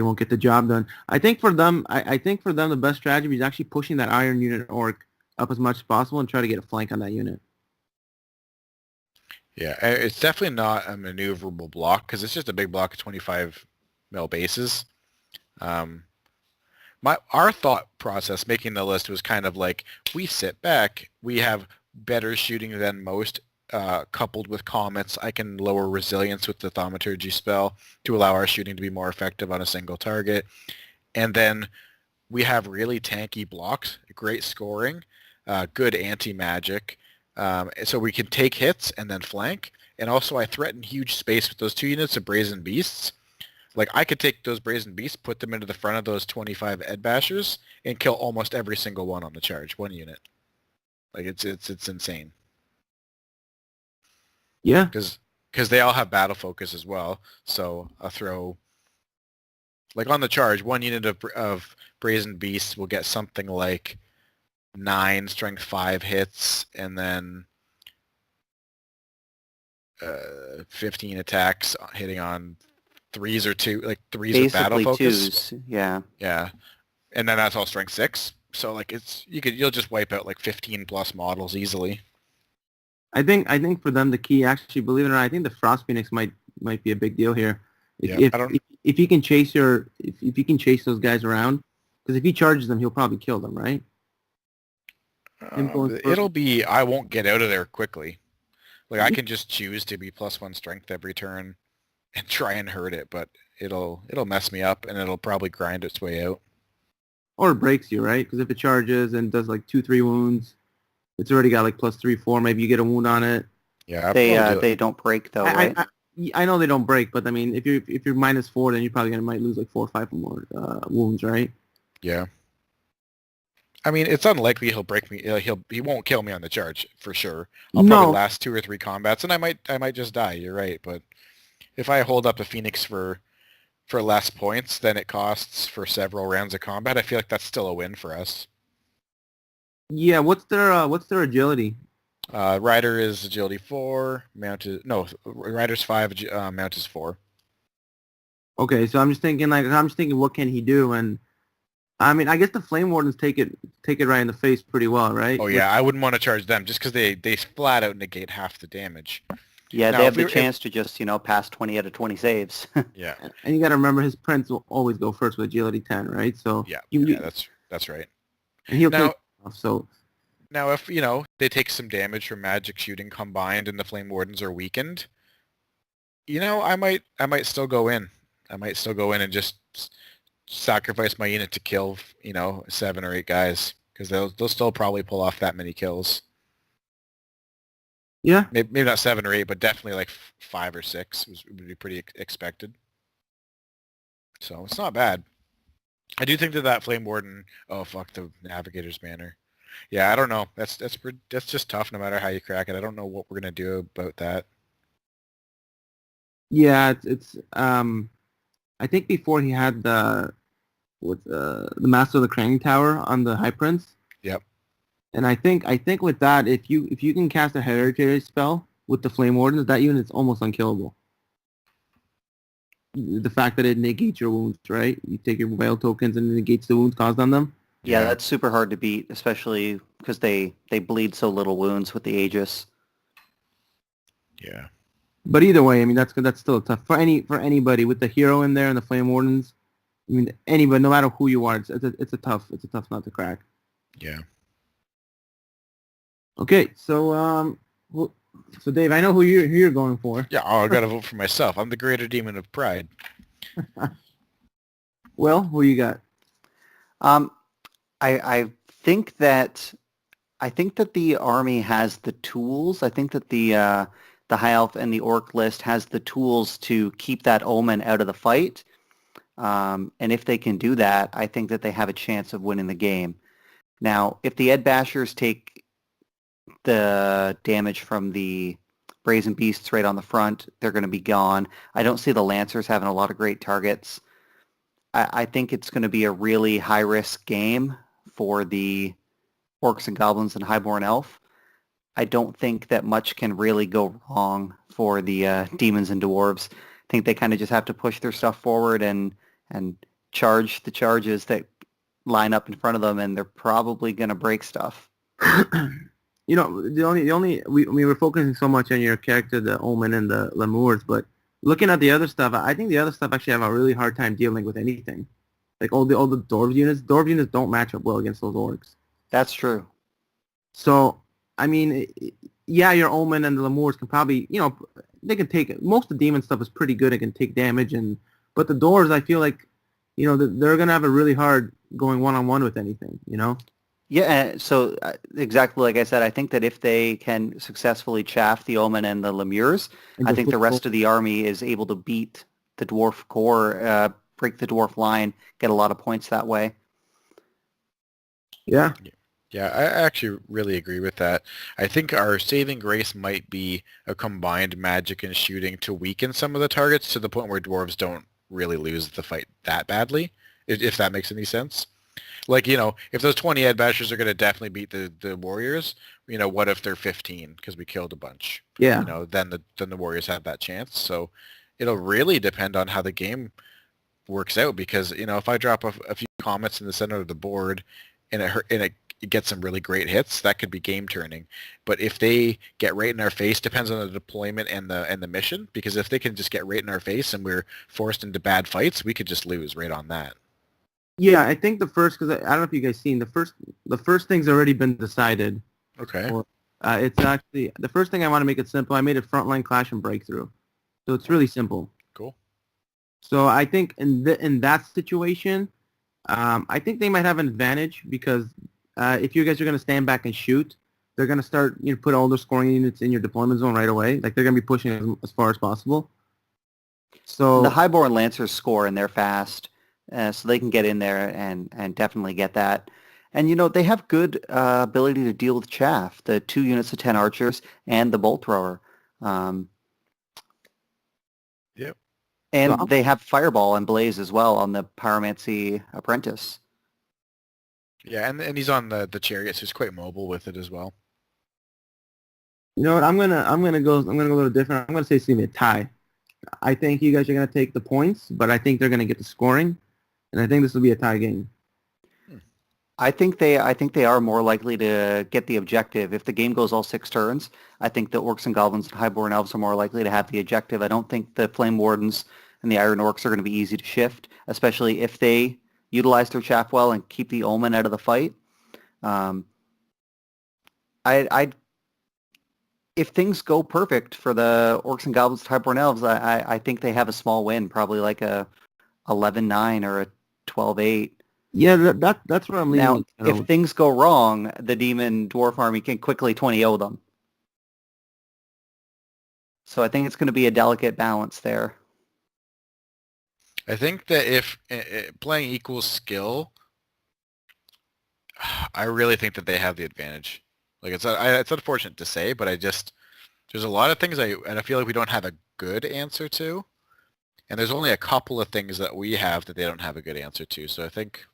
won't get the job done. I think for them, the best strategy is actually pushing that Iron Unit Orc up as much as possible and try to get a flank on that unit. Yeah, it's definitely not a maneuverable block because it's just a big block of 25 mil bases. Our thought process making the list was kind of like we sit back, we have better shooting than most, coupled with comets. I can lower resilience with the thaumaturgy spell to allow our shooting to be more effective on a single target. And then we have really tanky blocks, great scoring, good anti-magic. So we can take hits and then flank. And also I threaten huge space with those 2 units of Brazen Beasts. Like, I could take those Brazen Beasts, put them into the front of those 25 Ed Bashers, and kill almost every single one on the charge, 1 unit. Like, it's insane. Yeah. Because they all have battle focus as well. So I'll throw, like, on the charge, 1 unit of Brazen Beasts will get something like 9 strength 5 hits, and then 15 attacks hitting on 3s or 2, like 3s with battle Basically focus. 2s, yeah. Yeah. And then that's all strength 6. So like you'll just wipe out like 15 plus models easily. I think for them the key, actually, believe it or not, I think the Frost Phoenix might be a big deal here. If you can chase if you can chase those guys around, because if he charges them, he'll probably kill them, right? It'll be, I won't get out of there quickly. Like, I can just choose to be +1 strength every turn and try and hurt it, but it'll mess me up, and it'll probably grind its way out. Or it breaks you, right? Because if it charges and does like 2-3 wounds, it's already got like +3-4. Maybe you get a wound on it. Yeah, they don't break though, right? I know they don't break, but I mean, if you're -4, then you're probably might lose like 4 or 5 more wounds, right? Yeah. I mean, it's unlikely he'll break me. He won't kill me on the charge for sure. I'll probably last 2 or 3 combats, and I might just die. You're right, but if I hold up a Phoenix for less points than it costs for several rounds of combat, I feel like that's still a win for us. Yeah, what's their agility? Rider is agility 4, Rider's 5, mount is 4. Okay, so I'm just thinking what can he do? And I mean, I guess the Flame Wardens take it right in the face pretty well, right? Oh yeah, I wouldn't want to charge them just because they flat out negate half the damage. Yeah, now, they have the chance to just, pass 20 out of 20 saves. Yeah. And you got to remember his Prince will always go first with agility 10, right? So yeah, that's right. And he'll take off, so now if, they take some damage from magic shooting combined and the Flame Wardens are weakened, I might still go in. I might still go in and just sacrifice my unit to kill, 7 or 8 guys, because they'll still probably pull off that many kills. Yeah. Maybe not 7 or 8, but definitely like 5 or 6 would be pretty expected. So it's not bad. I do think that Flame Warden. Oh fuck, the Navigator's Banner. Yeah, I don't know. That's just tough. No matter how you crack it, I don't know what we're gonna do about that. Yeah, it's I think before he had the Master of the Craning Tower on the High Prince. Yep. And I think with that, if you can cast a hereditary spell with the Flame Wardens, that unit's almost unkillable. The fact that it negates your wounds, right? You take your whale tokens and it negates the wounds caused on them. Yeah, that's super hard to beat, especially because they bleed so little wounds with the Aegis. Yeah. But either way, I mean that's still tough for anybody with the hero in there and the Flame Wardens. I mean anybody, no matter who you are, it's a tough nut to crack. Yeah. Okay, so Dave, I know who you're going for. Yeah, I gotta vote for myself. I'm the Greater Demon of Pride. Well, who you got? I think that the army has the tools. I think that the High Elf and the Orc list has the tools to keep that Omen out of the fight. And if they can do that, I think that they have a chance of winning the game. Now, if the Ed Bashers take the damage from the Brazen Beasts right on the front, they're going to be gone. I don't see the Lancers having a lot of great targets. I think it's going to be a really high-risk game for the Orcs and Goblins and Highborn Elf. I don't think that much can really go wrong for the Demons and Dwarves. I think they kind of just have to push their stuff forward and charge the charges that line up in front of them, and they're probably going to break stuff. The only we were focusing so much on your character, the Omen and the Lemurs, but looking at the other stuff, I think the other stuff actually have a really hard time dealing with anything. Like all the Dwarf units don't match up well against those Orcs. That's true. So I mean, yeah, your Omen and the Lemurs can probably, they can take most of the demon stuff is pretty good. It can take damage, but the doors, I feel like, they're gonna have a really hard going one-on-one with anything. Yeah, so exactly like I said, I think that if they can successfully chaff the Omen and the Lemures, And I just think the rest of the army is able to beat the dwarf core, break the dwarf line, get a lot of points that way. Yeah. Yeah, I actually really agree with that. I think our saving grace might be a combined magic and shooting to weaken some of the targets to the point where dwarves don't really lose the fight that badly, if that makes any sense. Like, if those 20 Ed Bashers are going to definitely beat the Warriors, what if they're 15 because we killed a bunch? Yeah. Then the Warriors have that chance. So it'll really depend on how the game works out because, if I drop a few comets in the center of the board and it gets some really great hits, that could be game turning. But if they get right in our face, depends on the deployment and the mission, because if they can just get right in our face and we're forced into bad fights, we could just lose right on that. Yeah, I think because I don't know if you guys seen the first thing's already been decided. Okay. It's actually the first thing. I want to make it simple. I made it frontline clash and breakthrough, so it's really simple. Cool. So I think in that situation, I think they might have an advantage because if you guys are going to stand back and shoot, they're going to start put all their scoring units in your deployment zone right away. Like they're going to be pushing as far as possible. So the Highborn Lancers score and they're fast. So they can get in there and definitely get that. And, they have good ability to deal with chaff, the 2 units of 10 archers and the bolt thrower. Yep. And they have fireball and blaze as well on the Pyromancy Apprentice. Yeah, and he's on the Chariots, who's quite mobile with it as well. You know what? I'm gonna go a little different. I'm gonna say it's gonna be a tie. I think you guys are gonna take the points, but I think they're gonna get the scoring. And I think this will be a tie game. I think they are more likely to get the objective. If the game goes all 6 turns, I think the Orcs and Goblins and Highborn Elves are more likely to have the objective. I don't think the Flame Wardens and the Iron Orcs are going to be easy to shift, especially if they utilize their chaff well and keep the Omen out of the fight. If things go perfect for the Orcs and Goblins and Highborn Elves, I think they have a small win, probably like a 11-9 or a 12-8. Yeah, that's where I'm leaning. Now, if things go wrong, the Demon Dwarf Army can quickly 20-0 them. So I think it's going to be a delicate balance there. I think that if playing equals skill, I really think that they have the advantage. Like it's unfortunate to say, but there's a lot of things and I feel like we don't have a good answer to. And there's only a couple of things that we have that they don't have a good answer to. So I think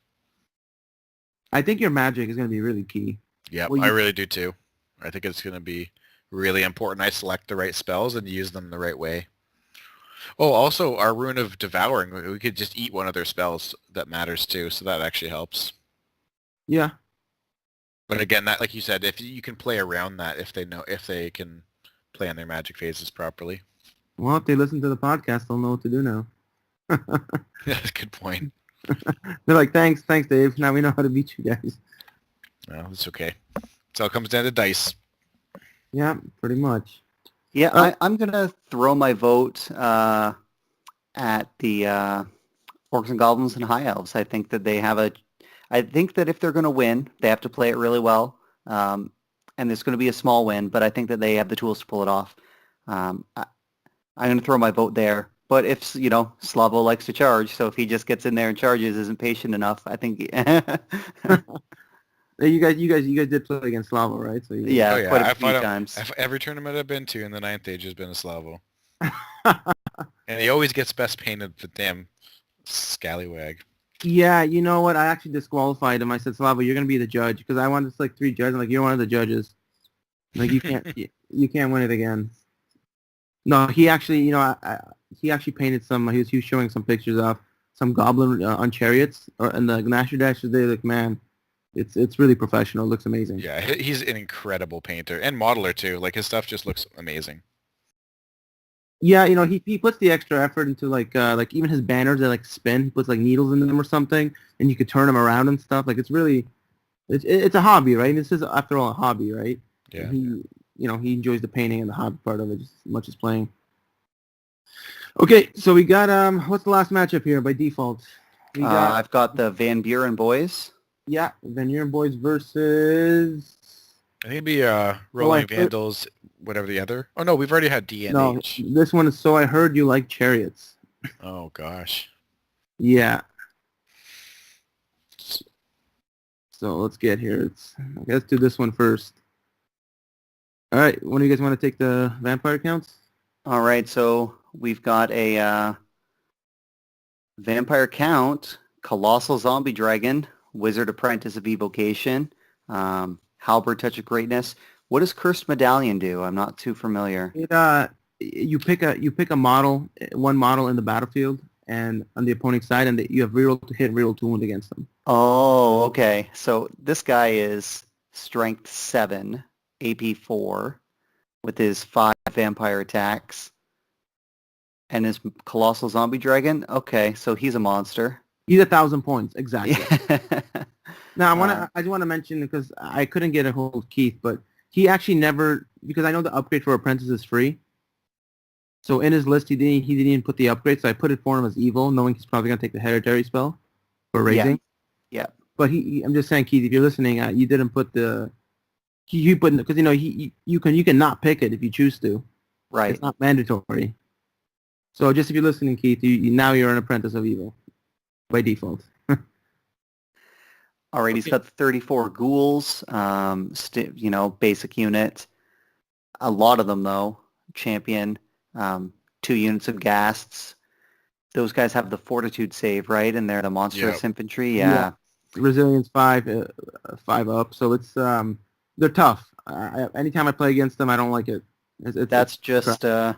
your magic is going to be really key. Yeah, I really do too. I think it's going to be really important. I select the right spells and use them the right way. Oh, also our Rune of Devouring, we could just eat one of their spells that matters too, so that actually helps. Yeah. But again, that like you said, if you can play around that, if they can play on their magic phases properly. Well, if they listen to the podcast, they'll know what to do now. That's a good point. They're like, thanks, Dave. Now we know how to beat you guys. No, it's okay. It all comes down to dice. Yeah, pretty much. Yeah, I'm going to throw my vote at the Orcs and Goblins and High Elves. I think that if they're going to win, they have to play it really well. And it's going to be a small win, but I think that they have the tools to pull it off. I'm going to throw my vote there. But if, Slavo likes to charge, so if he just gets in there and charges, isn't patient enough, I think... You guys did play against Slavo, right? So yeah, quite a few times. Every tournament I've been to in the 9th age has been a Slavo. And he always gets best painted, the damn scallywag. Yeah, you know what? I actually disqualified him. I said, Slavo, you're going to be the judge. Because I wanted 3 judges. I'm like, you're one of the judges. Like, you can't win it again. No, he actually, he actually painted some. He was showing some pictures of some goblin on chariots, and the Gnasher Dashers. They look, man, it's really professional. It looks amazing. Yeah, he's an incredible painter and modeler too. Like his stuff just looks amazing. Yeah, he puts the extra effort into like even his banners that spin. He puts needles in them or something, and you could turn them around and stuff. Like it's a hobby, right? This is after all a hobby, right? Yeah. He enjoys the painting and the hobby part of it just as much as playing. Okay, so we got what's the last matchup here by default? I've got the Van Buren boys. Yeah, Van Buren boys versus. I think it'd be Rolling Vandals, whatever the other. Oh no, we've already had D and No, H. this one is So I Heard You Like Chariots. Oh gosh. Yeah. So let's get here. Let's do this one first. All right, when do you guys want to take the vampire counts? All right, so we've got a vampire count, Colossal Zombie Dragon, Wizard Apprentice of Evocation, Halberd Touch of Greatness. What does Cursed Medallion do? I'm not too familiar. You pick a model, one model in the battlefield, and on the opponent's side, and you have reroll to hit, reroll to wound against them. Oh, okay. So this guy is Strength 7, AP 4, with his 5 vampire attacks, and his Colossal Zombie Dragon. Okay, so he's a monster. He's 1,000 points exactly. Now I just want to mention, because I couldn't get a hold of Keith, but he actually never, because I know the upgrade for Apprentice is free. So in his list, he didn't even put the upgrade, so I put it for him as evil, knowing he's probably going to take the hereditary spell for raising. Yeah. But I'm just saying, Keith, if you're listening, you didn't put the... You put, because you can not pick it if you choose to. Right. It's not mandatory. So just if you're listening, Keith, now you're an Apprentice of Evil by default. All right, he's got 34 ghouls, basic unit. A lot of them, though, champion, 2 units of ghasts. Those guys have the fortitude save, right? And they're the monstrous infantry. Yeah. Resilience 5 up. So it's they're tough. Anytime I play against them, I don't like it. That's just... and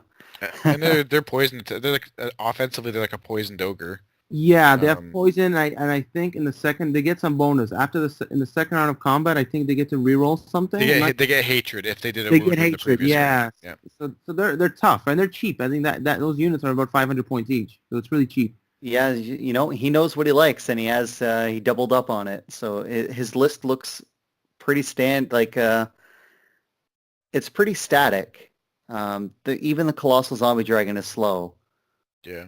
they're poisoned. They're like offensively, they're like a poisoned ogre. Yeah, they have poison, and I think in the second they get some bonus. In the second round of combat, I think they get to reroll something. They get hatred if they did a They wound get in hatred, the previous yeah. round. Yeah. So they're tough and they're cheap. I think that those units are about 500 points each, so it's really cheap. Yeah, he knows what he likes, and he doubled up on it. So his list looks pretty it's pretty static. Even the Colossal Zombie Dragon is slow. Yeah.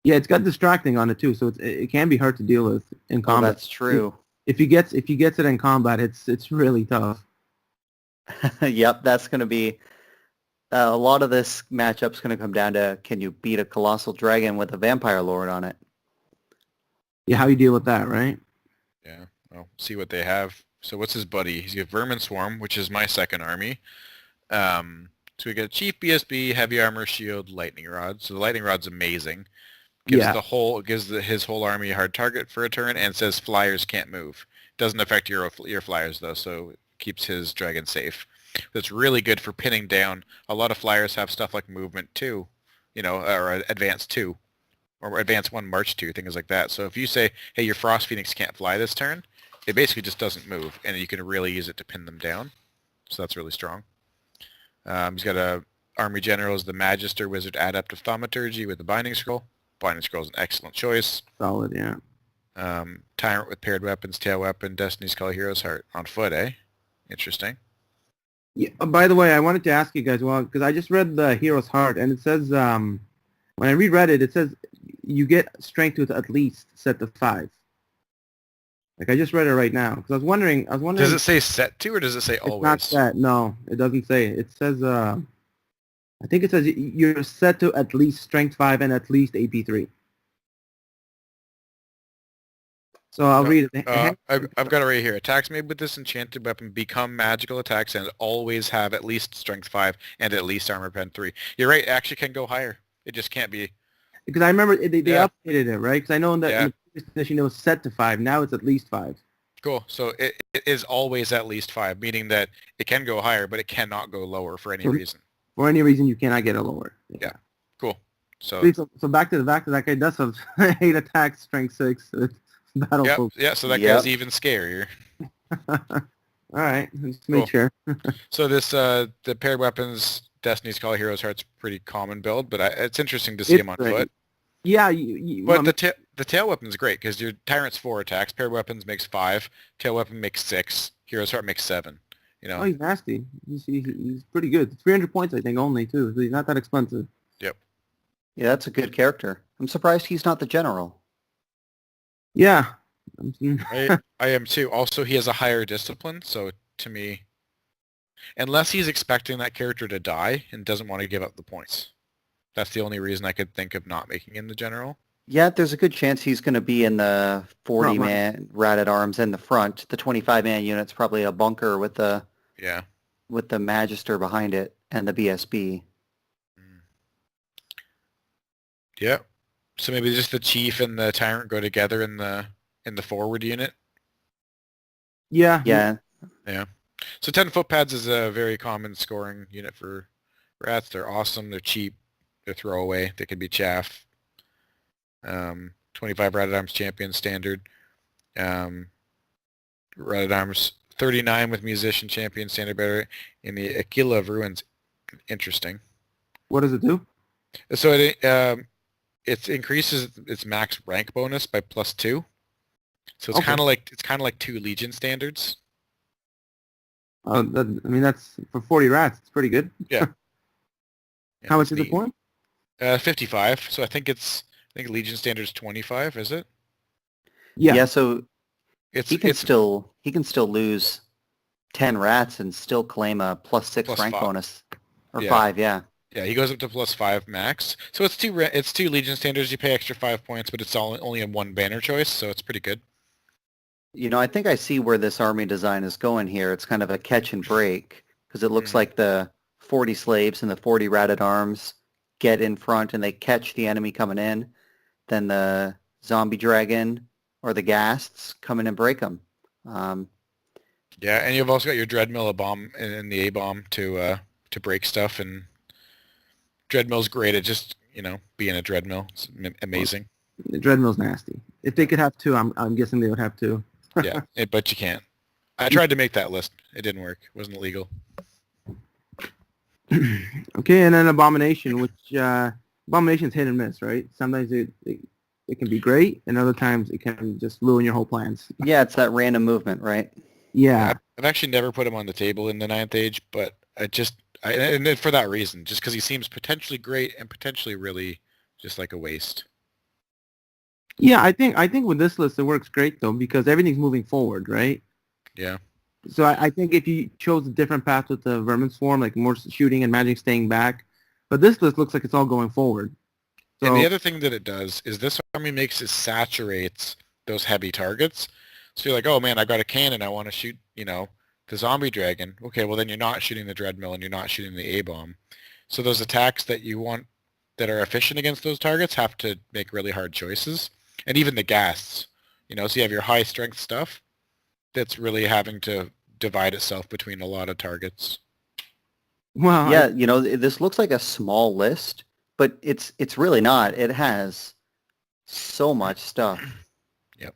Yeah, it's got distracting on it too, so it can be hard to deal with in combat. Oh, that's true. If he gets it in combat, it's really tough. Yep, that's going to be a lot of this matchup's going to come down to, can you beat a Colossal Dragon with a Vampire Lord on it? Yeah, how you deal with that, right? Yeah. Well, see what they have. So what's his buddy? He's got Vermin Swarm, which is my second army. So we got Chief BSB, Heavy Armor, Shield, Lightning Rod. So the Lightning Rod's amazing. Gives his whole army a hard target for a turn, and says flyers can't move. Doesn't affect your flyers though, so it keeps his dragon safe. That's really good for pinning down. A lot of flyers have stuff like movement 2, or advance 2, or advance 1, march 2, things like that. So if you say, hey, your Frost Phoenix can't fly this turn, it basically just doesn't move, and you can really use it to pin them down. So that's really strong. He's got a army general as the Magister, Wizard, Adept of Thaumaturgy with the Binding Scroll. Binding Scroll is an excellent choice. Solid, yeah. Tyrant with paired weapons, tail weapon, Destiny's Call, Hero's Heart on foot, eh? Interesting. Yeah. By the way, I wanted to ask you guys, because I just read the Hero's Heart, and it says, when I reread it, it says you get strength with at least set to 5. Like, I just read it right now, because I was wondering. Does it say set to, or does it say always? It's not set. No, it doesn't say. It says, I think it says you're set to at least strength 5 and at least AP 3. So I'll read it. I've got it right here. Attacks made with this enchanted weapon become magical attacks and always have at least strength 5 and at least armor pen 3. You're right. It actually can go higher. It just can't be. Because I remember they updated it, right? Because I know in the previous edition it was set to 5. Now it's at least 5. Cool. So it is always at least 5, meaning that it can go higher, but it cannot go lower for any reason. For any reason, you cannot get it lower. Yeah. Cool. So back to the fact that guy does have 8 attacks, strength 6. Battle. Yeah. So that guy's even scarier. All right. Just make sure. So this the paired weapons, Destiny's Call, Hero's Heart's pretty common build, but it's interesting to see him on foot. Yeah. But the tail weapon's great because your Tyrant's 4 attacks, paired weapons makes 5, tail weapon makes 6, Hero's Heart makes 7. You know. Oh, he's nasty. He's pretty good. 300 points, I think, only, too. So he's not that expensive. Yep. Yeah, that's a good character. I'm surprised he's not the general. Yeah. I am too. Also, he has a higher discipline, so to me, unless he's expecting that character to die and doesn't want to give up the points. That's the only reason I could think of not making him the general. Yeah, there's a good chance he's going to be in the 40-man Rat-at-Arms in the front. The 25-man unit's probably a bunker with the Magister behind it and the BSB. Yeah. So maybe just the Chief and the Tyrant go together in the forward unit. Yeah. Yeah. Yeah. So 10 footpads is a very common scoring unit for rats. They're awesome. They're cheap. They're throwaway. They can be chaff. 25 Rat-at-Arms champion standard. Rat-at-Arms 39 with musician champion standard bearer in the Aquila of Ruins. Interesting. What does it do? So it increases its max rank bonus by +2. So it's kind of like 2 Legion standards. That's for 40 rats. It's pretty good. Yeah. How much is the point? 55. So I think Legion standard's 25. Is it? Yeah. Yeah. So he can still lose 10 rats and still claim a +6 rank bonus or 5. Yeah. Yeah, he goes up to +5 max. So it's two Legion standards. You pay extra 5 points, but it's only in one banner choice, so it's pretty good. You know, I think I see where this army design is going here. It's kind of a catch and break because it looks like the 40 slaves and the 40 Rat-at-Arms get in front and they catch the enemy coming in. Then the zombie dragon or the ghasts come in and break them. Yeah, and you've also got your Dreadmill, a bomb, and the A-bomb to break stuff. And Dreadmill's great at just being a Dreadmill. It's amazing. The Dreadmill's nasty. If they could have 2, I'm guessing they would have 2. Yeah, but you can't. I tried to make that list. It didn't work. It wasn't illegal. Okay, and then Abomination, which Abomination's hit and miss, right? Sometimes it can be great, and other times it can just ruin your whole plans. Yeah, it's that random movement, right? Yeah. I've actually never put him on the table in the 9th Age, but and for that reason, just because he seems potentially great and potentially really just like a waste. Yeah, I think with this list it works great though because everything's moving forward, right? Yeah. So I think if you chose a different path with the Vermin Swarm, like more shooting and magic staying back, but this list looks like it's all going forward. So, and the other thing that it does is this army saturates those heavy targets. So you're like, oh man, I've got a cannon, I want to shoot, the zombie dragon. Okay, well then you're not shooting the Dreadmill and you're not shooting the A-bomb. So those attacks that you want that are efficient against those targets have to make really hard choices. And even the ghasts, so you have your high strength stuff that's really having to divide itself between a lot of targets. Well, yeah, this looks like a small list, but it's really not. It has so much stuff. Yep.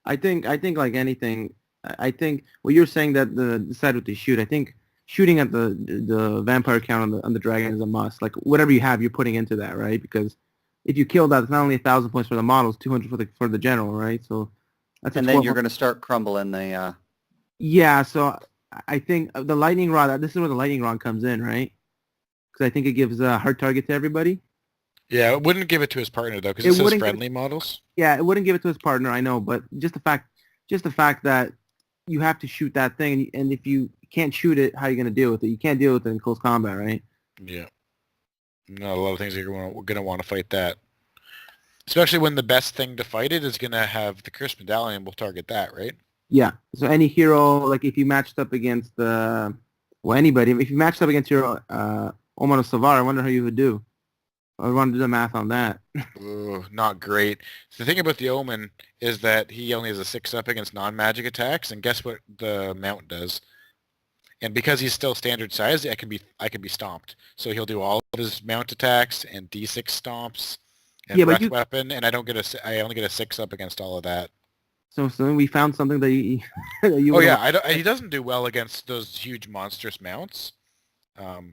I think like anything, I think what you're saying that decide what to shoot. I think shooting at the vampire count on the dragon is a must. Like whatever you have, you're putting into that, right? Because if you kill that, it's not only 1,000 points for the models, 200 for the general, right? So that's and then you're going to start crumbling the. Yeah, so I think the lightning rod. This is where the lightning rod comes in, right? Because I think it gives a hard target to everybody. Yeah, it wouldn't give it to his partner though, because it says friendly models. Yeah, it wouldn't give it to his partner. I know, but just the fact that you have to shoot that thing, and if you can't shoot it, how are you going to deal with it? You can't deal with it in close combat, right? Yeah. No, a lot of things are going to want to fight that. Especially when the best thing to fight it is going to have the Curse Medallion will target that, right? Yeah. So any hero, like if you matched up against anybody, if you matched up against your Oman of Savar, I wonder how you would do. I want to do the math on that. Ooh, not great. The thing about the Omen is that he only has a 6-up against non-magic attacks, and guess what the mount does? And because he's still standard size, I can be stomped. So he'll do all of his mount attacks and D6 stomps and breath weapon, and I only get a 6-up against all of that. So we found something that you he doesn't do well against those huge monstrous mounts.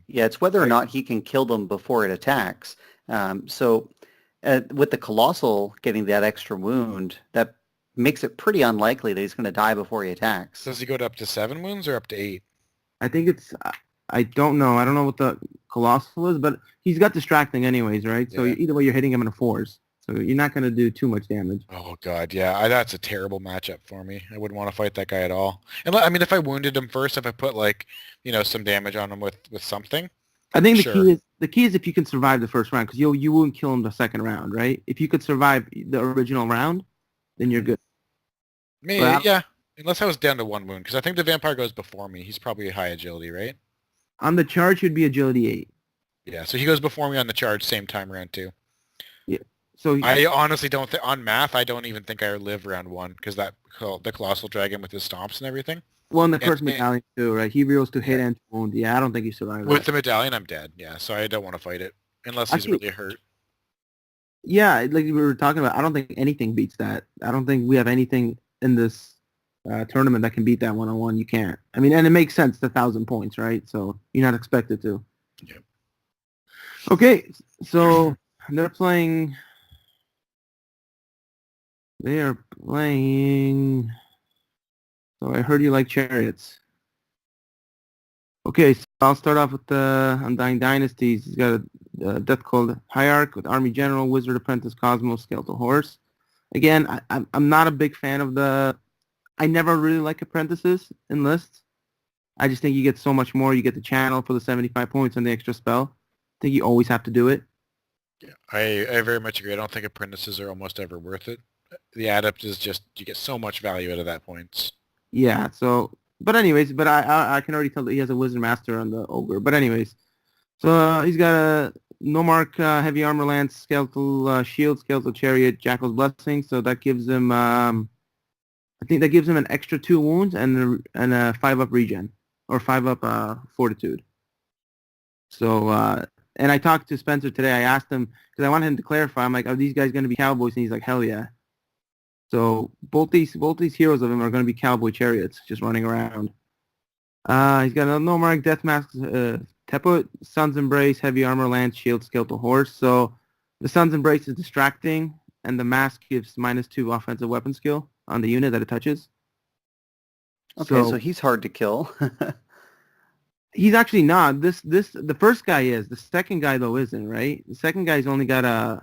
Yeah, it's whether or not he can kill them before it attacks. With the Colossal getting that extra wound, that makes it pretty unlikely that he's going to die before he attacks. Does he go to up to 7 wounds or up to 8? I think it's, I don't know. I don't know what the Colossal is, but he's got distracting anyways, right? So Yeah. either way, you're hitting him in a 4s. So you're not going to do too much damage. Oh, God, yeah. That's a terrible matchup for me. I wouldn't want to fight that guy at all. And I mean, if I wounded him first, if I put, like, some damage on him with something. I think Sure. the key is if you can survive the first round, because you won't kill him the second round, right? If you could survive the original round, then you're good. Maybe, Well, yeah. Unless I was down to 1 wound, because I think the vampire goes before me. He's probably high agility, right? On the charge, he'd be agility 8. Yeah, so he goes before me on the charge, same time round 2. Yeah. So I honestly don't think, on math, I don't even think I live round 1, because the Colossal Dragon with his stomps and everything. well, in the first medallion too, right? He reels to hit and to wound. Yeah, I don't think he survived With that. the medallion, I'm dead, yeah, so I don't want to fight it, unless he's really hurt. Yeah, like we were talking about, I don't think anything beats that. I don't think we have anything in this tournament that can beat that one-on-one. You can't. I mean, and it makes sense, the 1,000 points, right? So you're not expected to. Yep. Okay, so they're playing... They are playing... So I heard you like Chariots. Okay, so I'll start off with the Undying Dynasties. He's got a Death Called Hierarch with Army General, Wizard Apprentice, Cosmos, Skeletal Horse. Again, I'm not a big fan of the... I never really like apprentices in lists. I just think you get so much more. You get the channel for the 75 points and the extra spell. I think you always have to do it. Yeah, I very much agree. I don't think apprentices are almost ever worth it. The adept is just, you get so much value out of that points. Yeah, so... But anyways, I can already tell that he has a Wizard Master on the Ogre. But anyways, so he's got a No-Mark Heavy Armor Lance, Skeletal Shield, Skeletal Chariot, Jackal's Blessing. So that gives him... I think that gives him an extra 2 wounds and a 5-up regen. Or 5-up fortitude. So, and I talked to Spencer today. I asked him, because I wanted him to clarify. I'm like, are these guys going to be cowboys? And he's like, hell yeah. So both these heroes of him are going to be cowboy chariots, just running around. He's got a No-Mark Death Mask, Teput, Sun's Embrace, Heavy Armor, Lance, Shield, Skeletal Horse. So the Sun's Embrace is distracting, and the mask gives -2 offensive weapon skill on the unit that it touches. Okay, so he's hard to kill. He's actually not. The first guy is. The second guy though isn't, right? The second guy's only got I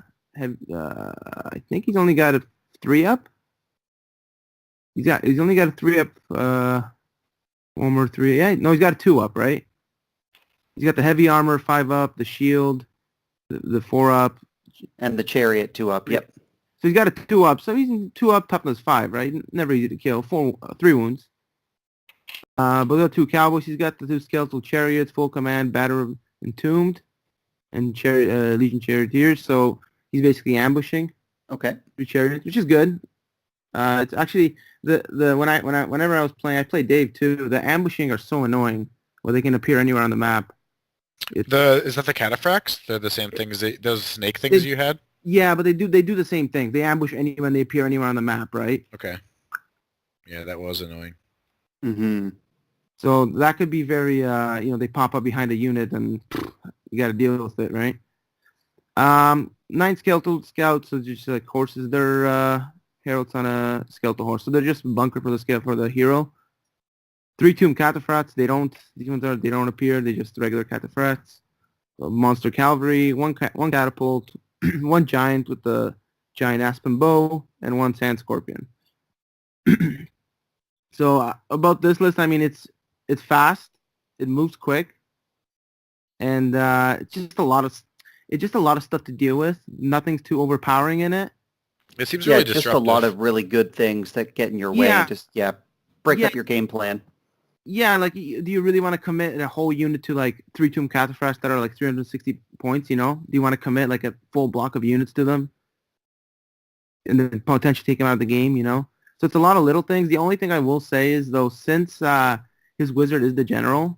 think he's only got a 3-up. He's only got a 3-up. 1 more 3. Yeah, no, he's got a 2-up, right? He's got the heavy armor 5-up, the shield, the 4-up, and the chariot 2-up. Yep. So he's got a 2-up. So he's 2-up, toughness 5, right? Never easy to kill. 3 wounds. But the 2 cowboys, he's got the 2 skeletal chariots, full command, batter entombed, and Legion charioteers. So he's basically ambushing. Okay. 3 chariots, which is good. It's actually whenever I was playing, I played Dave too. The ambushing are so annoying, where they can appear anywhere on the map. Is that the cataphracts? They're the same things. Those snake things you had. Yeah, but they do the same thing. They ambush anyone. They appear anywhere on the map, right? Okay. Yeah, that was annoying. Mm-hmm. So that could be very, they pop up behind a unit and you got to deal with it, right? 9 skeletal scouts, so just like horses. They're heralds on a skeletal horse, so they're just bunker for the hero. 3 tomb cataphracts. They don't appear. They're just regular cataphracts. Monster cavalry. 1 catapult. 1 giant with the giant aspen bow, and 1 sand scorpion. So about this list, I mean, it's fast, it moves quick, and it's just a lot of stuff to deal with. Nothing's too overpowering in it. It seems really disruptive. Just a lot of really good things that get in your way. Yeah. Break up your game plan. Yeah, like, do you really want to commit a whole unit to like 3 tomb cataphracts that are like 360 points? Do you want to commit like a full block of units to them, and then potentially take them out of the game? So it's a lot of little things. The only thing I will say is, though, since his wizard is the general,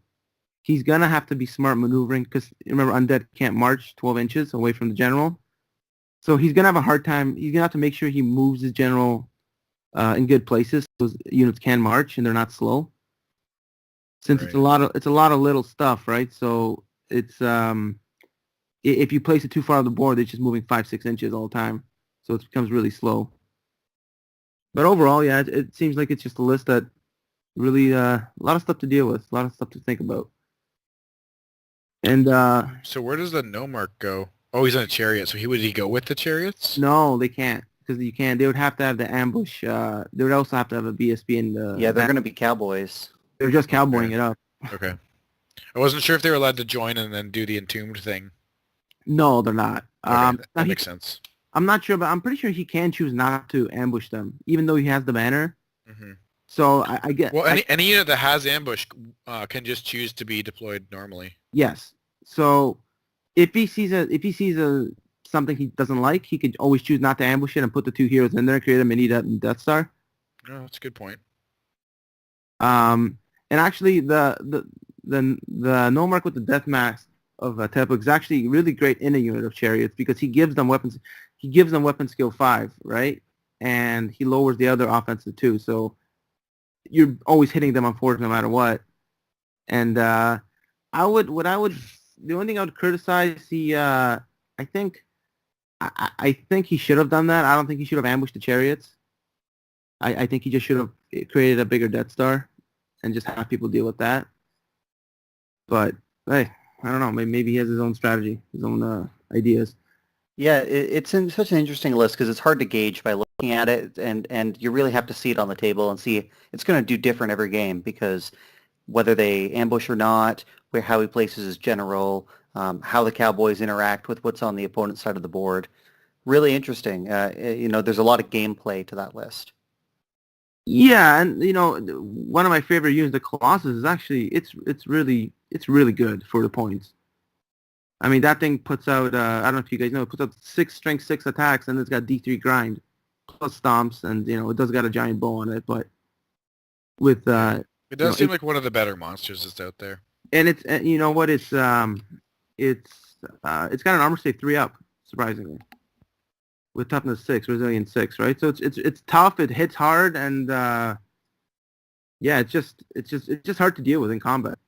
he's going to have to be smart maneuvering, because remember, undead can't march 12 inches away from the general. So he's going to have a hard time. He's going to have to make sure he moves his general in good places so those units can march and they're not slow. Since Right. it's a lot of little stuff, right? So it's if you place it too far on the board, it's just moving 5-6 inches all the time. So it becomes really slow. But overall, yeah, it seems like it's just a list that really a lot of stuff to deal with, a lot of stuff to think about. And So where does the no mark go? Oh, he's on a chariot. So would he go with the chariots? no, they can't because you can't. They would have to have the ambush. They would also have to have a BSB in the. Yeah, they're going to be cowboys. They're just cowboying Okay. it up. Okay. I wasn't sure if they were allowed to join and then do the entombed thing. No, they're not. Okay, Now that makes sense. I'm not sure, but I'm pretty sure he can choose not to ambush them, even though he has the banner. Hmm. So I get. Well, any unit that has ambush can just choose to be deployed normally. Yes. So if he sees something he doesn't like, he could always choose not to ambush it and put the two heroes in there, create a mini Death Star. Oh, that's a good point. And actually, the no mark with the death mask of Tepuk is actually really great in a unit of chariots because he gives them weapons. He gives them weapon skill 5, right? And he lowers the other offensive 2. So you're always hitting them on 4 no matter what. And the only thing I would criticize, I think he should have done that. I don't think he should have ambushed the chariots. I think he just should have created a bigger Death Star and just have people deal with that. But hey, I don't know. Maybe he has his own strategy, his own ideas. Yeah, it's such an interesting list because it's hard to gauge by looking at it, and you really have to see it on the table and see it's going to do different every game because whether they ambush or not, how he places his general, how the Cowboys interact with what's on the opponent's side of the board. Really interesting. There's a lot of gameplay to that list. Yeah, and one of my favorite units, the Colossus, is actually it's really good for the points. I mean, that thing puts out I don't know if you guys know, it puts out 6 strength 6 attacks, and it's got D3 grind plus stomps, and it does got a giant bow on it, but with it does seem like one of the better monsters that's out there. And it's you know what it's got an armor save 3 up, surprisingly, with toughness 6, resilience 6, right? So it's tough, it hits hard, and yeah, it's just hard to deal with in combat.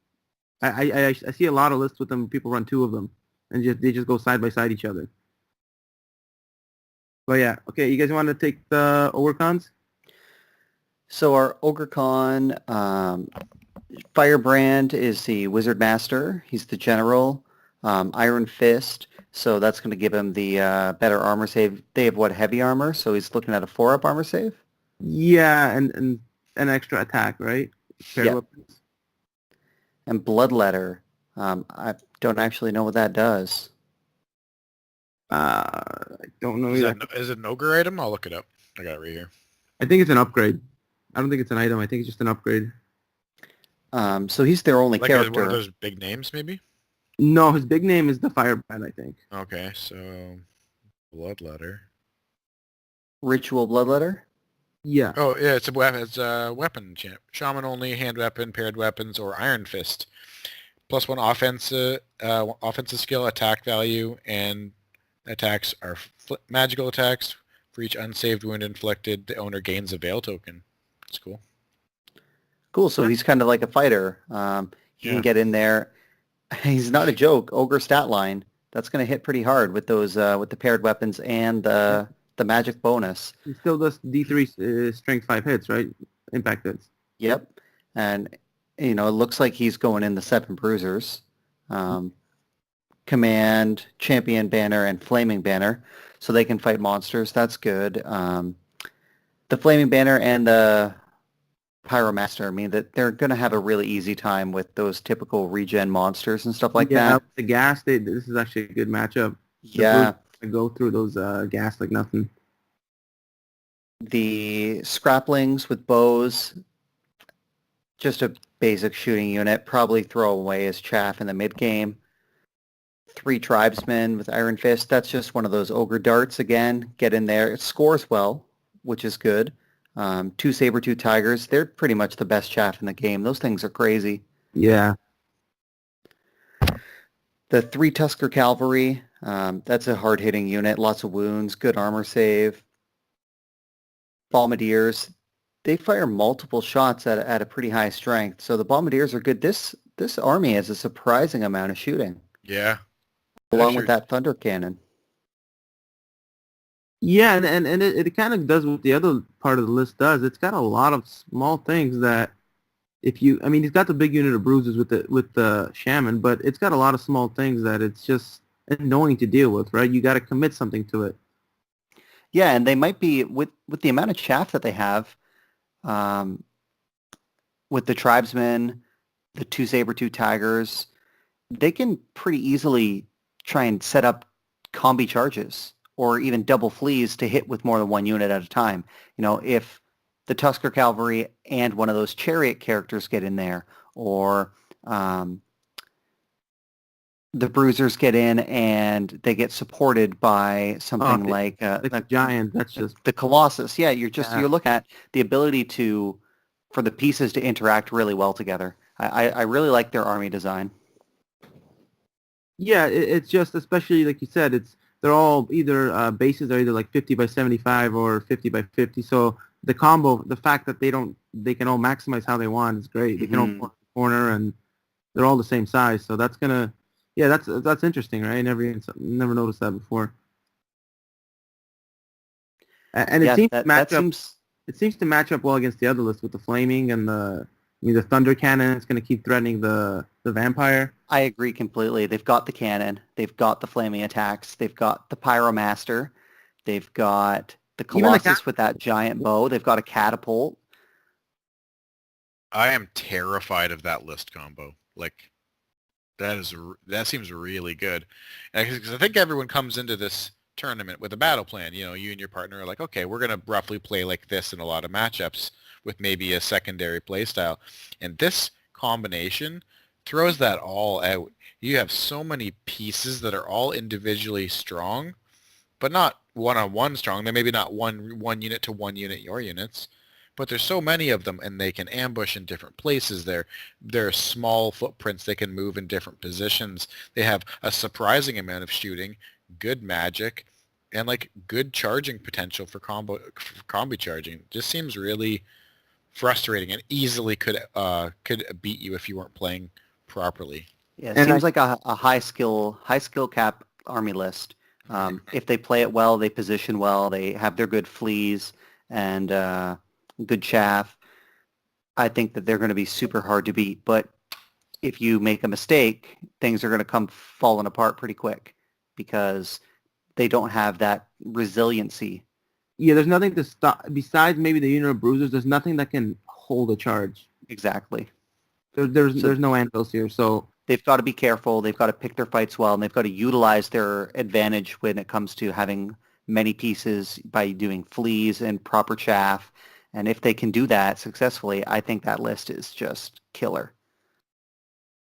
I see a lot of lists with them. People run 2 of them, and they just go side by side each other. But yeah, okay. You guys want to take the Ogre-Cons? So our Ogre-Con, Firebrand is the Wizard Master. He's the General. Iron Fist. So that's going to give him the better armor save. They have heavy armor, so he's looking at a 4-up armor save. Yeah, and an extra attack, right? Yeah. And Bloodletter. I don't actually know what that does. I don't know either. Is it an ogre item? I'll look it up. I got it right here. I think it's an upgrade. I don't think it's an item. I think it's just an upgrade. So he's their only character. One of those big names, maybe? No, his big name is the Firebrand, I think. Okay, so Bloodletter. Ritual Bloodletter? Yeah. Oh, yeah, it's a weapon champ. Shaman only, hand weapon, paired weapons, or Iron Fist. +1 offensive skill, attack value, and attacks are magical attacks. For each unsaved wound inflicted, the owner gains a Veil token. That's cool. Cool, so he's kind of like a fighter. He can get in there. He's not a joke. Ogre stat line. That's going to hit pretty hard with those with the paired weapons and the magic bonus. He still does D3 strength 5 hits, right? Impact hits. Yep. And, it looks like he's going in the 7 bruisers. Command, Champion Banner, and Flaming Banner. So they can fight monsters. That's good. The Flaming Banner and the Pyromaster, I mean, that they're going to have a really easy time with those typical regen monsters and stuff like that. The gas, this is actually a good matchup. Yeah. I go through those gas like nothing. The Scraplings with bows, just a basic shooting unit, probably throw away as chaff in the mid-game. 3 Tribesmen with Iron Fist, that's just one of those Ogre darts again. Get in there. It scores well, which is good. 2 Saber-Tooth Tigers, they're pretty much the best chaff in the game. Those things are crazy. Yeah. The 3 Tusker Cavalry, that's a hard-hitting unit. Lots of wounds, good armor save. Bombardiers, they fire multiple shots at a pretty high strength. So the Bombardiers are good. This army has a surprising amount of shooting. Yeah. Along with that Thunder Cannon. Yeah, and it kind of does what the other part of the list does. It's got a lot of small things that if you, I mean, he's got the big unit of bruises with the shaman, but it's got a lot of small things that it's just annoying to deal with, right? You got to commit something to it. Yeah, and they might be with the amount of chaff that they have, um, with the tribesmen, the two saber-tooth tigers, they can pretty easily try and set up combi charges or even double fleas to hit with more than one unit at a time. You know, if the Tusker Cavalry and one of those chariot characters get in there, or um, the bruisers get in and they get supported by something Oh, like the giant, that's just the Colossus. Yeah, yeah. you're looking at the ability for the pieces to interact really well together. I really like their army design. Yeah, it's just especially like you said, they're all either bases are either like 50 by 75 or 50 by 50. So the combo, the fact that they can all maximize how they want is great. They can all Hmm. corner and they're all the same size. So that's gonna, yeah, that's interesting, right? Never noticed that before. And Yeah, that seems. it seems to match up well against the other list with the flaming and I mean the thunder cannon is gonna keep threatening the vampire. I agree completely. They've got the cannon. They've got the flaming attacks. They've got the pyromaster. They've got the Even the colossus with that giant bow. They've got a catapult. I am terrified of that list combo. Like, that seems really good. Because I think everyone comes into this tournament with a battle plan. You know, you and your partner are like, okay, we're going to roughly play like this in a lot of matchups with maybe a secondary play style. And this combination throws that all out. You have so many pieces that are all individually strong, but not one-on-one strong. They're maybe not one unit to one unit your units, but there's so many of them, and they can ambush in different places. They're small footprints. They can move in different positions. They have a surprising amount of shooting, good magic, and like good charging potential for combi charging. Just seems really frustrating and easily could beat you if you weren't playing properly. Yeah, it And I seems like a high skill cap army list. If they play it well, they position well, they have their good fleas and good chaff. I think that they're going to be super hard to beat. But if you make a mistake, things are going to come falling apart pretty quick because they don't have that resiliency. yeah, there's nothing to stop besides maybe the unit of bruisers. There's nothing that can hold a charge. Exactly. So There's no anvils here, so they've got to be careful. They've got to pick their fights well, and they've got to utilize their advantage when it comes to having many pieces by doing fleas and proper chaff. And if they can do that successfully, I think that list is just killer.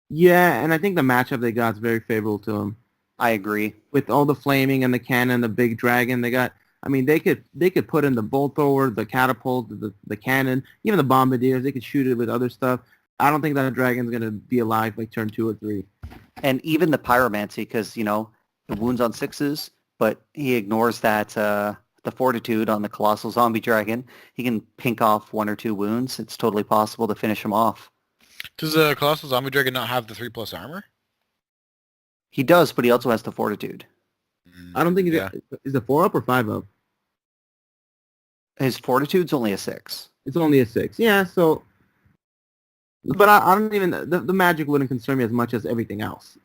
yeah, and I think the matchup they got is very favorable to them. I agree. With all the flaming and the cannon, the big dragon, they got. I mean, they could put in the bolt thrower, the catapult, the cannon, even the bombardiers. They could shoot it with other stuff. I don't think that dragon's gonna be alive by turn 2 or 3. And even the pyromancy, because, you know, the wounds on sixes, but he ignores that the fortitude on the colossal zombie dragon. He can pink off one or two wounds. It's totally possible to finish him off. Does the Colossal Zombie Dragon not have the 3+ armor? He does, but he also has the fortitude. I don't think Yeah. is it 4 up or 5 up. His fortitude's only a 6. It's only a 6. Yeah, so. But I don't even the magic wouldn't concern me as much as everything else.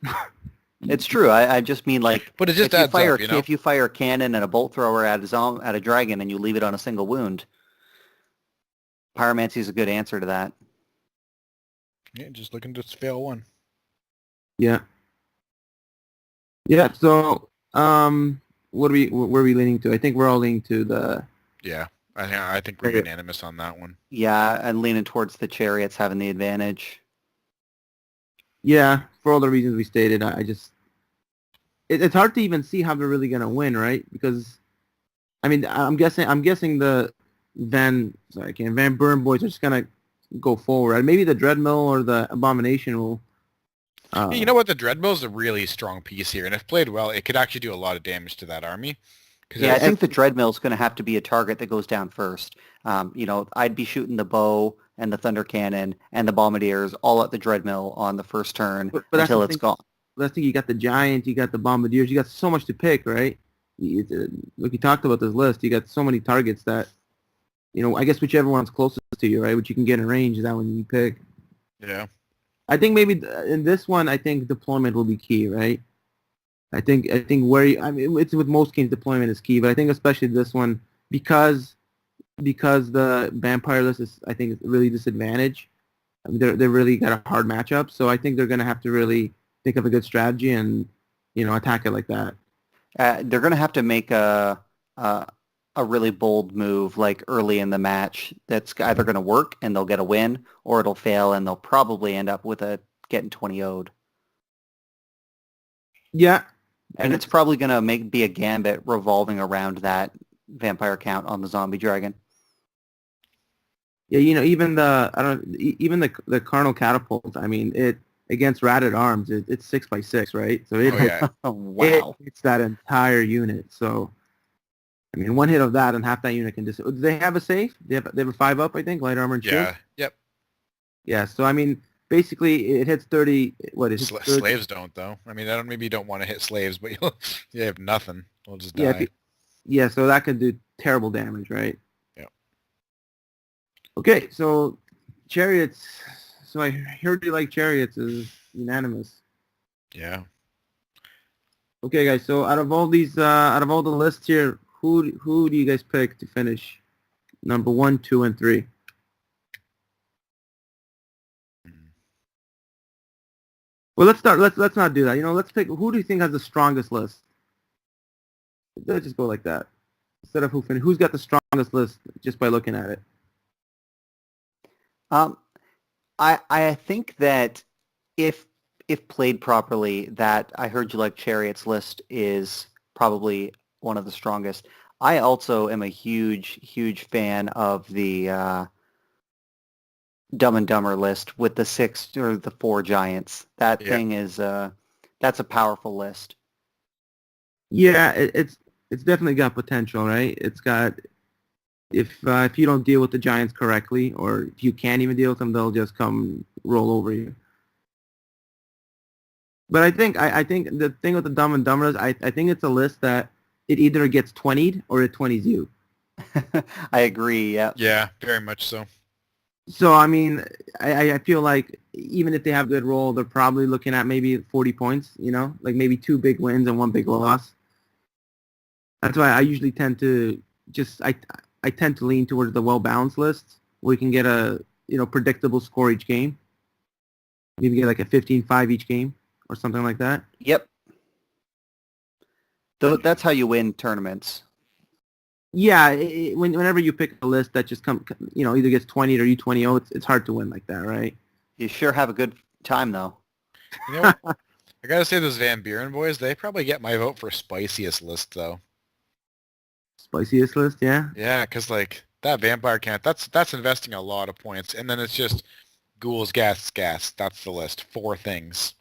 It's true. I just mean like But it just if you adds fire up, you know? if you fire a cannon and a bolt thrower at a dragon and you leave it on a single wound, pyromancy is a good answer to that. Yeah, just looking to fail one. Yeah. Yeah. So, where are we leaning to? I think we're all leaning to the. Yeah, I think we're unanimous on that one. Yeah, I'm leaning towards the chariots having the advantage. Yeah, for all the reasons we stated, I just. It's hard to even see how they're really gonna win, right? Because, I mean, I'm guessing the Van Buren boys are just gonna go forward. Right? Maybe the Dreadmill or the Abomination will. You know what? The Dreadmill's a really strong piece here, and if played well, it could actually do a lot of damage to that army. Yeah, I think the Dreadmill is going to have to be a target that goes down first. You know, I'd be shooting the bow and the thunder cannon and the bombardiers all at the Dreadmill on the first turn but until it's gone. That's the thing. You got the giant, you got the bombardiers, you got so much to pick, right? Like you talked about this list, you got so many targets that, I guess whichever one's closest to you, right, which you can get in range is that one you pick. Yeah. I think maybe in this one, I think deployment will be key, right? I think where it's with most games deployment is key, but I think especially this one because the vampire list is I think really disadvantaged. I mean, they really got a hard matchup, so I think they're gonna have to really think of a good strategy and attack it like that. They're going to have to make a really bold move like early in the match that's either going to work and they'll get a win, or it'll fail and they'll probably end up with getting 20 0'd. Yeah, And it's probably going to be a gambit revolving around that vampire count on the zombie dragon. Yeah, even the carnal catapult. I mean, it against ratted arms, it's 6x6, right? So it Wow. it's that entire unit. So I mean, one hit of that and half that unit can just. Do they have a safe? They have a 5-up, I think, light armor and shield. Yeah. Yep. Yeah. So I mean, basically, it hits 30. What is it? Slaves don't though. I mean, maybe you don't want to hit slaves, but you have nothing. We'll just die. Yeah. So that could do terrible damage, right? Yeah. Okay. So chariots. So I heard you like chariots is unanimous. Yeah. Okay, guys. So out of all the lists here, who do you guys pick to finish number 1, 2, and 3? Well, let's start. Let's not do that. Let's pick. Who do you think has the strongest list? Let's just go like that instead of who's got the strongest list just by looking at it. I think that if played properly, that I heard you like Chariots list is probably one of the strongest. I also am a huge fan of the Dumb and Dumber list with the 6 or the 4 giants. That thing is that's a powerful list. Yeah, it's definitely got potential, right? It's got if you don't deal with the giants correctly, or if you can't even deal with them, they'll just come roll over you. But I think the thing with the Dumb and Dumber is I think it's a list that it either gets 20'd or it 20's you. I agree. Yeah. Yeah, very much so. So I mean, I feel like even if they have a good roll, they're probably looking at maybe 40 points. Like maybe 2 big wins and 1 big loss. That's why I usually tend to I tend to lean towards the well-balanced lists where you can get a predictable score each game. Maybe get like a 15-5 each game or something like that. Yep. That's how you win tournaments. Yeah, whenever you pick a list that just either gets 20 or you 20-0, it's hard to win like that, right? You sure have a good time though. I gotta say, those Van Buren boys, they probably get my vote for spiciest list though. Spiciest list, yeah. Yeah, because like that vampire count, that's investing a lot of points, and then it's just ghouls, gas. That's the list. 4 things.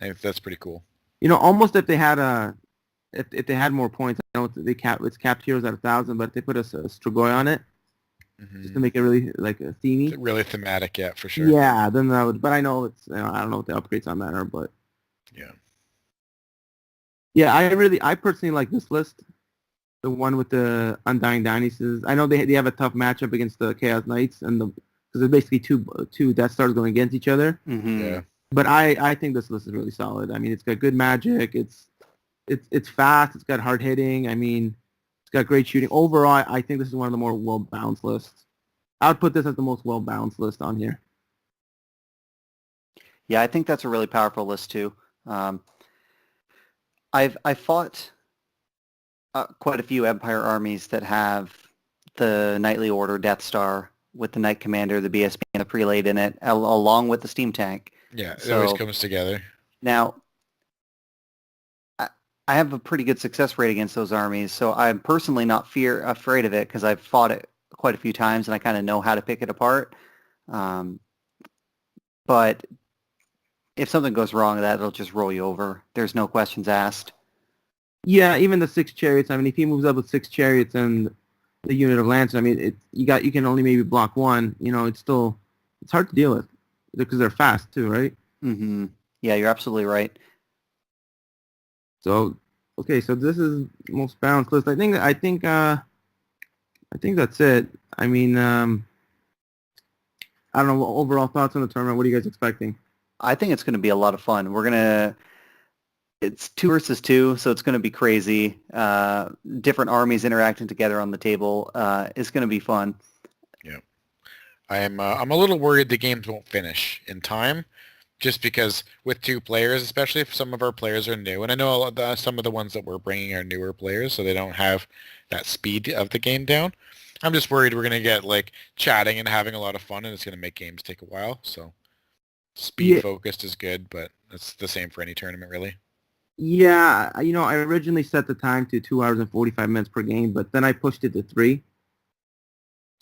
I think that's pretty cool. Almost if they had if they had more points, I know it's capped heroes at 1,000, but if they put a Strigoi on it, just to make it really like a themey. Really thematic, yeah, for sure. Yeah, then that would. But I know it's I don't know what the upgrades on that are, but yeah, I personally like this list, the one with the Undying Dynasties. I know they have a tough matchup against the Chaos Knights because there's basically two Death Stars going against each other. Mm-hmm. Yeah. But I think this list is really solid. I mean, it's got good magic. It's fast. It's got hard hitting. I mean, it's got great shooting. Overall, I think this is one of the more well-balanced lists. I would put this as the most well-balanced list on here. Yeah, I think that's a really powerful list too. I've fought quite a few Empire armies that have the Knightly Order Death Star with the Knight Commander, the BSB, and the Prelate in it, along with the Steam Tank. Yeah, it always comes together. Now, I have a pretty good success rate against those armies, so I'm personally not afraid of it because I've fought it quite a few times and I kind of know how to pick it apart. But if something goes wrong with that, it'll just roll you over. There's no questions asked. Yeah, even the 6 Chariots. I mean, if he moves up with 6 Chariots and the unit of Lancers, I mean, you can only maybe block 1. It's hard to deal with because they're fast too, right? Mm-hmm. Yeah, you're absolutely right. So, okay, so this is most balanced list. I think that's it. I mean, I don't know. Overall thoughts on the tournament. What are you guys expecting? I think it's going to be a lot of fun. It's 2 versus 2, so it's going to be crazy. Different armies interacting together on the table. It's going to be fun. Yeah. I'm a little worried the games won't finish in time, just because with 2 players, especially if some of our players are new, and I know some of the ones that we're bringing are newer players, so they don't have that speed of the game down. I'm just worried we're going to get like chatting and having a lot of fun, and it's going to make games take a while. So speed focused is good, but it's the same for any tournament, really. Yeah, I originally set the time to 2 hours and 45 minutes per game, but then I pushed it to 3.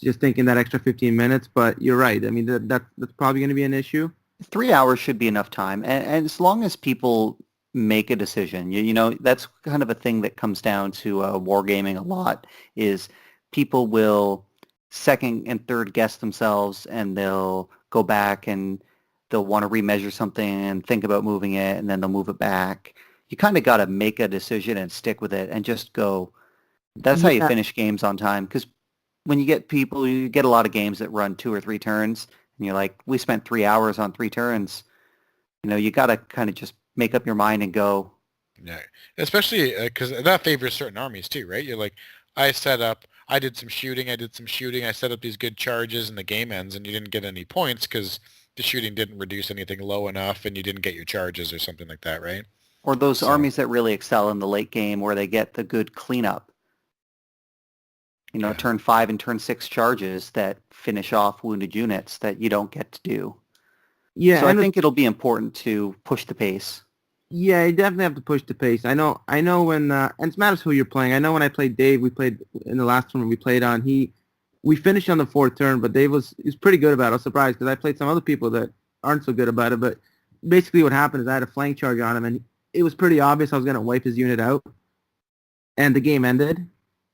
Just thinking that extra 15 minutes, but you're right. I mean, that's probably going to be an issue. 3 hours should be enough time, and as long as people make a decision, that's kind of a thing that comes down to wargaming a lot, is people will second and third guess themselves, and they'll go back and they'll want to remeasure something and think about moving it, and then they'll move it back. You kind of got to make a decision and stick with it and just go. That's how you finish games on time, because when you get a lot of games that run 2 or 3 turns, and you're like, we spent 3 hours on 3 turns. You got to kind of just make up your mind and go. Yeah, especially because that favors certain armies too, right? You're like, I did some shooting, I set up these good charges, and the game ends, and you didn't get any points because the shooting didn't reduce anything low enough, and you didn't get your charges or something like that, right? Or those armies that really excel in the late game where they get the good cleanup. Turn 5 and turn 6 charges that finish off wounded units that you don't get to do. Yeah, so I think it'll be important to push the pace. Yeah, you definitely have to push the pace. I know when, and it matters who you're playing. I know when I played Dave, we played in the last tournament we played on, we finished on the 4th turn, but Dave was pretty good about it. I was surprised because I played some other people that aren't so good about it, but basically what happened is I had a flank charge on him, and it was pretty obvious I was going to wipe his unit out, and the game ended.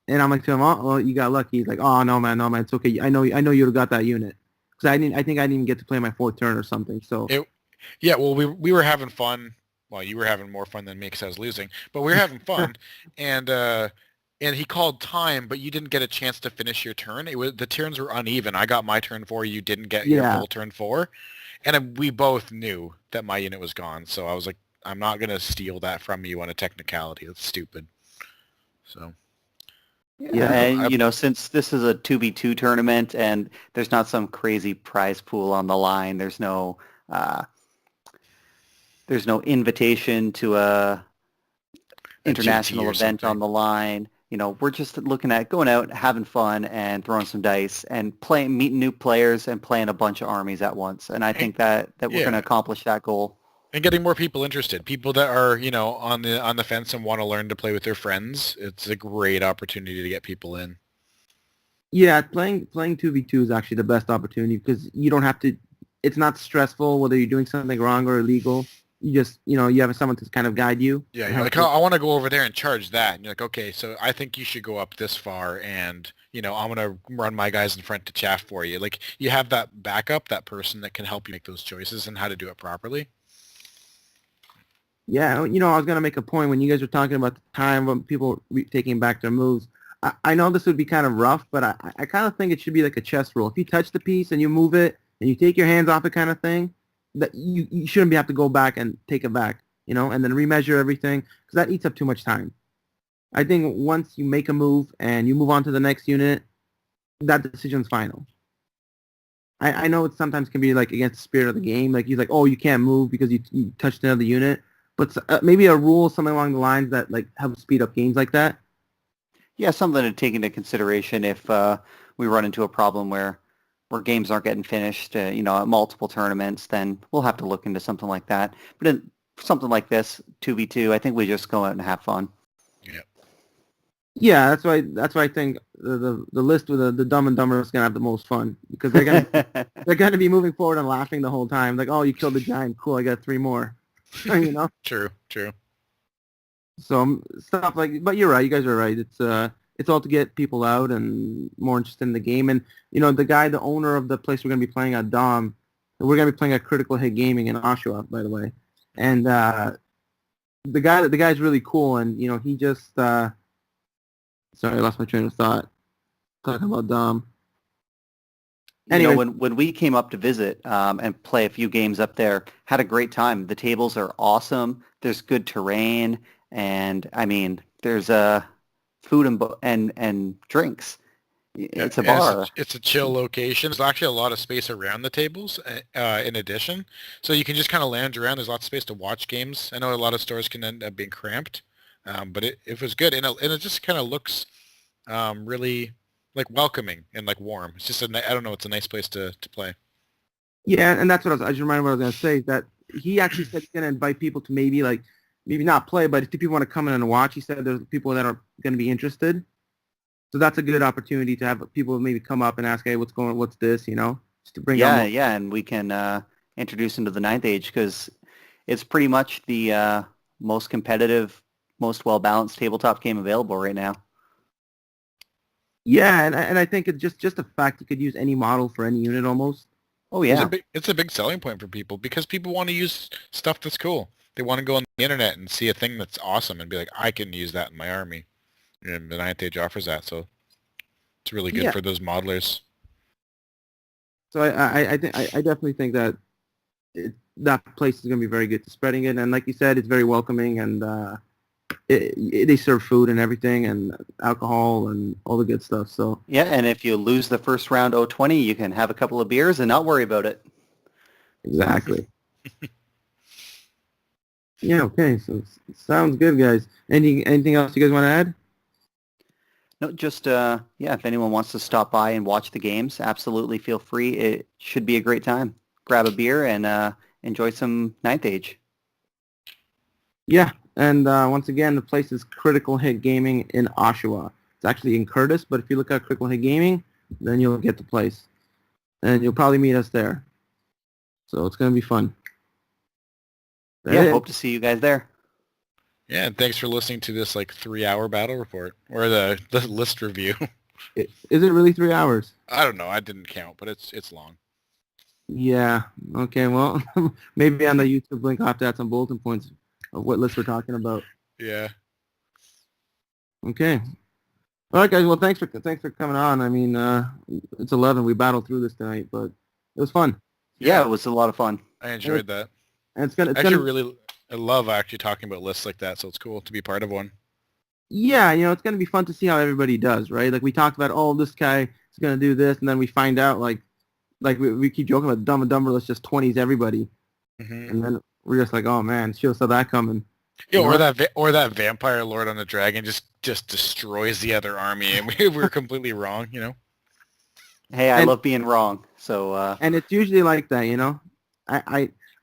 And I'm like to him, oh, well, you got lucky. He's like, oh, no, man, it's okay. I know you would have got that unit. Because I think I didn't even get to play my 4th turn or something. So well, we were having fun. Well, you were having more fun than me because I was losing. But we were having fun. And he called time, but you didn't get a chance to finish your turn. The turns were uneven. I got my turn 4. You didn't get your full turn 4. And we both knew that my unit was gone. So I was like, I'm not going to steal that from you on a technicality. That's stupid. So... Yeah, and since this is a 2v2 tournament and there's not some crazy prize pool on the line, there's no invitation to a international event on the line. We're just looking at going out, having fun, and throwing some dice and meeting new players and playing a bunch of armies at once. And I think that we're going to accomplish that goal. And getting more people interested, people that are, on the fence and want to learn to play with their friends. It's a great opportunity to get people in. Yeah, playing 2v2 is actually the best opportunity because you don't have to, it's not stressful whether you're doing something wrong or illegal. You just, you have someone to kind of guide you. Yeah, you're like, I want to go over there and charge that. And you're like, okay, so I think you should go up this far and, I'm going to run my guys in front to chaff for you. Like, you have that backup, that person that can help you make those choices and how to do it properly. Yeah, I was going to make a point when you guys were talking about the time when people taking back their moves. I know this would be kind of rough, but I kind of think it should be like a chess rule. If you touch the piece and you move it and you take your hands off it kind of thing, that you shouldn't have to go back and take it back, and then remeasure everything because that eats up too much time. I think once you make a move and you move on to the next unit, that decision's final. I know it sometimes can be like against the spirit of the game. Like you're like, oh, you can't move because you touched another unit. But maybe a rule, something along the lines that like help speed up games like that. Yeah, something to take into consideration if we run into a problem where games aren't getting finished, at multiple tournaments, then we'll have to look into something like that. But in something like this, 2v2, I think we just go out and have fun. Yeah. Yeah, that's why I think the list with the Dumb and Dumber is gonna have the most fun because they're gonna be moving forward and laughing the whole time. Like, oh, you killed the giant, cool, I got 3 more. True. So stuff like, but you're right. You guys are right. It's all to get people out and more interested in the game. And the owner of the place we're gonna be playing at, Dom, we're gonna be playing at Critical Hit Gaming in Oshawa, by the way. And the guy's really cool. And he just Sorry, I lost my train of thought. Talking about Dom. You know, Anyway. when we came up to visit and play a few games up there, had a great time. The tables are awesome. There's good terrain, and I mean, there's food and drinks. It's a Yeah, bar. it's a chill location. There's actually a lot of space around the tables in addition. So you can just kind of lounge around. There's lots of space to watch games. I know a lot of stores can end up being cramped, but it was good. And it just kind of looks really like welcoming and like warm. It's just, I don't know, it's a nice place to play. Yeah, and that's what I just reminded what I was going to say, that he actually said he's going to invite people to maybe not play, but if people want to come in and watch, he said there's people that are going to be interested. So that's a good opportunity to have people maybe come up and ask, hey, what's this, just to bring Yeah, them up. yeah, and we can introduce them to the Ninth Age because it's pretty much the most competitive, most well-balanced tabletop game available right now. Yeah, and I think it's just a fact you could use any model for any unit almost. Oh, yeah. It's a big selling point for people because people want to use stuff that's cool. They want to go on the internet and see a thing that's awesome and be like, I can use that in my army. And the Ninth Age offers that, so it's really good for those modelers. So I definitely think that that place is going to be very good to spreading it, and like you said, it's very welcoming, and they serve food and everything, and alcohol and all the good stuff. So Yeah, and if you lose the first round 0-20, you can have a couple of beers and not worry about it. exactly. Yeah. Okay. So sounds good, guys. Anything else you guys want to add? No, just, yeah, if anyone wants to stop by and watch the games, absolutely feel free. It should be a great time. Grab a beer and enjoy some Ninth Age. Yeah. And once again, the place is Critical Hit Gaming in Oshawa. It's actually in Curtis, but if you look at Critical Hit Gaming, then you'll get the place. And you'll probably meet us there. So it's going to be fun. Yeah, hope to see you guys there. Yeah, and thanks for listening to this 3-hour battle report or the list review. Is it really 3 hours? I don't know. I didn't count, but it's long. Yeah. Okay. Well, maybe on the YouTube link I'll have to add some bulletin points of what list we're talking about. Yeah. Okay. All right, guys. Well, thanks for coming on. I mean, it's 11. We battled through this tonight, but it was fun. Yeah, it was a lot of fun. I enjoyed that. And I love actually talking about lists like that, so it's cool to be part of one. Yeah, it's going to be fun to see how everybody does, right? Like we talked about, oh, this guy is going to do this, and then we find out, like we keep joking about Dumb and Dumber, let's just 20s everybody. Mm-hmm. And then we're just like, oh, man, she saw that coming. Yeah, or that vampire lord on the dragon just destroys the other army, and we're completely wrong, Hey, I love being wrong, so... And it's usually like that,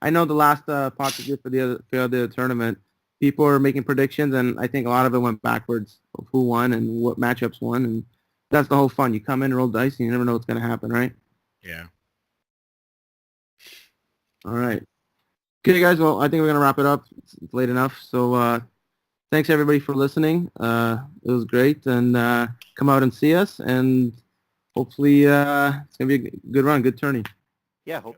I know the last pot we did for the other tournament, people are making predictions, and I think a lot of it went backwards of who won and what matchups won, and that's the whole fun. You come in, roll dice, and you never know what's going to happen, right? Yeah. All right. Okay, guys, well, I think we're going to wrap it up. It's late enough, so thanks, everybody, for listening. It was great, and come out and see us, and hopefully it's going to be a good run, good tourney. Yeah, hope